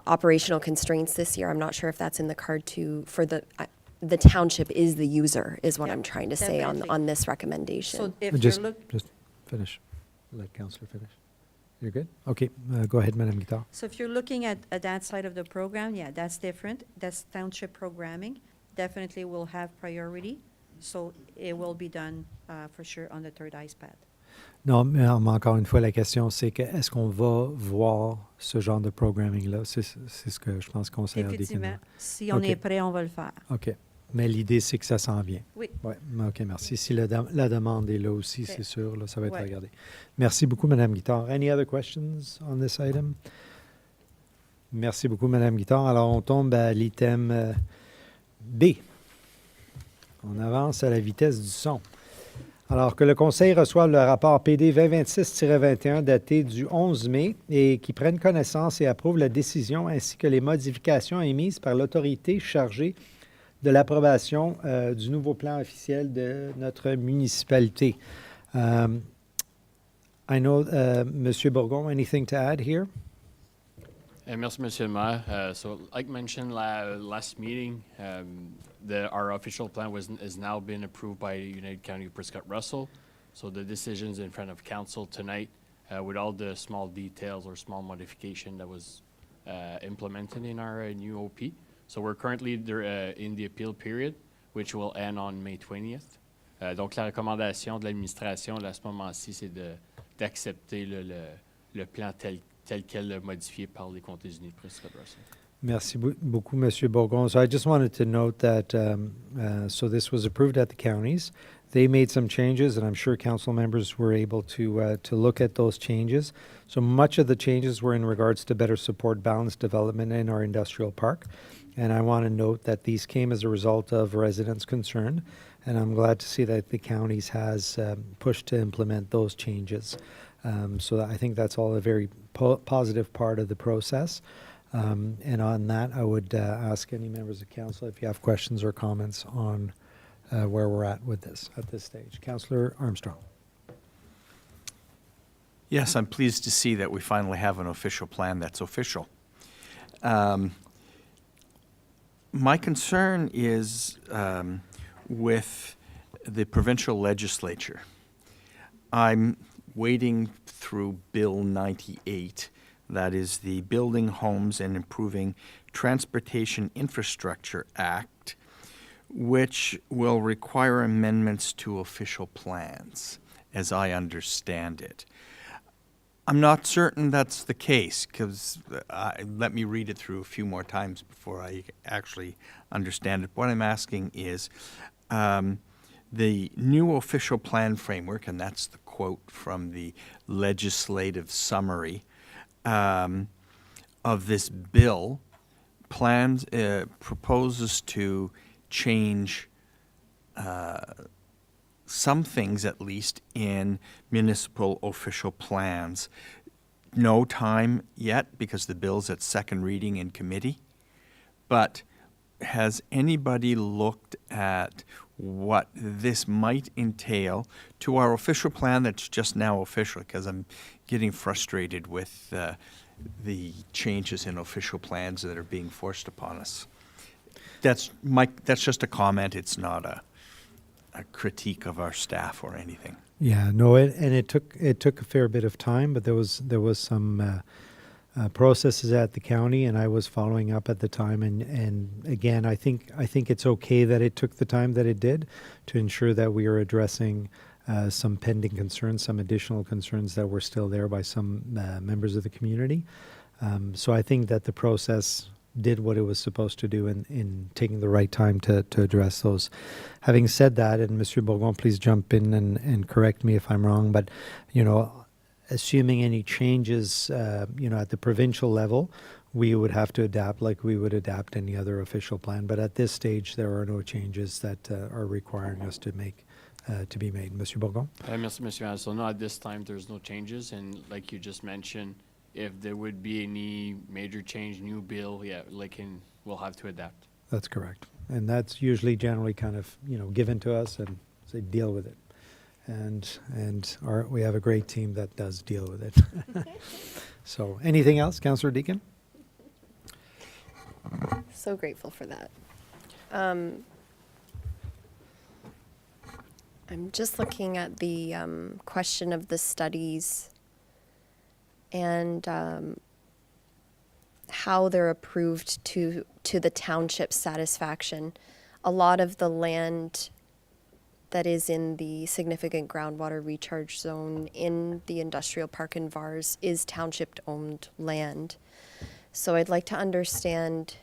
Speaker 3: operational constraints this year. I'm not sure if that's in the card too, for the township is the user, is what
Speaker 8: Yeah,
Speaker 3: I'm trying to say
Speaker 8: definitely.
Speaker 3: on this recommendation.
Speaker 8: So if
Speaker 1: Just,
Speaker 8: you're look,
Speaker 1: just finish. Let Councillor finish. You're good? Okay, go ahead, Madame Guittard.
Speaker 8: so if you're looking at that side of the program, yeah, that's different. That's township programming. Definitely will have priority. So it will be done for sure on the third ice pad.
Speaker 1: Non, mais encore une fois, la question, c'est que est-ce qu'on va voir ce genre de programming-là? C'est ce que je pense qu'on sait.
Speaker 8: Effectivement, si on
Speaker 1: OK.
Speaker 8: est prêt, on va le faire.
Speaker 1: OK. Mais l'idée, c'est que ça s'en vient.
Speaker 8: Oui.
Speaker 1: Oui, OK, merci. Si la demande est là aussi,
Speaker 8: OK.
Speaker 1: c'est sûr, là, ça va être
Speaker 8: Ouais.
Speaker 1: regardé. Merci beaucoup, Madame Guittard. Any other questions on this item? Merci beaucoup, Madame Guittard. Alors, on tombe à l'item B. On avance à la vitesse du son. Alors que le Conseil reçoive le rapport PD 2026-21 daté du 11 mai et qui prenne connaissance et approuve la décision ainsi que les modifications émises par l'autorité chargée de l'approbation du nouveau plan officiel de notre municipalité. I know, Monsieur Bourgon, anything to add here?
Speaker 14: Merci, Monsieur le Maire. So, like mentioned last meeting, our official plan is now been approved by United County Prescott Russell. So the decision's in front of council tonight with all the small details or small modification that was implemented in our new OP. So we're currently in the appeal period, which will end on May 20th. Donc la recommandation de l'administration à ce moment-ci, c'est d'accepter le plan tel quel modifié par les comtés unis de Prescott Russell.
Speaker 1: Merci beaucoup, Monsieur Bourgon. So I just wanted to note that, so this was approved at the counties. They made some changes, and I'm sure council members were able to look at those changes. So much of the changes were in regards to better support balanced development in our industrial park. And I want to note that these came as a result of residents' concern, and I'm glad to see that the counties has pushed to implement those changes. So I think that's all a very positive part of the process. And on that, I would ask any members of council if you have questions or comments on where we're at with this at this stage. Councillor Armstrong.
Speaker 4: Yes, I'm pleased to see that we finally have an official plan that's official. My concern is with the provincial legislature. I'm wading through Bill 98, that is the Building Homes and Improving Transportation Infrastructure Act, which will require amendments to official plans, as I understand it. I'm not certain that's the case, because let me read it through a few more times before I actually understand it. What I'm asking is the new official plan framework, and that's the quote from the legislative summary of this bill, proposes to change some things, at least, in municipal official plans. No time yet, because the bill's at second reading in committee. But has anybody looked at what this might entail to our official plan that's just now official? Because I'm getting frustrated with the changes in official plans that are being forced upon us. That's just a comment. It's not a critique of our staff or anything.
Speaker 1: Yeah, no, it took a fair bit of time, but there was some Process is at the county, and I was following up at the time. And again, I think it's okay that it took the time that it did to ensure that we are addressing some pending concerns, some additional concerns that were still there by some members of the community. So I think that the process did what it was supposed to do in taking the right time to address those. Having said that, and Monsieur Bourgon, please jump in and correct me if I'm wrong, but, you know, assuming any changes, you know, at the provincial level, we would have to adapt like we would adapt any other official plan. But at this stage, there are no changes that are requiring us to be made. Monsieur Bourgon?
Speaker 14: Merci, Monsieur Anselmo. At this time, there's no changes, and like you just mentioned, if there would be any major change, new bill, we'll have to adapt.
Speaker 1: That's correct. And that's usually generally kind of, you know, given to us and say, deal with it. And we have a great team that does deal with it. So anything else, Councillor Deacon?
Speaker 3: So grateful for that. I'm just looking at the question of the studies and how they're approved to the township's satisfaction. A lot of the land that is in the significant groundwater recharge zone in the industrial park in Vars is township-owned land. So I'd like to understand,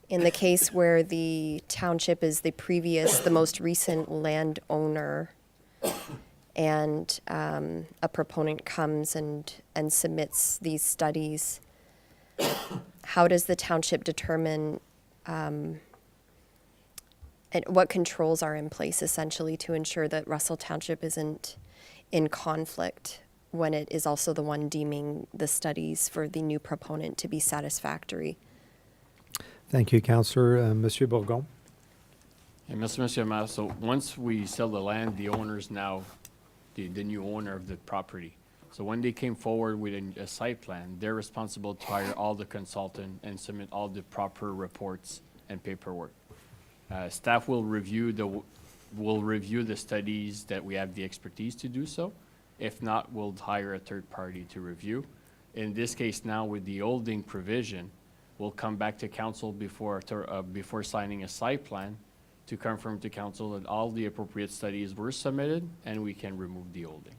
Speaker 3: in the case where the township is the most recent landowner, and a proponent comes and submits these studies, how does the township determine and what controls are in place essentially to ensure that Russell Township isn't in conflict when it is also the one deeming the studies for the new proponent to be satisfactory?
Speaker 1: Thank you, Councillor. Monsieur Bourgon?
Speaker 14: Merci, Monsieur Maire. So once we sell the land, the owner is now the new owner of the property. So when they came forward with a site plan, they're responsible to hire all the consultant and submit all the proper reports and paperwork. Staff will review the studies that we have the expertise to do so. If not, we'll hire a third party to review. In this case now, with the holding provision, we'll come back to council before signing a site plan to confirm to council that all the appropriate studies were submitted and we can remove the holding.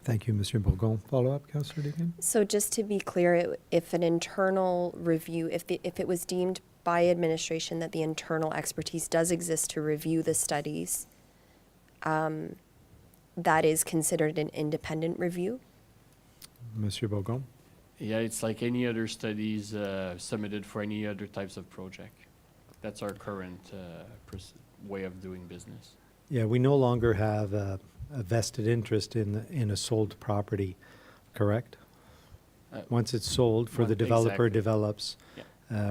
Speaker 1: Thank you, Monsieur Bourgon. Follow-up, Councillor Deacon?
Speaker 3: So just to be clear, if an internal review, if it was deemed by administration that the internal expertise does exist to review the studies, that is considered an independent review?
Speaker 1: Monsieur Bourgon?
Speaker 14: Yeah, it's like any other studies submitted for any other types of project. That's our current way of doing business.
Speaker 1: Yeah, we no longer have a vested interest in a sold property, correct? Once it's sold, for the developer develops,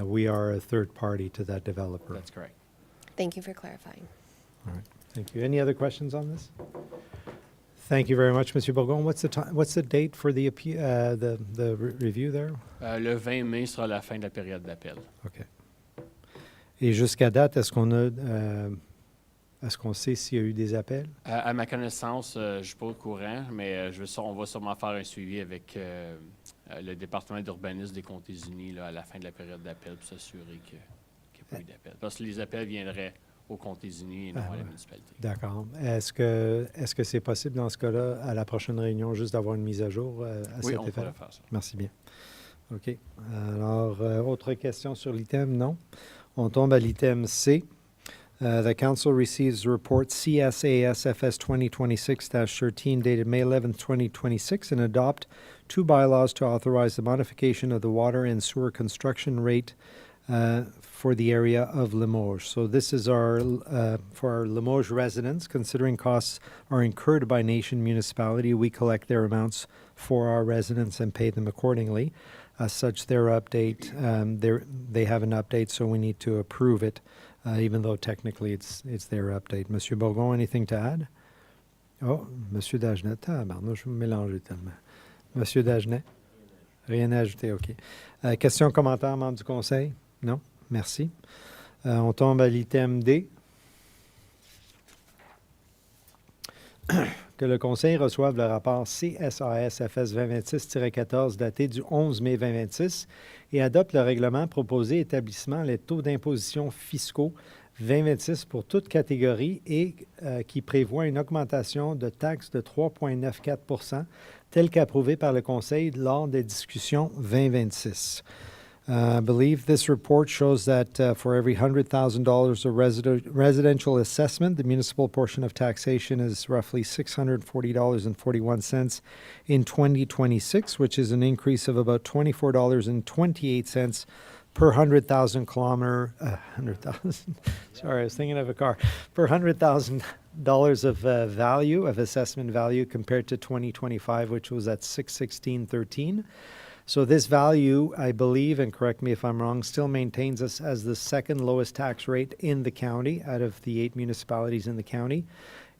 Speaker 1: we are a third party to that developer.
Speaker 14: That's correct.
Speaker 3: Thank you for clarifying.
Speaker 1: All right, thank you. Any other questions on this? Thank you very much, Monsieur Bourgon. What's the date for the review there?
Speaker 14: Le 20 mai sera la fin de la période d'appel.
Speaker 1: OK. Et jusqu'à date, est-ce qu'on sait s'il y a eu des appels?
Speaker 14: À ma connaissance, je ne suis pas au courant, mais on va sûrement faire un suivi avec le département d'urbanisme des Comtés-Unis là, à la fin de la période d'appel pour s'assurer qu'il n'y a pas eu d'appel. Parce que les appels viendraient aux Comtés-Unis et non à la municipalité. D'accord.
Speaker 1: Est-ce que c'est possible dans ce cas-là, à la prochaine réunion, juste d'avoir une mise à jour à cet effet?
Speaker 14: Oui, on pourrait faire ça.
Speaker 1: Merci bien. OK. Alors, autre question sur l'item? Non. On tombe à l'item C. The council receives the report CSASFS 2026-13 dated May 11, 2026 and adopt two bylaws to authorize the modification of the water and sewer construction rate for the area of Limoges. So this is for our Limoges residents. Considering costs are incurred by Nation Municipality, we collect their amounts for our residents and pay them accordingly. As such, their update, they have an update, so we need to approve it, even though technically it's their update. Monsieur Bourgon, anything to add? Oh, Monsieur Dagenet. Pardon, je me mélange tellement. Monsieur Dagenet? Rien à ajouter, OK. Questions, commentaires, membres du conseil? Non? Merci. On tombe à l'item D. que le Conseil reçoive le rapport CSAS-FS 2026-14 daté du 11 mai 2026 et adopte le règlement proposé établissant les taux d'imposition fiscaux 2026 pour toute catégorie et qui prévoit une augmentation de taxes de 3,94 telle qu'approuvée par le Conseil lors des discussions 2026. I believe this report shows that for every $100,000 of residential assessment, the municipal portion of taxation is roughly $640.41 in 2026, which is an increase of about $24.28 per 100,000 kilometer, 100,000, sorry, I was thinking of a car, per $100,000 of value, of assessment value compared to 2025, which was at $616.13. So this value, I believe, and correct me if I'm wrong, still maintains us as the second lowest tax rate in the county out of the 8 municipalities in the county.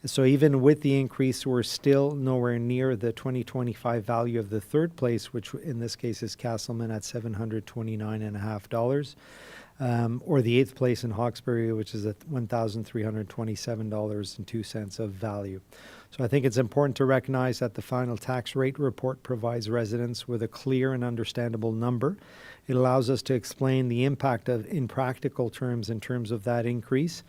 Speaker 1: So even with the increase, we're still nowhere near the 2025 value of the third place, which in this case is Castleman at $729.50, or the eighth place in Hawkesbury, which is at $1,327.02 of value. So I think it's important to recognize that the final tax rate report provides residents with a clear and understandable number. It allows us to explain the impact of, in practical terms, in terms of that increase,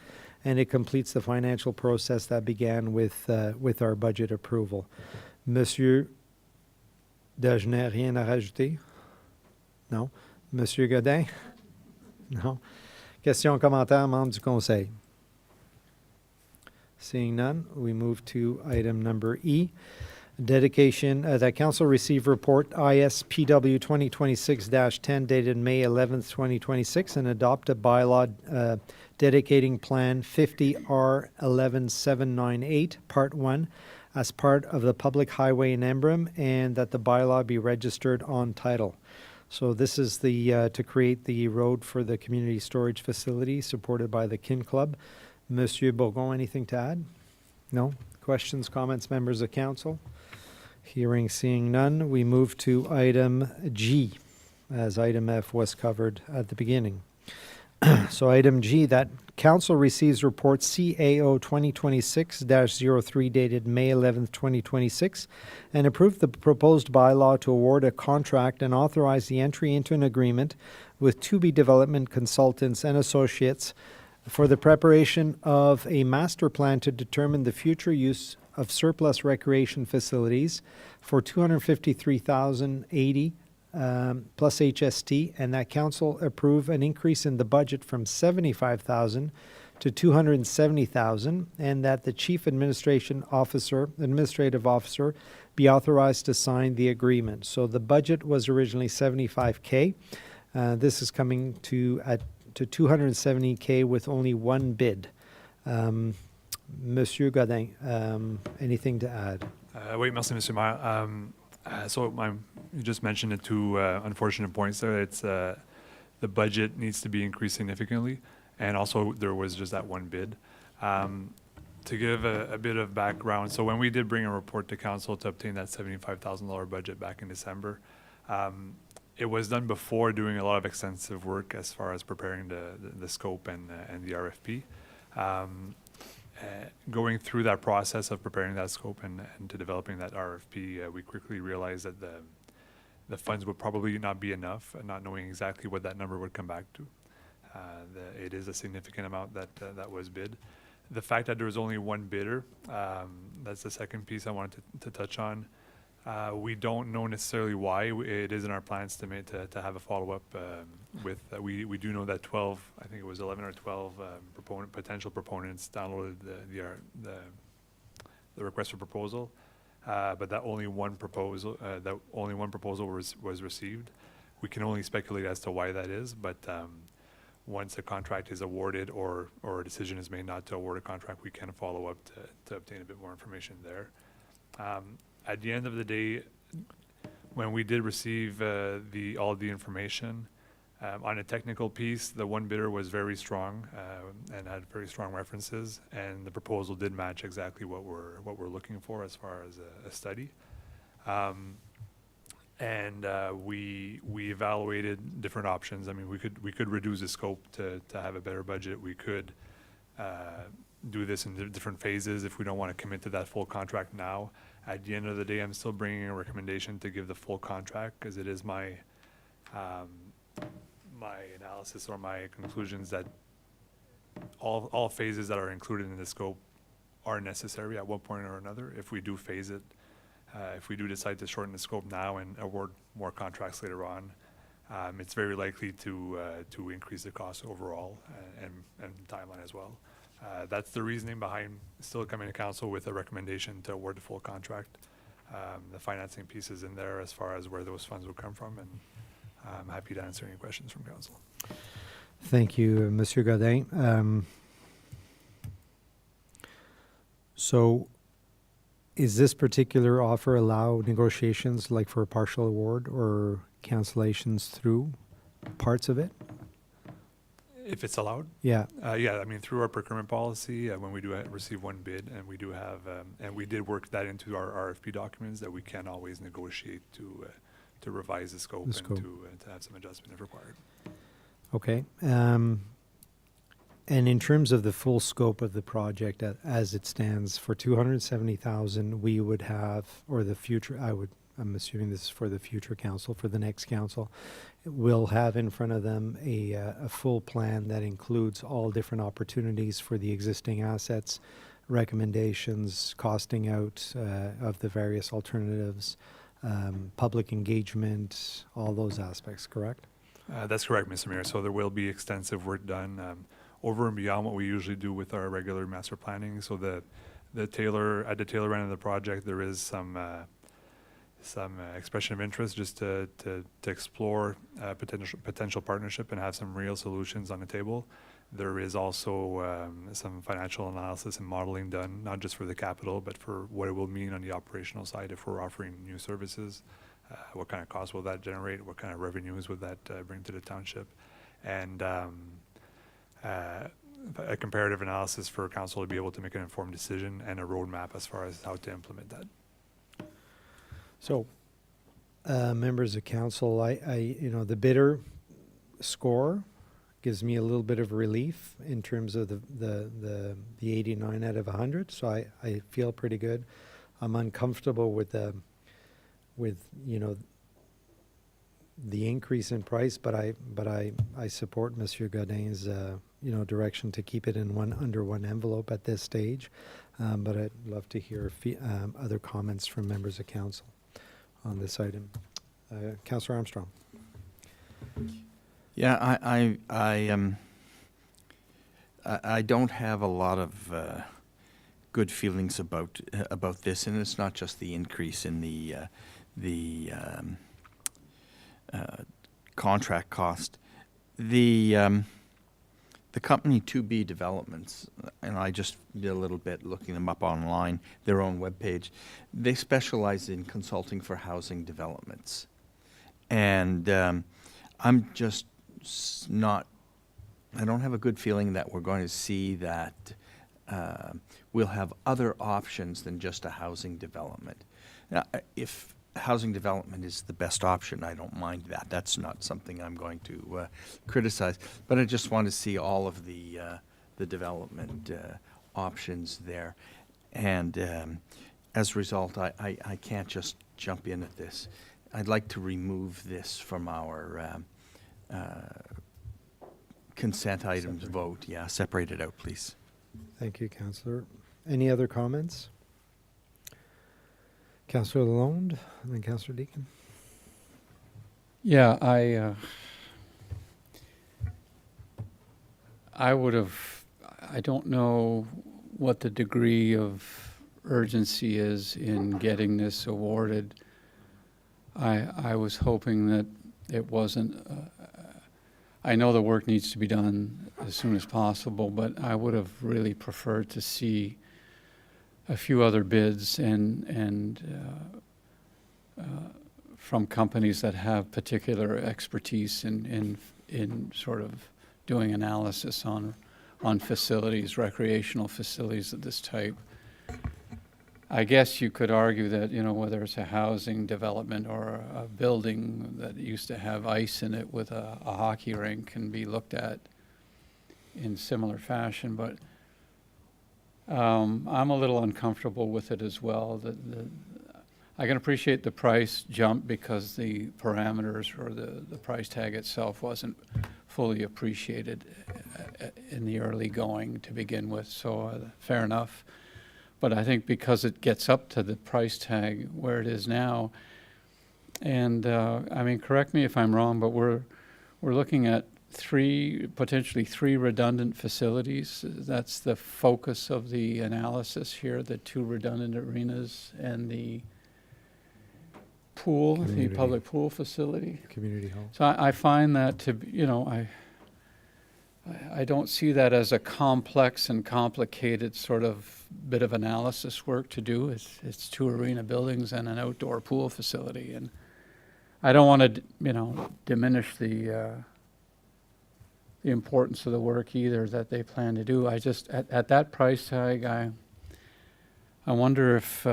Speaker 1: and it completes the financial process that began with our budget approval. Monsieur Dagenet, rien à rajouter? Non? Monsieur Godin? Non? Questions, commentaires, membres du Conseil? Seeing none, we move to item number E. Dedication, that Council receive report ISPW 2026-10 dated May 11th, 2026 and adopt a bylaw dedicating Plan 50R11798, Part 1, as part of the public highway in Embrun, and that the bylaw be registered on title. So this is the to create the road for the community storage facility supported by the Kin Club. Monsieur Bourgon, anything to add? No? Questions, comments, members of council? Hearing, seeing none, we move to item G, as item F was covered at the beginning. So item G, that council receives report CAO 2026-03 dated May 11th, 2026, and approve the proposed bylaw to award a contract and authorize the entry into an agreement with 2B Development Consultants and Associates for the preparation of a master plan to determine the future use of surplus recreation facilities for $253,080 plus HST, and that council approve an increase in the budget from $75,000 to $270,000, and that the chief administrative officer be authorized to sign the agreement. So the budget was originally $75K. This is coming to $270K with only one bid. Monsieur Godin, anything to add?
Speaker 10: Oui, merci, Monsieur Maire. So you just mentioned the two unfortunate points there. It's the budget needs to be increased significantly, and also there was just that one bid. To give a bit of background, so when we did bring a report to council to obtain that $75,000 budget back in December, it was done before doing a lot of extensive work as far as preparing the scope and the RFP. Going through that process of preparing that scope and to developing that RFP, we quickly realized that the funds would probably not be enough, not knowing exactly what that number would come back to. It is a significant amount that was bid. The fact that there was only one bidder, that's the second piece I wanted to touch on. We don't know necessarily why. It is in our plans to have a follow-up with. We do know that 12, I think it was 11 or 12 potential proponents downloaded the request for proposal, but that only one proposal was received. We can only speculate as to why that is, but once a contract is awarded or a decision is made not to award a contract, we can follow up to obtain a bit more information there. At the end of the day, when we did receive all the information, on a technical piece, the one bidder was very strong and had very strong references, and the proposal did match exactly what we're looking for as far as a study. We evaluated different options. I mean, we could reduce the scope to have a better budget. We could do this in different phases if we don't want to commit to that full contract now. At the end of the day, I'm still bringing a recommendation to give the full contract because it is my my analysis or my conclusions that all phases that are included in the scope are necessary at one point or another. If we do phase it, if we do decide to shorten the scope now and award more contracts later on, it's very likely to increase the cost overall and timeline as well. That's the reasoning behind still coming to council with a recommendation to award the full contract. The financing piece is in there as far as where those funds will come from, and I'm happy to answer any questions from council.
Speaker 1: Thank you, Monsieur Godin. So is this particular offer allow negotiations like for a partial award or cancellations through parts of it?
Speaker 10: If it's allowed?
Speaker 1: Yeah.
Speaker 10: Yeah, I mean, through our procurement policy, when we do receive one bid, and we do have, and we did work that into our RFP documents, that we can always negotiate to revise the scope, and to have some adjustment if required.
Speaker 1: Okay. And in terms of the full scope of the project as it stands, for 270,000, we would have, or the future, I'm assuming this is for the future council, for the next council, will have in front of them a full plan that includes all different opportunities for the existing assets, recommendations, costing out of the various alternatives, public engagement, all those aspects, correct?
Speaker 10: That's correct, Mr. Mayor. So there will be extensive work done over and beyond what we usually do with our regular master planning. So at the tailor end of the project, there is some expression of interest just to explore potential partnership and have some real solutions on the table. There is also some financial analysis and modeling done, not just for the capital, but for what it will mean on the operational side if we're offering new services. What kind of cost will that generate? What kind of revenues would that bring to the township? And a comparative analysis for council to be able to make an informed decision and a roadmap as far as how to implement that.
Speaker 1: So, members of council, the bidder score gives me a little bit of relief in terms of the 89 out of 100. So I feel pretty good. I'm uncomfortable with the increase in price, but I support Monsieur Godin's direction to keep it in under one envelope at this stage. But I'd love to hear other comments from members of council on this item. Councillor Armstrong.
Speaker 4: Yeah, I don't have a lot of good feelings about this, and it's not just the increase in the contract cost. The company 2B Developments, and I just did a little bit looking them up online, their own webpage, they specialize in consulting for housing developments. And I'm just I don't have a good feeling that we're going to see that we'll have other options than just a housing development. Now, if housing development is the best option, I don't mind that. That's not something I'm going to criticize. But I just want to see all of the development options there. And as a result, I can't just jump in at this. I'd like to remove this from our consent items vote. Yeah, separate it out, please.
Speaker 1: Thank you, Councillor. Any other comments? Councillor Lalonde and then Councillor Deakin.
Speaker 9: Yeah, I would have, I don't know what the degree of urgency is in getting this awarded. I was hoping that it wasn't, I know the work needs to be done as soon as possible, but I would have really preferred to see a few other bids and from companies that have particular expertise in sort of doing analysis on facilities, recreational facilities of this type. I guess you could argue that, whether it's a housing development or a building that used to have ice in it with a hockey rink can be looked at in similar fashion, but I'm a little uncomfortable with it as well. I can appreciate the price jump because the parameters or the price tag itself wasn't fully appreciated in the early going to begin with, so fair enough. But I think because it gets up to the price tag where it is now, and I mean, correct me if I'm wrong, but we're looking at potentially three redundant facilities. That's the focus of the analysis here, the 2 redundant arenas and the pool, the public pool facility.
Speaker 1: Community hall.
Speaker 9: So I find that to be, I don't see that as a complex and complicated sort of bit of analysis work to do. It's 2 arena buildings and an outdoor pool facility, and I don't want to, diminish the importance of the work either that they plan to do. I just at that price tag, I wonder if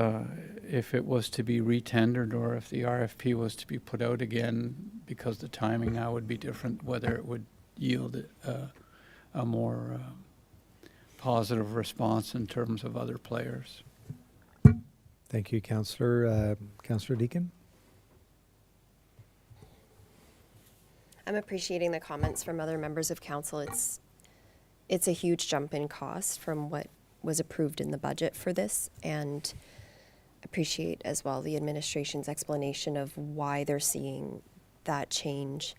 Speaker 9: it was to be retendered or if the RFP was to be put out again, because the timing now would be different, whether it would yield a more positive response in terms of other players.
Speaker 1: Thank you, Councillor. Councillor Deakin?
Speaker 3: I'm appreciating the comments from other members of council. It's a huge jump in cost from what was approved in the budget for this, and appreciate as well the administration's explanation of why they're seeing that change.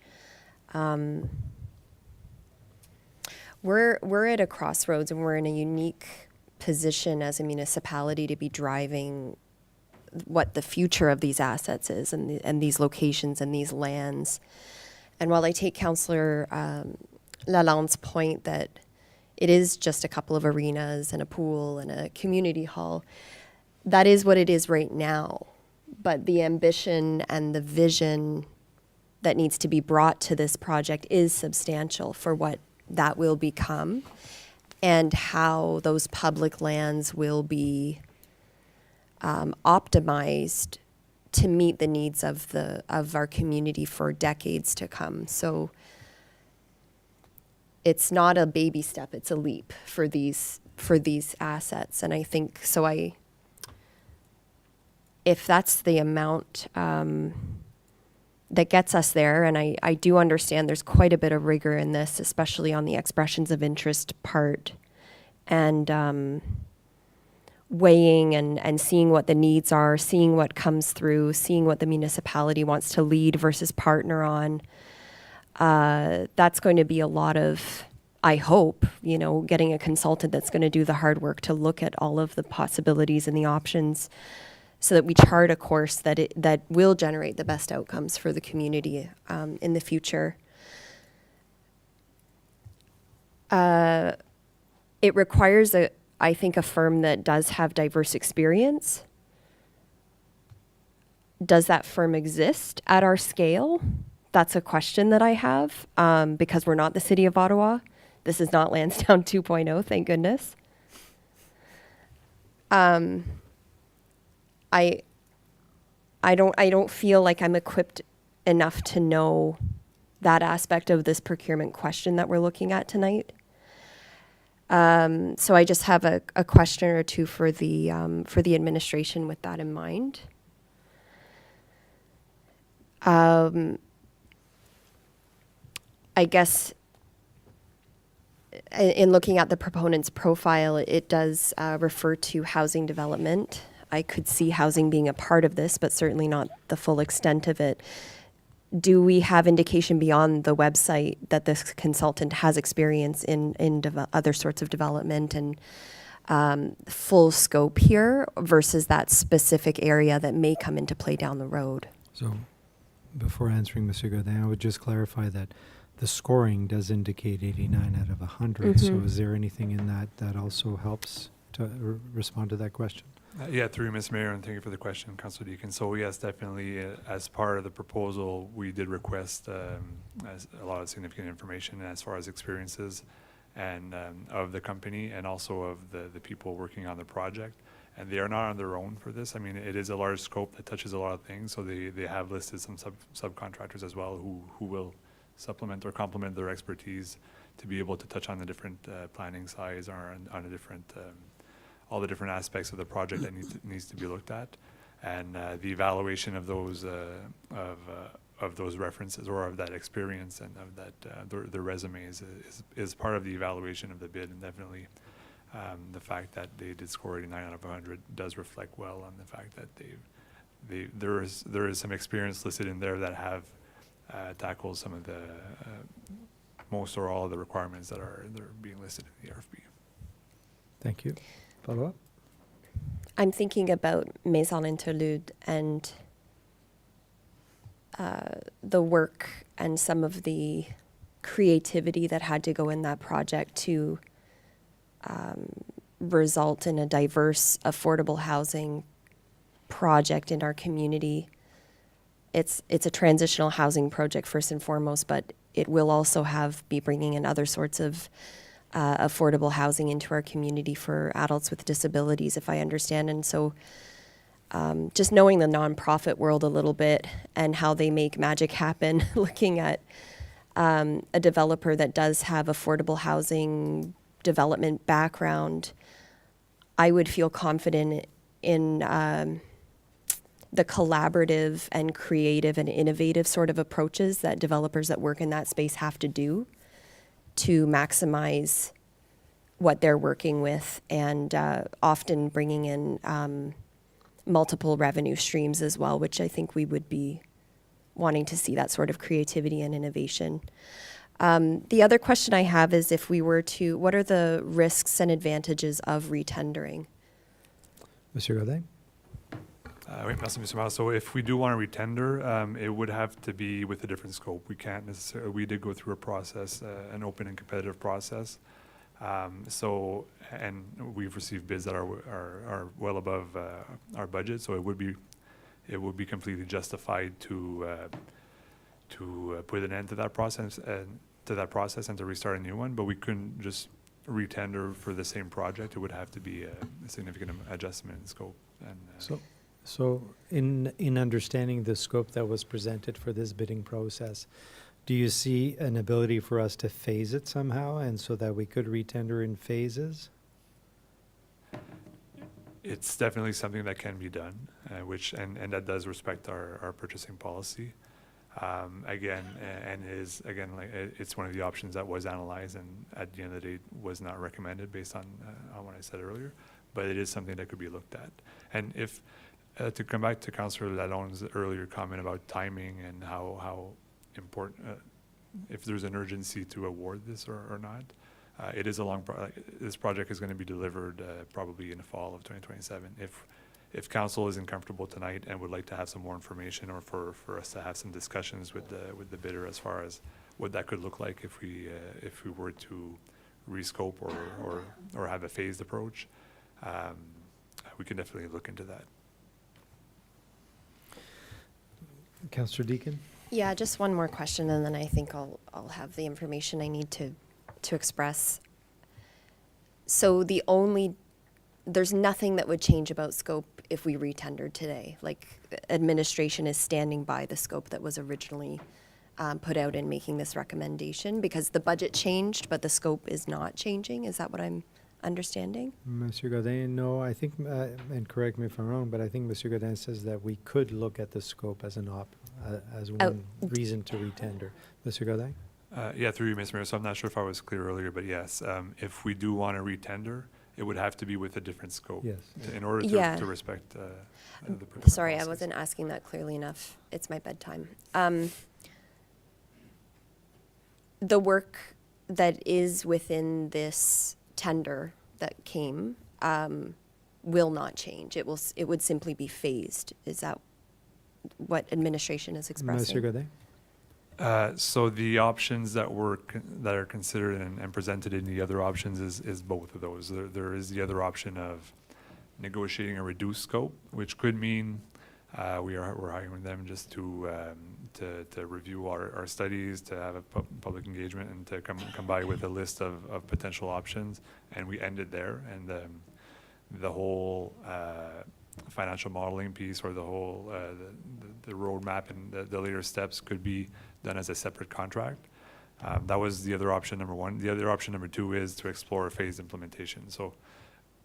Speaker 3: We're at a crossroads, and we're in a unique position as a municipality to be driving what the future of these assets is, and these locations and these lands. And while I take Councillor Lalande's point that it is just a couple of arenas and a pool and a community hall, that is what it is right now. But the ambition and the vision that needs to be brought to this project is substantial for what that will become, and how those public lands will be optimized to meet the needs of our community for decades to come. So it's not a baby step, it's a leap for these assets. And I think so if that's the amount that gets us there, and I do understand there's quite a bit of rigor in this, especially on the expressions of interest part, and weighing and seeing what the needs are, seeing what comes through, seeing what the municipality wants to lead versus partner on. That's going to be a lot of, I hope, getting a consultant that's going to do the hard work to look at all of the possibilities and the options, so that we chart a course that will generate the best outcomes for the community in the future. It requires I think a firm that does have diverse experience. Does that firm exist at our scale? That's a question that I have, because we're not the City of Ottawa. This is not Lansdowne 2.0, thank goodness. I don't feel like I'm equipped enough to know that aspect of this procurement question that we're looking at tonight. So I just have a question or two for the administration with that in mind. I guess in looking at the proponent's profile, it does refer to housing development. I could see housing being a part of this, but certainly not the full extent of it. Do we have indication beyond the website that this consultant has experience in other sorts of development and full scope here versus that specific area that may come into play down the road?
Speaker 1: So before answering Mr. Godin, I would just clarify that the scoring does indicate 89 out of 100.
Speaker 3: Mm-hmm.
Speaker 1: So is there anything in that also helps to respond to that question?
Speaker 10: Yeah, through Ms. Mayor, and thank you for the question, Councilor Deakin. So yes, definitely, as part of the proposal, we did request as a lot of significant information as far as experiences and of the company, and also of the people working on the project. And they are not on their own for this. I mean, it is a large scope that touches a lot of things. So they have listed some subcontractors as well who will supplement or complement their expertise to be able to touch on the different planning sides or on a different all the different aspects of the project that needs to be looked at, and the evaluation of those references or of that experience and of that their resumes is part of the evaluation of the bid, and definitely the fact that they did score 89 out of 100 does reflect well on the fact that there is some experience listed in there that have tackled some of the most or all of the requirements that are being listed in the RFP.
Speaker 1: Thank you. Follow-up?
Speaker 3: I'm thinking about Maison Interlude and the work and some of the creativity that had to go in that project to result in a diverse, affordable housing project in our community. It's a transitional housing project first and foremost, but it will also be bringing in other sorts of affordable housing into our community for adults with disabilities, if I understand. And so just knowing the nonprofit world a little bit and how they make magic happen, looking at a developer that does have affordable housing development background, I would feel confident in the collaborative and creative and innovative sort of approaches that developers that work in that space have to do to maximize what they're working with, and often bringing in multiple revenue streams as well, which I think we would be wanting to see that sort of creativity and innovation. The other question I have is if we were to, what are the risks and advantages of retendering?
Speaker 1: Monsieur Godin?
Speaker 10: Oui, merci, Mr. Mayor. So if we do want to retender, it would have to be with a different scope. We can't necessarily, we did go through a process, an open and competitive process. And we've received bids that are well above our budget, so it would be completely justified to put an end to that process and to restart a new one. But we couldn't just retender for the same project. It would have to be a significant adjustment in scope. And
Speaker 1: So in understanding the scope that was presented for this bidding process, do you see an ability for us to phase it somehow, and so that we could retender in phases?
Speaker 10: It's definitely something that can be done, and that does respect our purchasing policy. It's one of the options that was analyzed, and at the end of the day was not recommended based on what I said earlier. But it is something that could be looked at. And if to come back to Councillor Lalonde's earlier comment about timing and how important, if there's an urgency to award this or not, it is a long this project is going to be delivered probably in the fall of 2027. If council isn't comfortable tonight and would like to have some more information, or for us to have some discussions with the bidder as far as what that could look like if we were to rescope or have a phased approach, we can definitely look into that.
Speaker 1: Councillor Deakin?
Speaker 3: Yeah, just one more question, and then I think I'll have the information I need to express. So there's nothing that would change about scope if we retendered today. Like, administration is standing by the scope that was originally put out in making this recommendation, because the budget changed, but the scope is not changing. Is that what I'm understanding?
Speaker 1: Monsieur Godin, no, I think, and correct me if I'm wrong, but I think Monsieur Godin says that we could look at the scope as as one reason to retender. Monsieur Godin?
Speaker 10: Yeah, through you, Mr. Mayor. So I'm not sure if I was clear earlier, but yes, if we do want to retender, it would have to be with a different scope.
Speaker 1: Yes.
Speaker 10: In order to respect the procurement
Speaker 3: Sorry,
Speaker 10: process.
Speaker 3: I wasn't asking that clearly enough. It's my bedtime. The work that is within this tender that came will not change. It would simply be phased. Is that what administration is expressing?
Speaker 1: Monsieur Godin?
Speaker 10: So the options that are considered and presented in the other options is both of those. There is the other option of negotiating a reduced scope, which could mean we're hiring them just to review our studies, to have a public engagement, and to come by with a list of potential options, and we ended there. And the whole financial modeling piece, or the whole the roadmap and the later steps could be done as a separate contract. That was the other option number one. The other option number two is to explore a phased implementation. So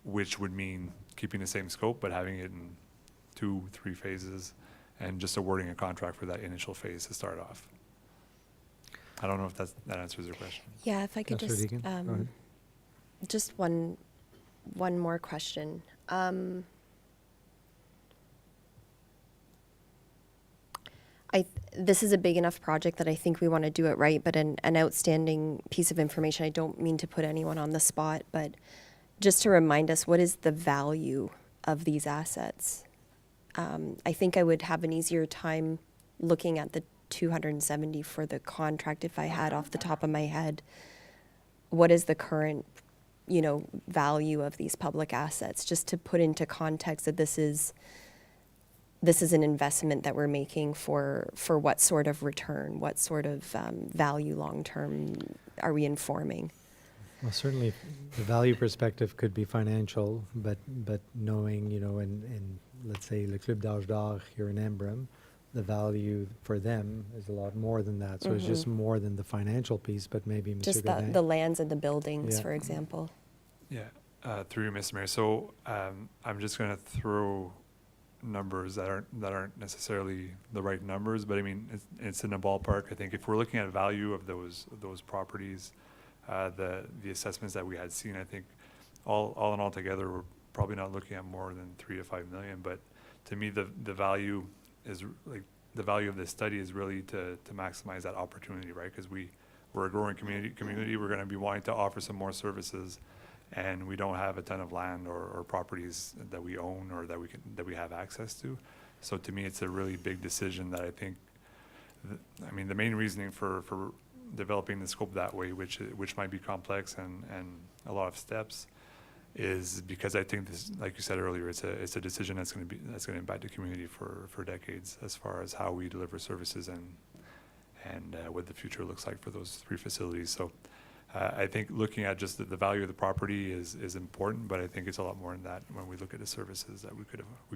Speaker 10: which would mean keeping the same scope, but having it in 2-3 phases, and just awarding a contract for that initial phase to start off. I don't know if that answers your question.
Speaker 3: Yeah, if I could
Speaker 1: Councillor
Speaker 3: just,
Speaker 1: Deegan, go ahead.
Speaker 3: just one more question. This is a big enough project that I think we want to do it right, but an outstanding piece of information, I don't mean to put anyone on the spot, but just to remind us, what is the value of these assets? I think I would have an easier time looking at the 270 for the contract if I had off the top of my head. What is the current, value of these public assets? Just to put into context that this is an investment that we're making for what sort of return, what sort of value long-term are we informing?
Speaker 1: Well, certainly the value perspective could be financial, but knowing, in let's say Le Club d'Âge d'Or here in Embrun, the value for them is a lot more than that. So it's just more than the financial piece, but maybe Mr.
Speaker 3: Just
Speaker 1: Godin.
Speaker 3: the lands and the buildings,
Speaker 1: Yeah.
Speaker 3: for example.
Speaker 10: Yeah, through you, Mr. Mayor. So I'm just going to throw numbers that aren't necessarily the right numbers, but I mean it's in the ballpark. I think if we're looking at value of those properties, the assessments that we had seen, I think all in all together, we're probably not looking at more than $3 to $5 million. But to me, the value is like the value of this study is really to maximize that opportunity, right? Because we're a growing community. We're going to be wanting to offer some more services, and we don't have a ton of land or properties that we own or that we have access to. So to me, it's a really big decision that I think. The main reasoning for developing the scope that way, which might be complex and a lot of steps, is because I think this, like you said earlier, it's a decision that's going to impact the community for decades as far as how we deliver services and what the future looks like for those 3 facilities. So I think looking at just the value of the property is important, but I think it's a lot more than that when we look at the services that we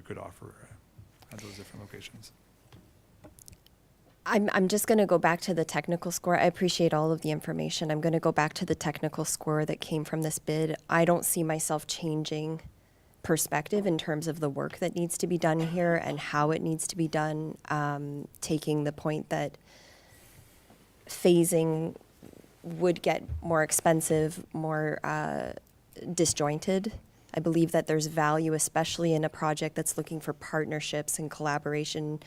Speaker 10: could offer at those different locations.
Speaker 3: I'm just going to go back to the technical score. I appreciate all of the information. I'm going to go back to the technical score that came from this bid. I don't see myself changing perspective in terms of the work that needs to be done here and how it needs to be done, taking the point that phasing would get more expensive, more disjointed. I believe that there's value, especially in a project that's looking for partnerships and collaboration,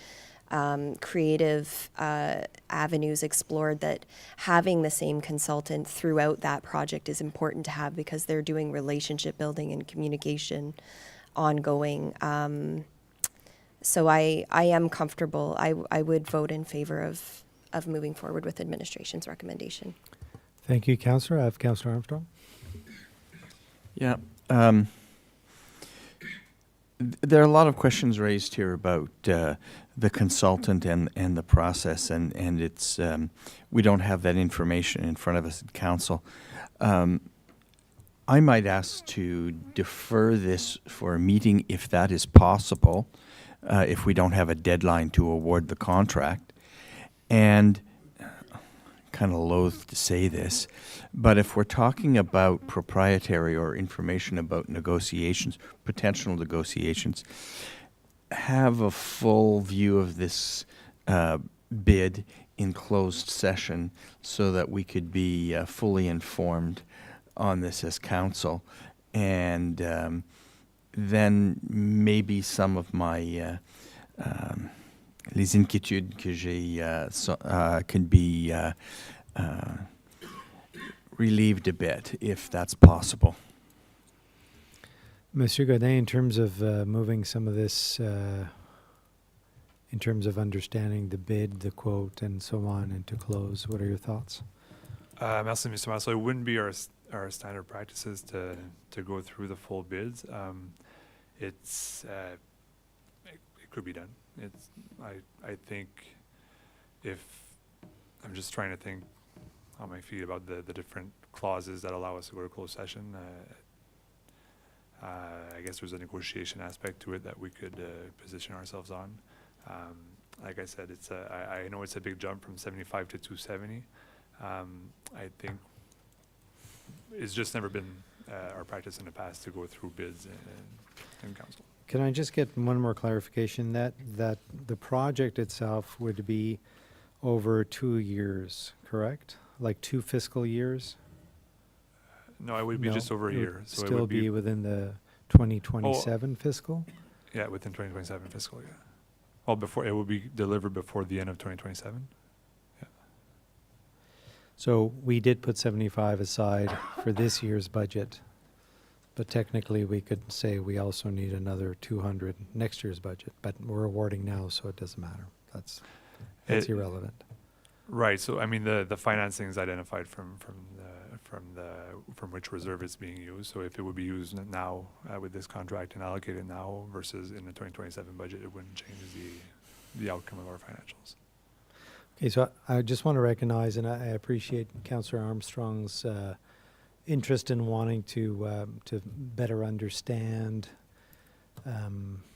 Speaker 3: creative avenues explored, that having the same consultant throughout that project is important to have because they're doing relationship building and communication ongoing. So I am comfortable. I would vote in favor of moving forward with administration's recommendation.
Speaker 1: Thank you, Councillor. I have Councillor Armstrong.
Speaker 4: Yeah. There are a lot of questions raised here about the consultant and the process, and it's we don't have that information in front of us at council. I might ask to defer this for a meeting if that is possible, if we don't have a deadline to award the contract. And kind of loath to say this, but if we're talking about proprietary or information about negotiations, potential negotiations, have a full view of this bid in closed session so that we could be fully informed on this as council. And then maybe some of my les inquiétudes que j'ai can be relieved a bit, if that's possible.
Speaker 1: Monsieur Godin, in terms of moving some of this, in terms of understanding the bid, the quote, and so on, and to close, what are your thoughts?
Speaker 10: Merci, Mr. Mayor. So it wouldn't be our standard practices to go through the full bids. It could be done. I think if I'm just trying to think on my feet about the different clauses that allow us to go to closed session. I guess there's a negotiation aspect to it that we could position ourselves on. Like I said, I know it's a big jump from 75 to 270. I think it's just never been our practice in the past to go through bids in council.
Speaker 1: Can I just get one more clarification? That the project itself would be over 2 years, correct? Like 2 fiscal years?
Speaker 10: No, it would be
Speaker 1: No,
Speaker 10: just over a
Speaker 1: it would
Speaker 10: year. So it
Speaker 1: still
Speaker 10: would
Speaker 1: be within the 2027 fiscal?
Speaker 10: Yeah, within 2027 fiscal, yeah. Well, before, it will be delivered before the end of 2027. Yeah.
Speaker 1: So we did put 75 aside for this year's budget, but technically we could say we also need another 200 next year's budget, but we're awarding now, so it doesn't matter. That's irrelevant.
Speaker 10: Right. So I mean, the financing is identified from which reserve it's being used. So if it would be used now with this contract and allocated now versus in the 2027 budget, it wouldn't change the outcome of our financials.
Speaker 1: Okay, so I just want to recognize, and I appreciate Councillor Armstrong's interest in wanting to better understand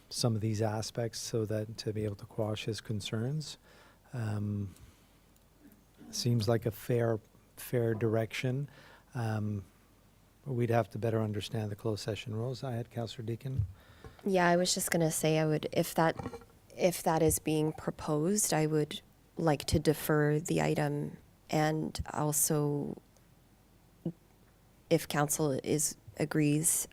Speaker 1: some of these aspects, so that to be able to quash his concerns. Seems like a fair direction. We'd have to better understand the closed session rules. I had Councillor Deakin.
Speaker 3: Yeah, I was just going to say, I would, if that is being proposed, I would like to defer the item, and also, if council agrees,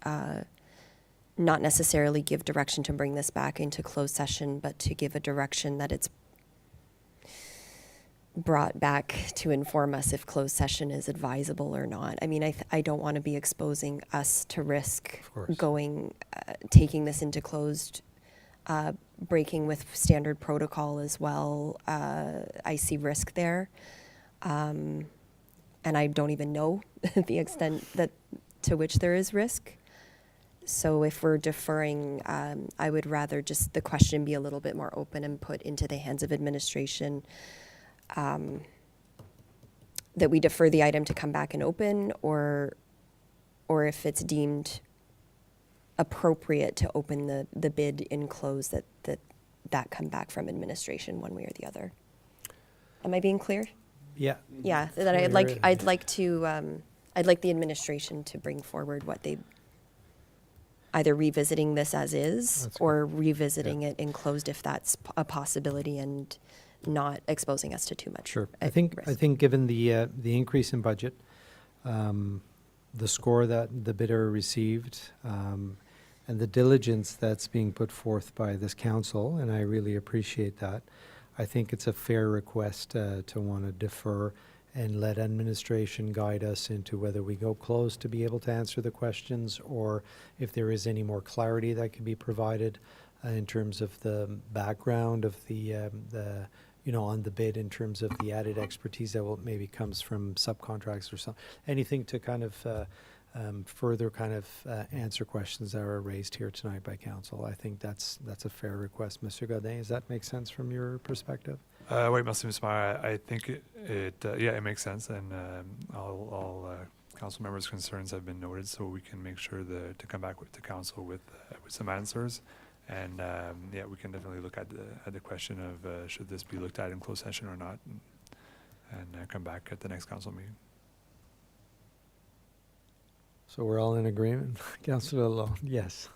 Speaker 3: not necessarily give direction to bring this back into closed session, but to give a direction that it's brought back to inform us if closed session is advisable or not. I mean, I don't want to be exposing us to risk going, taking this into closed, breaking with standard protocol as well. I see risk there. And I don't even know the extent to which there is risk. So if we're deferring, I would rather just the question be a little bit more open and put into the hands of administration, that we defer the item to come back and open, or if it's deemed appropriate to open the bid in close, that come back from administration one way or the other. Am I being clear?
Speaker 1: Yeah.
Speaker 3: Yeah, that I'd like the administration to bring forward what they, either revisiting this as is, or revisiting it in closed if that's a possibility, and not exposing us to too much.
Speaker 1: Sure. I think given the increase in budget, the score that the bidder received, and the diligence that's being put forth by this council, and I really appreciate that, I think it's a fair request to want to defer and let administration guide us into whether we go close to be able to answer the questions, or if there is any more clarity that can be provided in terms of the background of the on the bid, in terms of the added expertise that maybe comes from subcontracts or something. Anything to kind of further kind of answer questions that are raised here tonight by council. I think that's a fair request. Mr. Godin, does that make sense from your perspective?
Speaker 10: Oui, merci, Mr. Mayor. I think it makes sense, and all council members' concerns have been noted, so we can make sure to come back to council with some answers. And we can definitely look at the question of should this be looked at in closed session or not, and come back at the next council meeting.
Speaker 1: So we're all in agreement? Councillor Lalonde, yes.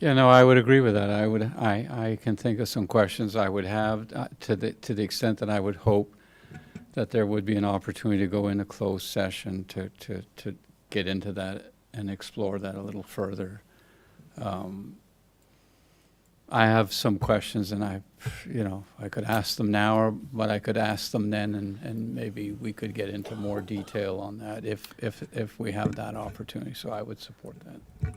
Speaker 9: Yeah, no, I would agree with that. I can think of some questions I would have to the extent that I would hope that there would be an opportunity to go into closed session to get into that and explore that a little further. I have some questions, and I could ask them now, but I could ask them then, and maybe we could get into more detail on that if we have that opportunity. So I would support that.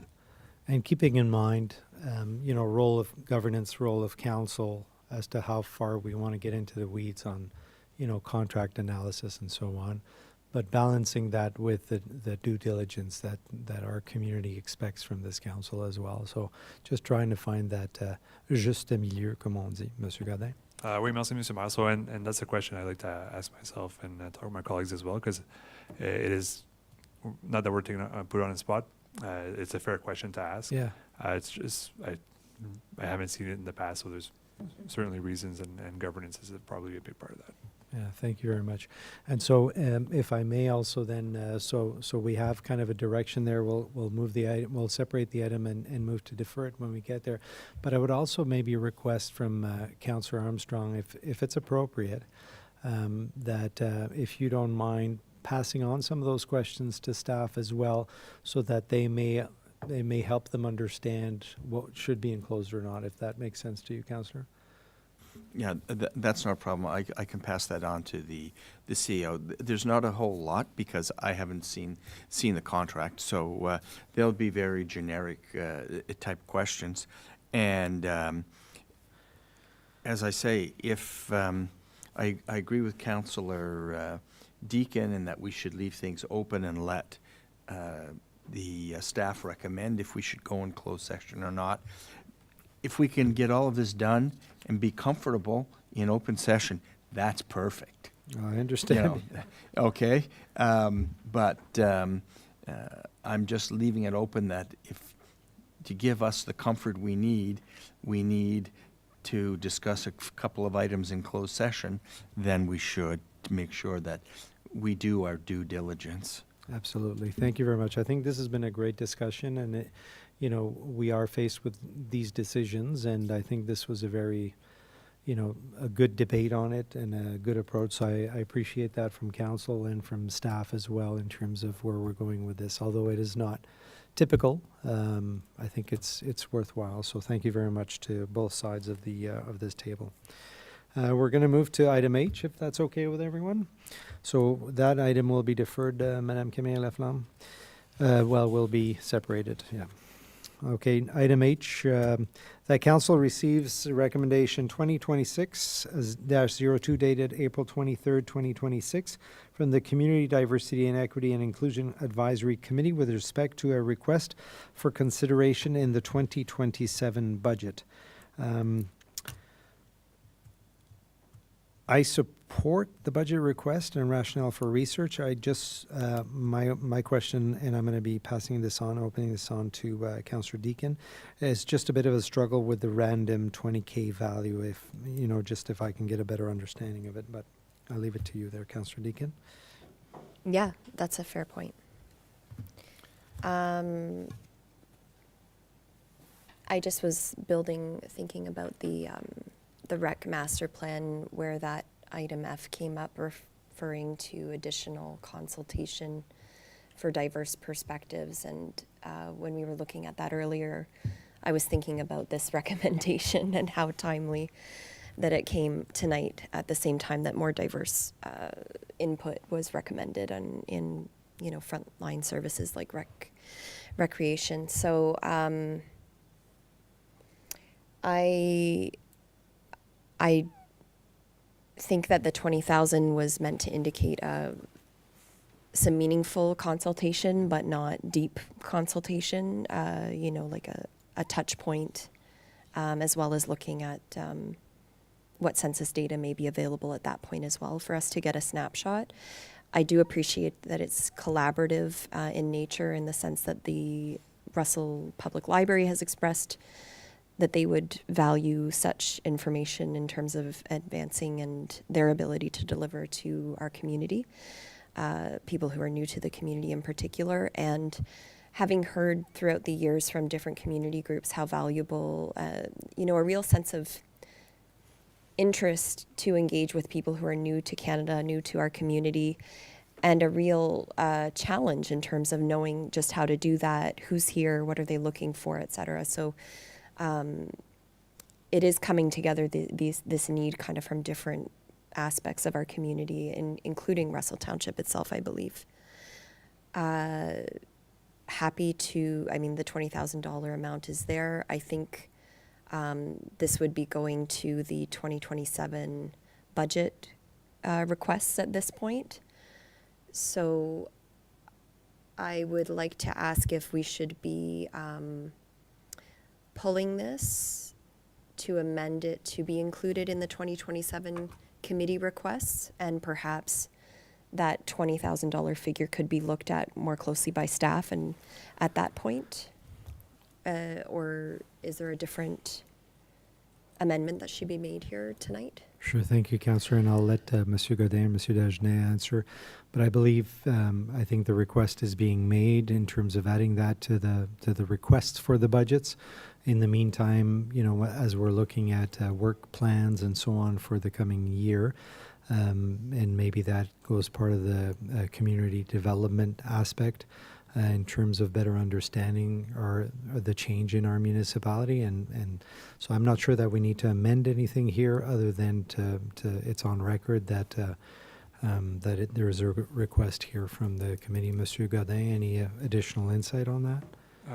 Speaker 1: And keeping in mind, role of governance, role of council, as to how far we want to get into the weeds on, contract analysis and so on, but balancing that with the due diligence that our community expects from this council as well. So just trying to find that juste milieu, comme on dit, Monsieur Godin.
Speaker 10: Oui, merci, Monsieur Mayor. So, and that's a question I like to ask myself and talk with my colleagues as well, because it is, not that we're put on the spot, it's a fair question to ask.
Speaker 1: Yeah.
Speaker 10: It's just, I haven't seen it in the past, so there's certainly reasons, and governance is probably a big part of that.
Speaker 1: Yeah, thank you very much. And so, if I may also then, so we have kind of a direction there. We'll move the item, we'll separate the item and move to defer it when we get there. But I would also maybe request from Councillor Armstrong, if it's appropriate, that if you don't mind passing on some of those questions to staff as well, so that they may help them understand what should be enclosed or not, if that makes sense to you, Councillor.
Speaker 4: Yeah, that's not a problem. I can pass that on to the CEO. There's not a whole lot because I haven't seen the contract, so they'll be very generic type questions. And as I say, if I agree with Councillor Deacon in that we should leave things open and let the staff recommend if we should go in closed session or not. If we can get all of this done and be comfortable in open session, that's perfect.
Speaker 1: I understand.
Speaker 4: Okay, but I'm just leaving it open that if to give us the comfort we need to discuss a couple of items in closed session, then we should make sure that we do our due diligence.
Speaker 1: Absolutely. Thank you very much. I think this has been a great discussion, and we are faced with these decisions, and I think this was a very, a good debate on it and a good approach. So I appreciate that from council and from staff as well in terms of where we're going with this. Although it is not typical, I think it's worthwhile. So thank you very much to both sides of this table. We're going to move to item H, if that's okay with everyone. So that item will be deferred, Madame Camille Laflamme. Will be separated, yeah. Okay, item H, that council receives recommendation 2026-02 dated April 23rd, 2026 from the Community Diversity and Equity and Inclusion Advisory Committee with respect to a request for consideration in the 2027 budget. I support the budget request and rationale for research. I just, my question, and I'm going to be opening this on to Councillor Deacon, is just a bit of a struggle with the random 20K value, if I can get a better understanding of it. But I'll leave it to you there, Councillor Deacon.
Speaker 3: Yeah, that's a fair point. I just was thinking about the rec master plan where that item F came up, referring to additional consultation for diverse perspectives. And when we were looking at that earlier, I was thinking about this recommendation and how timely that it came tonight at the same time that more diverse input was recommended in frontline services like recreation. So I think that the 20,000 was meant to indicate some meaningful consultation, but not deep consultation, like a touch point, as well as looking at what census data may be available at that point as well for us to get a snapshot. I do appreciate that it's collaborative in nature, in the sense that the Russell Public Library has expressed that they would value such information in terms of advancing and their ability to deliver to our community, people who are new to the community in particular. And having heard throughout the years from different community groups how valuable, a real sense of interest to engage with people who are new to Canada, new to our community, and a real challenge in terms of knowing just how to do that, who's here, what are they looking for, et cetera. So it is coming together, this need kind of from different aspects of our community, including Russell Township itself, I believe. Happy to, the $20,000 amount is there. I think this would be going to the 2027 budget requests at this point. So I would like to ask if we should be pulling this to amend it to be included in the 2027 committee requests, and perhaps that $20,000 figure could be looked at more closely by staff and at that point, or is there a different amendment that should be made here tonight?
Speaker 1: Sure, thank you, Councillor, and I'll let Monsieur Godin and Monsieur Dagenet answer. But I believe, I think the request is being made in terms of adding that to the requests for the budgets. In the meantime, you know, as we're looking at work plans and so on for the coming year, and maybe that goes part of the community development aspect in terms of better understanding or the change in our municipality. And so I'm not sure that we need to amend anything here other than to it's on record that there is a request here from the committee. Monsieur Godin, any additional insight on that?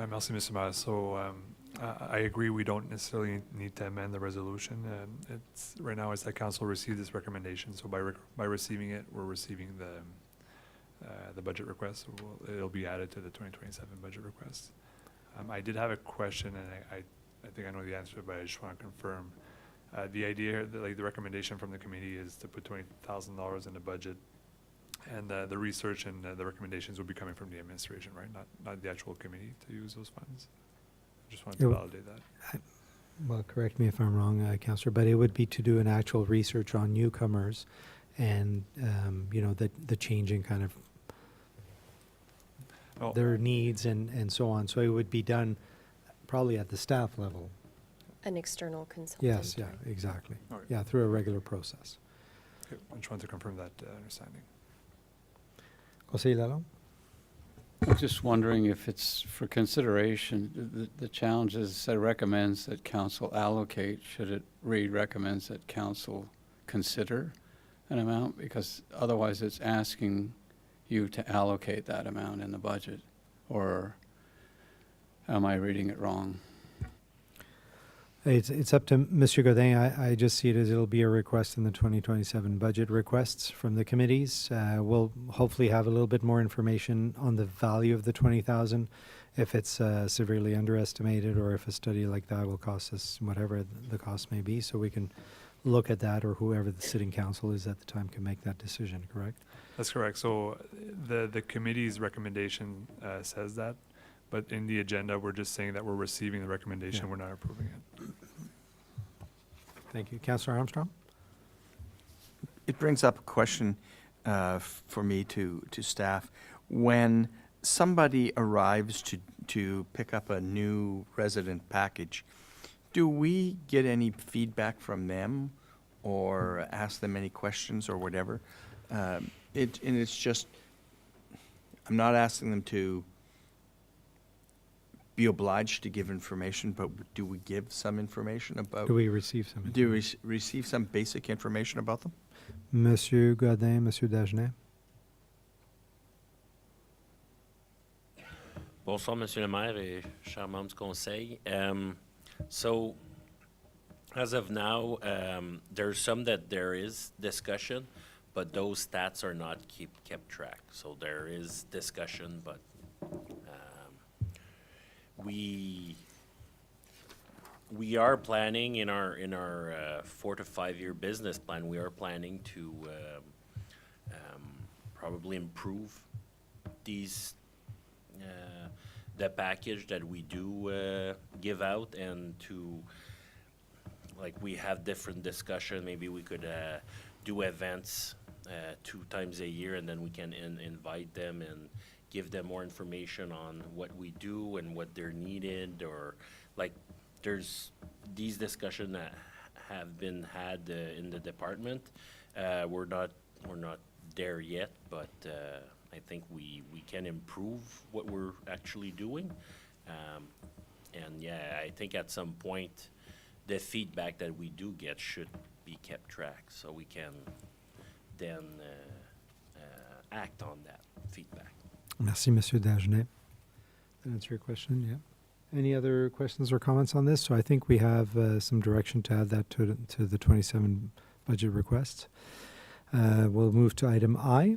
Speaker 10: Merci, Mr. Mayor. So I agree we don't necessarily need to amend the resolution. It's right now it's that council received this recommendation. So by receiving it, we're receiving the budget request. So it'll be added to the 2027 budget request. I did have a question, and I think I know the answer, but I just want to confirm. The idea, like the recommendation from the committee, is to put $20,000 in the budget, and the research and the recommendations will be coming from the administration, right? Not the actual committee to use those funds. I just wanted to validate that.
Speaker 1: Well, correct me if I'm wrong, Councillor, but it would be to do an actual research on newcomers and, you know, the changing kind of their needs and so on. So it would be done probably at the staff level.
Speaker 3: An external consultant.
Speaker 1: Yes, yeah, exactly. Yeah, through a regular process.
Speaker 10: Okay, I just wanted to confirm that understanding.
Speaker 1: Conseiller Lalonde?
Speaker 9: I'm just wondering if it's for consideration, the challenge is it recommends that council allocate. Should it read recommends that council consider an amount? Because otherwise it's asking you to allocate that amount in the budget. Or am I reading it wrong?
Speaker 1: It's up to Monsieur Godin. I just see it as it'll be a request in the 2027 budget requests from the committees. We'll hopefully have a little bit more information on the value of the 20,000, if it's severely underestimated or if a study like that will cost us whatever the cost may be, so we can look at that, or whoever the sitting council is at the time can make that decision, correct?
Speaker 10: That's correct. So the committee's recommendation says that. But in the agenda, we're just saying that we're receiving the recommendation.
Speaker 1: Yeah.
Speaker 10: We're not approving it.
Speaker 1: Thank you. Councillor Armstrong?
Speaker 4: It brings up a question for me to staff. When somebody arrives to pick up a new resident package, do we get any feedback from them or ask them any questions or whatever? And it's just, I'm not asking them to be obliged to give information, but do we give some information about?
Speaker 1: Do we receive some?
Speaker 4: Do we receive some basic information about them?
Speaker 1: Monsieur Godin, Monsieur Dagenet?
Speaker 15: Bonsoir, Monsieur le maire et chers membres du conseil. So, as of now, there's some that there is discussion, but those stats are not kept track. So there is discussion, but we are planning in our 4 to 5 year business plan. We are planning to probably improve these the package that we do give out, and to, like, we have different discussion. Maybe we could do events 2 times a year, and then we can invite them and give them more information on what we do and what they're needed, or like there's these discussions that have been had in the department. We're not there yet, but I think we can improve what we're actually doing. And yeah, I think at some point the feedback that we do get should be kept track, so we can then act on that feedback.
Speaker 1: Merci, Monsieur Dagenet. That answer your question, yeah. Any other questions or comments on this? So I think we have some direction to add that to the 27 budget requests. We'll move to item I.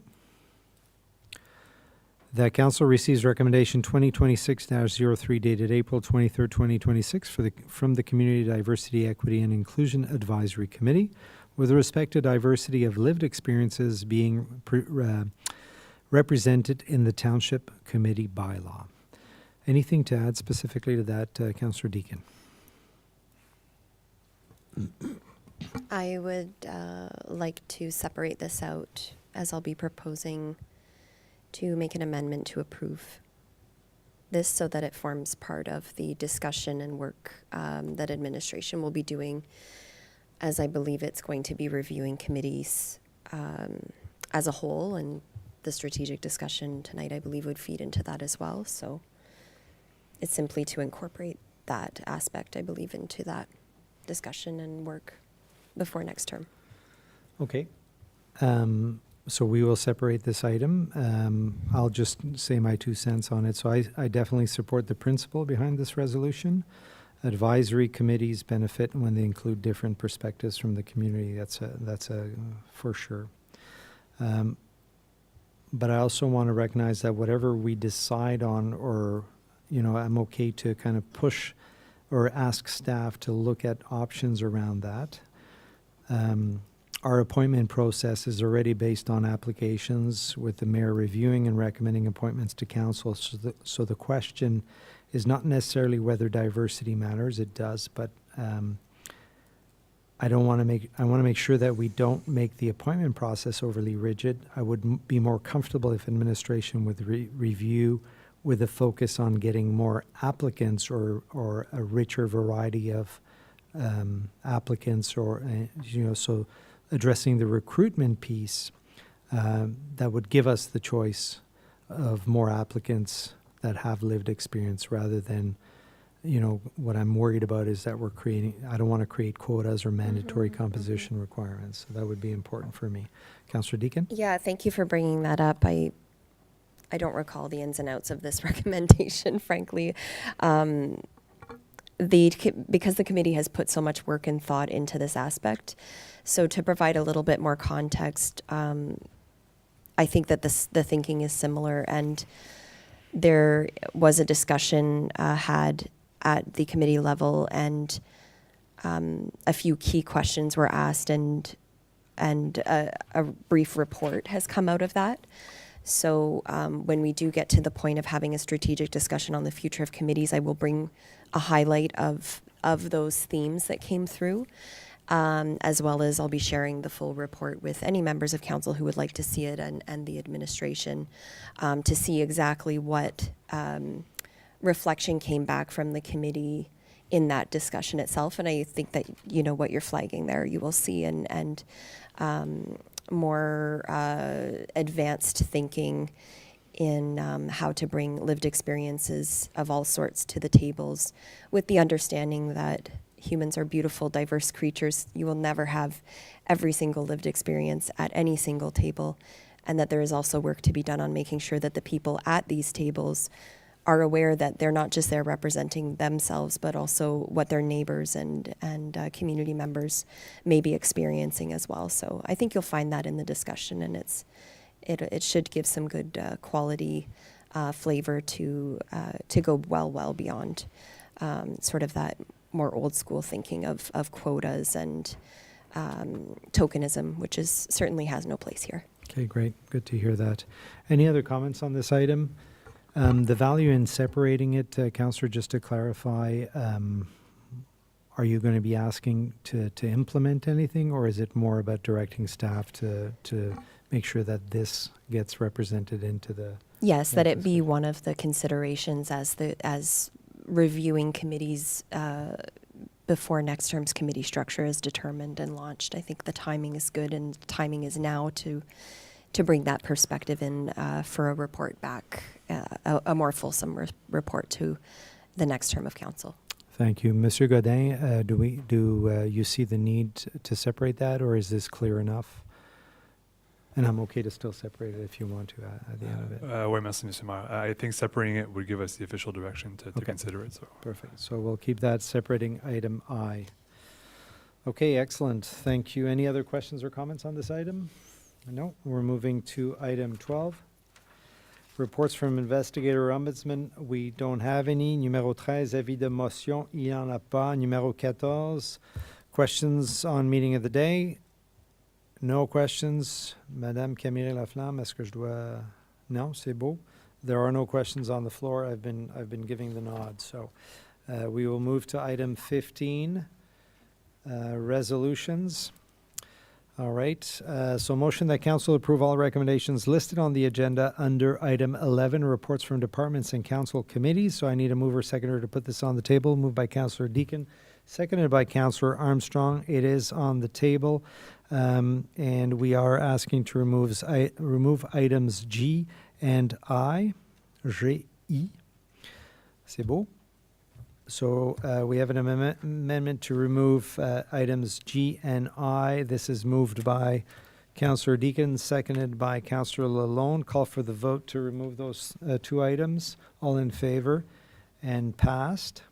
Speaker 1: That council receives recommendation 2026-03 dated April 23rd, 2026 from the Community Diversity, Equity and Inclusion Advisory Committee with respect to diversity of lived experiences being represented in the Township Committee bylaw. Anything to add specifically to that, Councillor Deakin?
Speaker 3: I would like to separate this out, as I'll be proposing to make an amendment to approve this so that it forms part of the discussion and work that administration will be doing, as I believe it's going to be reviewing committees as a whole, and the strategic discussion tonight, I believe, would feed into that as well. So it's simply to incorporate that aspect, I believe, into that discussion and work before next term.
Speaker 1: Okay. So we will separate this item. I'll just say my 2 cents on it. So I definitely support the principle behind this resolution. Advisory committees benefit when they include different perspectives from the community. That's a for sure. But I also want to recognize that whatever we decide on, or, I'm okay to kind of push or ask staff to look at options around that. Our appointment process is already based on applications, with the mayor reviewing and recommending appointments to council. So the question is not necessarily whether diversity matters. It does, but I want to make sure that we don't make the appointment process overly rigid. I would be more comfortable if administration would review with a focus on getting more applicants, or a richer variety of applicants, or so addressing the recruitment piece that would give us the choice of more applicants that have lived experience, rather than, what I'm worried about is that I don't want to create quotas or mandatory composition requirements. So that would be important for me. Councillor Deakin?
Speaker 3: Yeah, thank you for bringing that up. I don't recall the ins and outs of this recommendation, frankly. Because the committee has put so much work and thought into this aspect. So to provide a little bit more context, I think that the thinking is similar, and there was a discussion had at the committee level, and a few key questions were asked, and a brief report has come out of that. So when we do get to the point of having a strategic discussion on the future of committees, I will bring a highlight of those themes that came through, as well as I'll be sharing the full report with any members of council who would like to see it, and the administration, to see exactly what reflection came back from the committee in that discussion itself. And I think that, what you're flagging there, you will see, and more advanced thinking in how to bring lived experiences of all sorts to the tables, with the understanding that humans are beautiful, diverse creatures. You will never have every single lived experience at any single table, and that there is also work to be done on making sure that the people at these tables are aware that they're not just there representing themselves, but also what their neighbors and community members may be experiencing as well. So I think you'll find that in the discussion, and it should give some good quality flavor to go well beyond sort of that more old school thinking of quotas and tokenism, which certainly has no place here.
Speaker 1: Okay, great. Good to hear that. Any other comments on this item? The value in separating it, Councillor, just to clarify, are you going to be asking to implement anything, or is it more about directing staff to make sure that this gets represented into the...
Speaker 3: Yes, that it be one of the considerations as reviewing committees before next term's committee structure is determined and launched. I think the timing is good, and timing is now to bring that perspective in for a report back, a more fulsome report to the next term of council.
Speaker 1: Thank you. Monsieur Godin, do you see the need to separate that, or is this clear enough? And I'm okay to still separate it if you want to at the end of it.
Speaker 10: Oui, merci, Monsieur Maire. I think separating it would give us the official direction to consider it. So
Speaker 1: perfect. So we'll keep that, separating item I. Okay, excellent. Thank you. Any other questions or comments on this item? No. We're moving to item 12. Reports from Investigator Ombudsman. We don't have any. Numéro 13, avis de motion. Il n'y en a pas. Numéro 14, questions on meeting of the day. No questions. Madame Camille Laflamme, est-ce que je dois... No, c'est beau. There are no questions on the floor. I've been giving the nod. So we will move to item 15. Resolutions. All right, so motion that council approve all recommendations listed on the agenda under item 11, reports from departments and council committees. So I need a mover seconder to put this on the table. Moved by Councillor Deacon, seconded by Councillor Armstrong. It is on the table, and we are asking to remove items G and I. G-I. C'est beau. So we have an amendment to remove items G and I. This is moved by Councillor Deacon, seconded by Councillor Lalonde. Call for the vote to remove those two items. All in favor, and passed.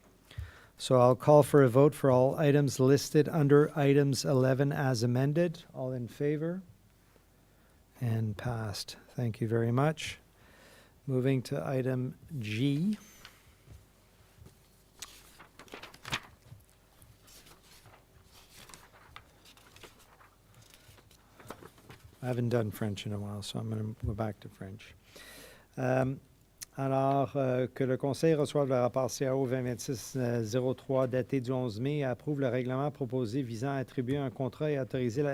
Speaker 1: So I'll call for a vote for all items listed under items 11 as amended. All in favor, and passed. Thank you very much. Moving to item G. I haven't done French in a while, so I'm going to go back to French. Alors, que le Conseil reçoive le rapport CAO 2026-03 daté du 11 mai et approuve le règlement proposé visant à attribuer un contrat et autoriser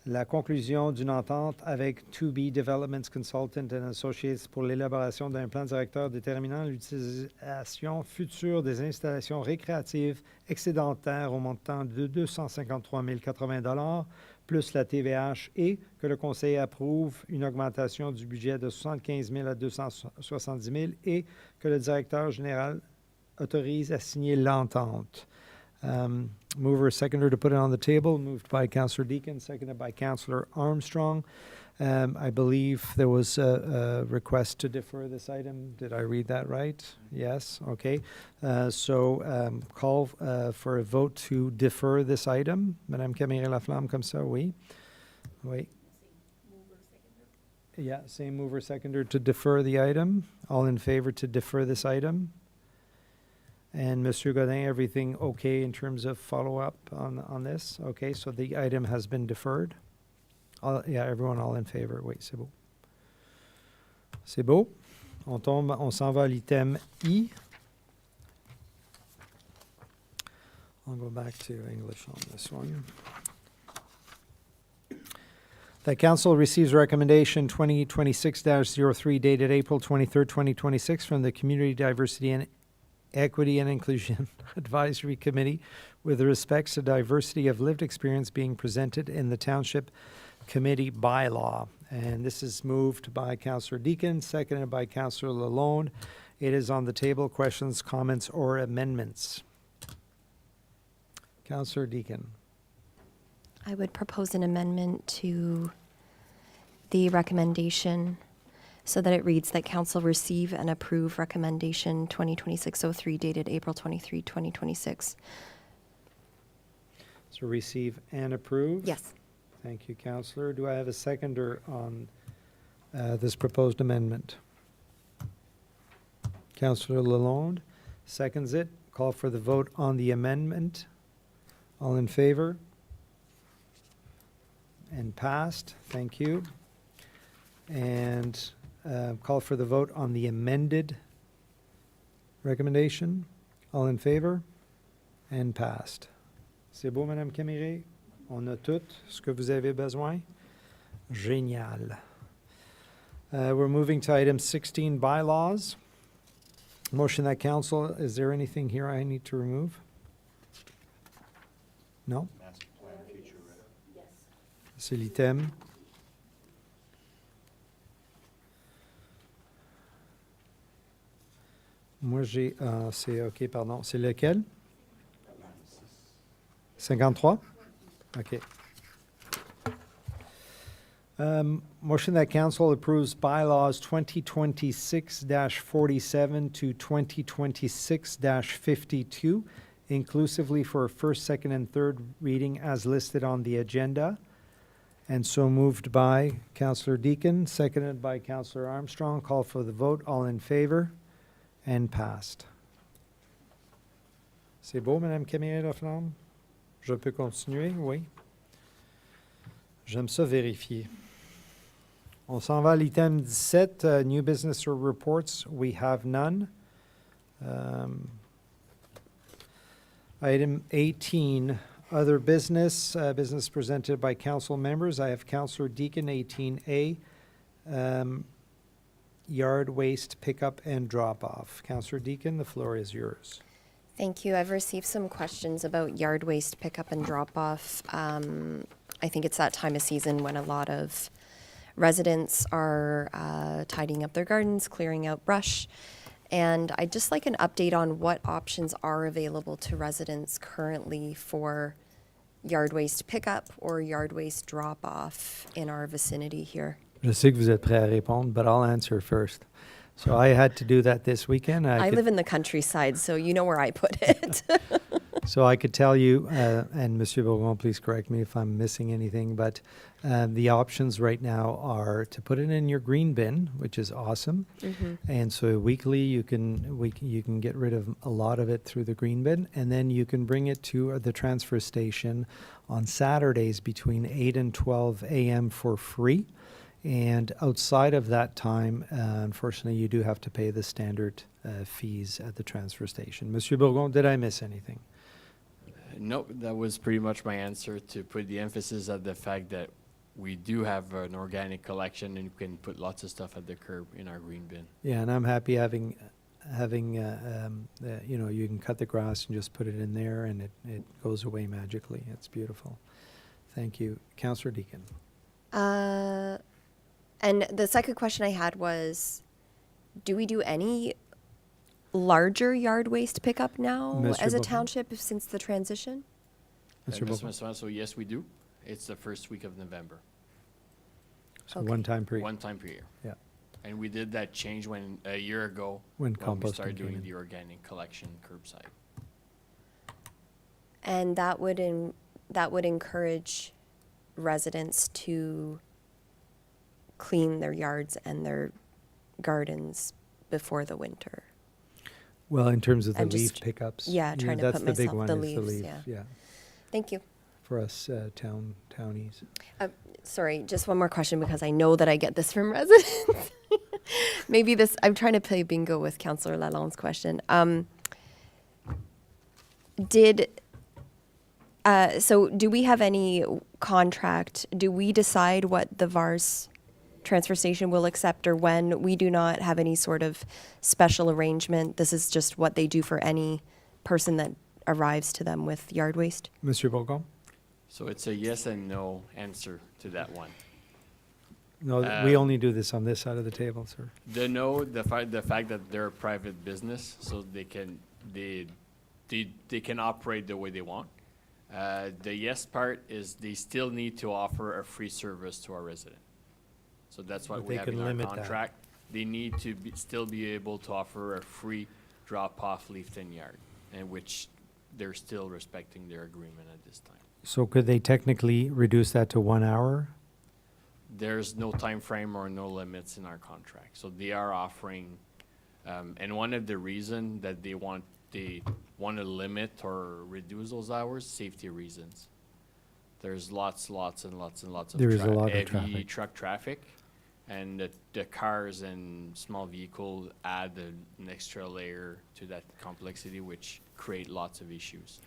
Speaker 1: la conclusion d'une entente avec 2B Developments Consultant and Associates pour l'élaboration d'un plan directeur déterminant l'utilisation future des installations récréatives excédentaires au montant de 253 080 $ plus la TVH, et que le Conseil approuve une augmentation du budget de 75 000 à 270 000 et que le directeur général autorise à signer l'entente. Mover, seconder to put it on the table, moved by Councillor Deacon, seconded by Councillor Armstrong. I believe there was a request to defer this item. Did I read that right? Yes, okay. So call for a vote to defer this item. Madame Camille-Laflamme, comme ça, oui? Oui. Yeah, same mover, seconder to defer the item. All in favor to defer this item? And Monsieur Godin, everything okay in terms of follow-up on this? Okay, so the item has been deferred. Everyone all in favor. Oui, c'est beau. C'est beau. On s'en va à l'item I. I'll go back to English on this one. The Council receives recommendation 2026-03 dated April 23rd, 2026 from the Community Diversity and Equity and Inclusion Advisory Committee with respect to diversity of lived experience being presented in the Township Committee bylaw. And this is moved by Councillor Deacon, seconded by Councillor Lalonde. It is on the table. Questions, comments, or amendments? Councillor Deacon.
Speaker 3: I would propose an amendment to the recommendation so that it reads that Council receive and approve recommendation 2026-03 dated April 23, 2026.
Speaker 1: So receive and approve?
Speaker 3: Yes.
Speaker 1: Thank you, Councillor. Do I have a seconder on this proposed amendment? Councillor Lalonde seconds it. Call for the vote on the amendment. All in favor? And passed. Thank you. And call for the vote on the amended recommendation. All in favor? And passed. C'est beau, Madame Camille? On a tout ce que vous avez besoin? Génial. We're moving to item 16, bylaws. Motion that council, is there anything here I need to remove? No?
Speaker 11: Master plan, future.
Speaker 13: Yes.
Speaker 1: C'est l'item. Moi, j'ai... c'est OK, pardon. C'est lequel? 53? OK. Motion that council approves bylaws 2026-47 to 2026-52, inclusively for first, second, and third reading as listed on the agenda. And so moved by Councillor Deacon, seconded by Councillor Armstrong. Call for the vote. All in favor? And passed. C'est beau, Madame Camille-Laflamme? Je peux continuer? Oui. J'aime ça vérifier. On s'en va à l'item 17, new business or reports. We have none. Item 18, Other business, business presented by council members. I have Councillor Deacon, 18A, yard waste pickup and drop-off. Councillor Deacon, the floor is yours.
Speaker 3: Thank you. I've received some questions about yard waste pickup and drop-off. I think it's that time of season when a lot of residents are tidying up their gardens, clearing out brush. And I'd just like an update on what options are available to residents currently for yard waste pickup or yard waste drop-off in our vicinity here.
Speaker 1: Je sais que vous êtes prêt à répondre, but I'll answer first. So I had to do that this weekend.
Speaker 3: I live in the countryside, so you know where I put it.
Speaker 1: So I could tell you, and Monsieur Bourgon, please correct me if I'm missing anything, but the options right now are to put it in your green bin, which is awesome.
Speaker 3: Mhm.
Speaker 1: And so weekly you can get rid of a lot of it through the green bin, and then you can bring it to the transfer station on Saturdays between 8 and 12 a.m. for free. And outside of that time, unfortunately, you do have to pay the standard fees at the transfer station. Monsieur Bourgon, did I miss anything?
Speaker 14: No, that was pretty much my answer, to put the emphasis at the fact that we do have an organic collection and we can put lots of stuff at the curb in our green bin.
Speaker 1: Yeah, and I'm happy having you know, you can cut the grass and just put it in there and it goes away magically. It's beautiful. Thank you. Councillor Deacon.
Speaker 3: And the second question I had was, do we do any larger yard waste pickup now
Speaker 1: Mr.
Speaker 3: as a
Speaker 1: Bourgon.
Speaker 3: township since the transition?
Speaker 1: Mr. Bourgon.
Speaker 14: Mr. So yes, we do. It's the first week of November.
Speaker 1: So one time per year.
Speaker 14: One time per year.
Speaker 1: Yeah.
Speaker 14: And we did that change a year ago
Speaker 1: When
Speaker 14: we
Speaker 1: composting
Speaker 14: started
Speaker 1: came
Speaker 14: doing
Speaker 1: in.
Speaker 14: the organic collection curbside.
Speaker 3: And that would encourage residents to clean their yards and their gardens before the winter.
Speaker 1: Well, in terms of the
Speaker 3: I'm
Speaker 1: leaf
Speaker 3: just-
Speaker 1: pickups.
Speaker 3: yeah, trying to
Speaker 1: that's
Speaker 3: put
Speaker 1: the big
Speaker 3: myself-
Speaker 1: one
Speaker 3: the
Speaker 1: is the
Speaker 3: leaves,
Speaker 1: leaf.
Speaker 3: yeah. Thank you.
Speaker 1: For us townies.
Speaker 3: Sorry, just one more question because I know that I get this from residents. Maybe I'm trying to play bingo with Councillor Lalonde's question. So do we have any contract? Do we decide what the VARS transfer station will accept or when? We do not have any sort of special arrangement. This is just what they do for any person that arrives to them with yard waste.
Speaker 1: Monsieur Bourgon?
Speaker 14: So it's a yes and no answer to that one.
Speaker 1: No, we only do this on this side of the table, sir.
Speaker 14: The fact that they're a private business, so they can operate the way they want. The yes part is they still need to offer a free service to our resident. So that's what
Speaker 1: But
Speaker 14: we
Speaker 1: they
Speaker 14: have
Speaker 1: can
Speaker 14: in our
Speaker 1: limit that.
Speaker 14: contract. They need to still be able to offer a free drop-off leaf-in yard, and which they're still respecting their agreement at this time.
Speaker 1: So could they technically reduce that to 1 hour?
Speaker 14: There's no time frame or no limits in our contract. So they are offering, and one of the reason that they want to limit or reduce those hours, safety reasons. There's lots and lots of
Speaker 1: There is a lot of
Speaker 14: heavy
Speaker 1: traffic.
Speaker 14: truck traffic, and the cars and small vehicles add an extra layer to that complexity, which create lots of issues.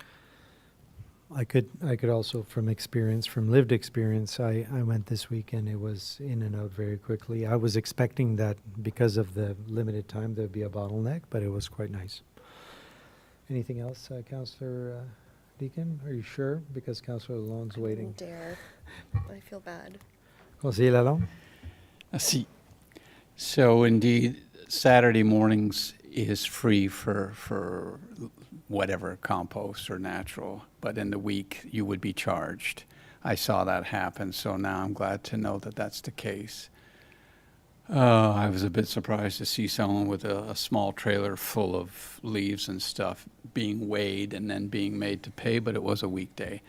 Speaker 1: I could also, from lived experience, I went this weekend. It was in and out very quickly. I was expecting that because of the limited time there'd be a bottleneck, but it was quite nice. Anything else, Councillor Deacon? Are you sure? Because Councillor Lalonde's waiting.
Speaker 3: Dare. I feel bad.
Speaker 1: Conseiller Lalonde?
Speaker 9: Merci. So indeed, Saturday mornings is free for whatever, compost or natural, but in the week you would be charged. I saw that happen, so now I'm glad to know that that's the case. I was a bit surprised to see someone with a small trailer full of leaves and stuff being weighed and then being made to pay, but it was a weekday.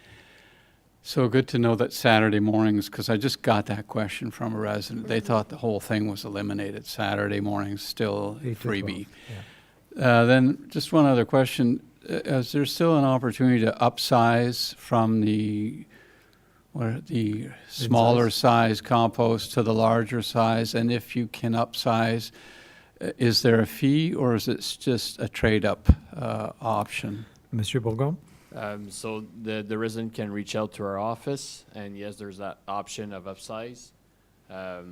Speaker 9: So good to know that Saturday mornings, because I just got that question from a resident. They thought the whole thing was eliminated. Saturday mornings still
Speaker 1: 8 to
Speaker 9: freebie.
Speaker 1: 12, yeah.
Speaker 9: Then just one other question. Is there still an opportunity to upsize from the smaller size compost to the larger size? And if you can upsize, is there a fee or is it just a trade-up option?
Speaker 1: Monsieur Bourgon?
Speaker 14: So the resident can reach out to our office, and yes, there's that option of upsize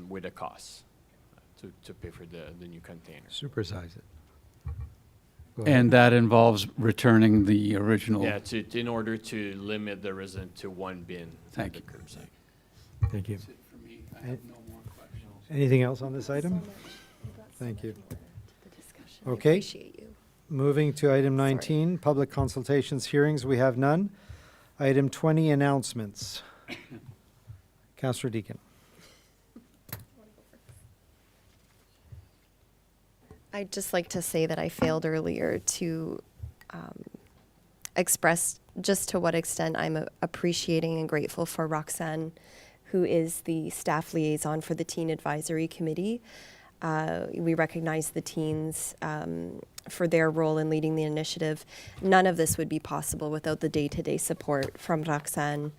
Speaker 14: with a cost to pay for the new container.
Speaker 1: Supersize it. Go ahead.
Speaker 9: And that involves returning the original.
Speaker 14: Yeah, in order to limit the resident to one bin
Speaker 9: Thank
Speaker 14: at
Speaker 9: you.
Speaker 14: the curbside.
Speaker 1: Thank you.
Speaker 9: That's it for me. I have no more questions.
Speaker 1: Anything else on this item? Thank you.
Speaker 3: The discussion. I
Speaker 1: Okay.
Speaker 3: appreciate you.
Speaker 1: Moving to item 19, public consultations, hearings, we have none. Item 20, announcements. Councillor Deacon.
Speaker 3: I'd just like to say that I failed earlier to express just to what extent I'm appreciating and grateful for Roxanne, who is the staff liaison for the Teen Advisory Committee. We recognize the teens for their role in leading the initiative. None of this would be possible without the day-to-day support from Roxanne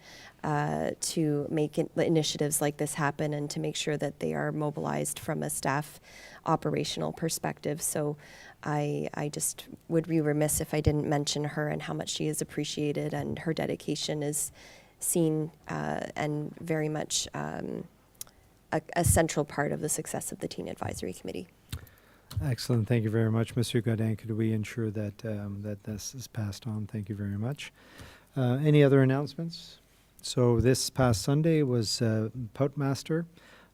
Speaker 3: to make initiatives like this happen and to make sure that they are mobilized from a staff operational perspective. So I just would be remiss if I didn't mention her and how much she is appreciated, and her dedication is seen and very much a central part of the success of the Teen Advisory Committee.
Speaker 1: Excellent. Thank you very much, Monsieur Godin. Could we ensure that that this is passed on? Thank you very much. Any other announcements? So this past Sunday was Poutmaster,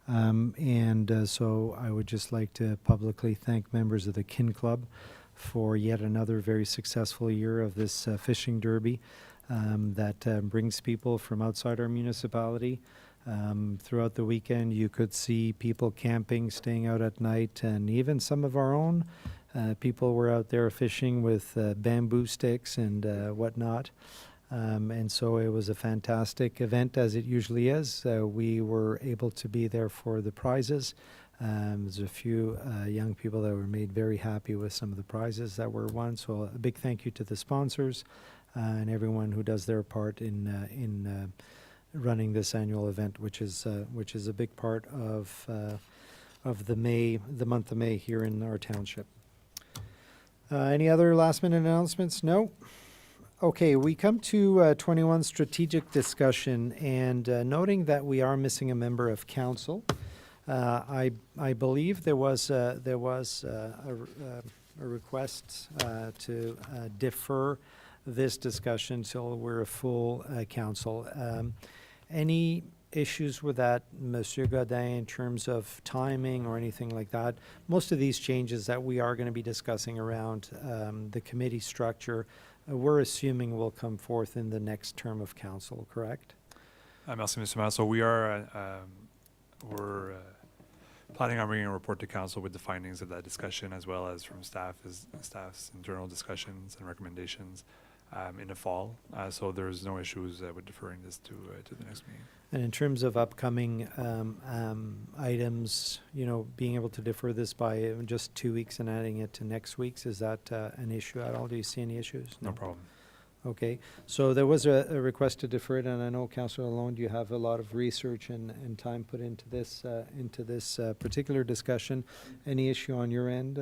Speaker 1: and so I would just like to publicly thank members of the Kin Club for yet another very successful year of this fishing derby that brings people from outside our municipality. Throughout the weekend, you could see people camping, staying out at night, and even some of our own people were out there fishing with bamboo sticks and whatnot. And so it was a fantastic event, as it usually is. We were able to be there for the prizes. There's a few young people that were made very happy with some of the prizes that were won. So a big thank you to the sponsors and everyone who does their part in running this annual event, which is a big part of the month of May here in our township. Any other last minute announcements? No. Okay, we come to 21 strategic discussion, and noting that we are missing a member of council, I believe there was a request to defer this discussion till we're a full council. Any issues with that, Monsieur Godin, in terms of timing or anything like that? Most of these changes that we are going to be discussing around the committee structure, we're assuming will come forth in the next term of council, correct?
Speaker 10: Merci, Mr. Mayor. So we're planning on bringing a report to council with the findings of that discussion, as well as from staff's internal discussions and recommendations in the fall. So there's no issues with deferring this to the next meeting.
Speaker 1: And in terms of upcoming items, being able to defer this by just 2 weeks and adding it to next week's, is that an issue at all? Do you see any issues?
Speaker 10: No problem.
Speaker 1: Okay, so there was a request to defer it, and I know, Councillor Lalonde, you have a lot of research and time put into this particular discussion. Any issue on your end?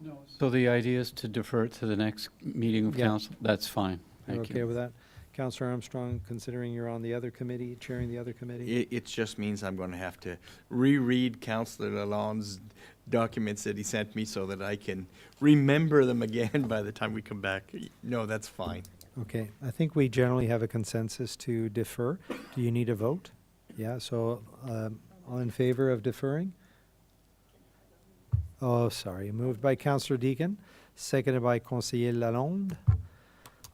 Speaker 9: No. So the idea is to defer it to the next meeting of
Speaker 1: Yeah.
Speaker 9: council? That's fine.
Speaker 1: You're
Speaker 9: Thank
Speaker 1: okay
Speaker 9: you.
Speaker 1: with that? Councillor Armstrong, considering you're on the other committee, chairing the other committee?
Speaker 4: It just means I'm going to have to reread Councillor Lalonde's documents that he sent me so that I can remember them again by the time we come back. No, that's fine.
Speaker 1: Okay, I think we generally have a consensus to defer. Do you need a vote? Yeah, so all in favor of deferring? Oh, sorry, moved by Councillor Deacon, seconded by Conseiller Lalonde.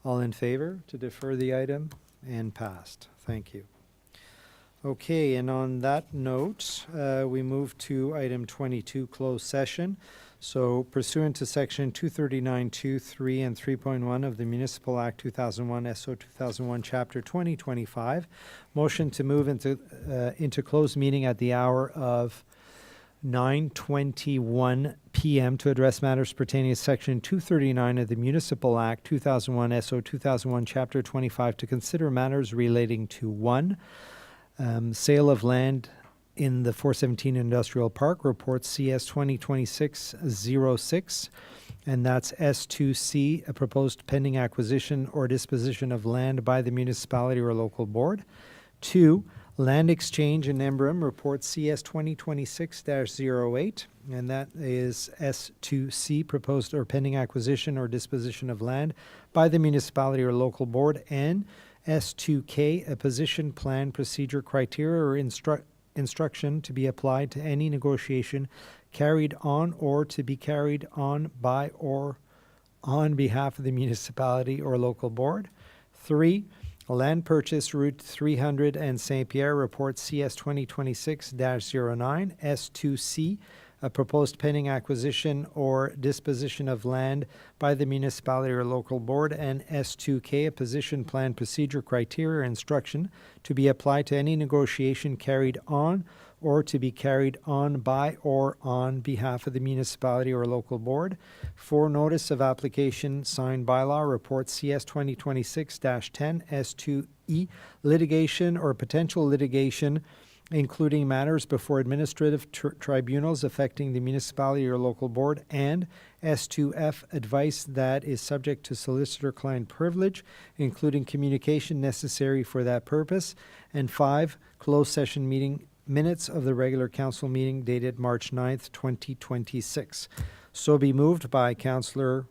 Speaker 1: All in favor to defer the item, and passed. Thank you. Okay, and on that note, we move to item 22, closed session. So pursuant to section 239(2), 3, and 3.1 of the Municipal Act 2001, SO 2001, Chapter 2025, motion to move into closed meeting at the hour of 9:21 p.m. to address matters pertaining to Section 239 of the Municipal Act 2001, SO 2001, Chapter 25, to consider matters relating to 1, sale of land in the 417 Industrial Park, report CS 2026-06, and that's S2C, a proposed pending acquisition or disposition of land by the municipality or local board. 2, land exchange in Embrun, report CS 2026-08, and that is S2C, proposed or pending acquisition or disposition of land by the municipality or local board, and S2K, a position, plan, procedure, criteria, or instruction to be applied to any negotiation carried on or to be carried on by or on behalf of the municipality or local board. 3, land purchase Route 300 and St. Pierre, report CS 2026-09, S2C, a proposed pending acquisition or disposition of land by the municipality or local board, and S2K, a position, plan, procedure, criteria, or instruction to be applied to any negotiation carried on or to be carried on by or on behalf of the municipality or local board. 4, notice of application signed bylaw, report CS 2026-10, S2E, litigation or potential litigation including matters before administrative tribunals affecting the municipality or local board, and S2F, advice that is subject to solicitor-client privilege, including communication necessary for that purpose, and 5, closed session meeting minutes of the regular council meeting dated March 9th, 2026. So be moved by Councillor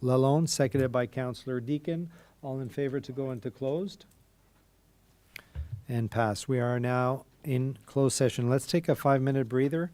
Speaker 1: Lalonde, seconded by Councillor Deakin. All in favor to go into closed? And pass. We are now in closed session. Let's take a 5-minute breather.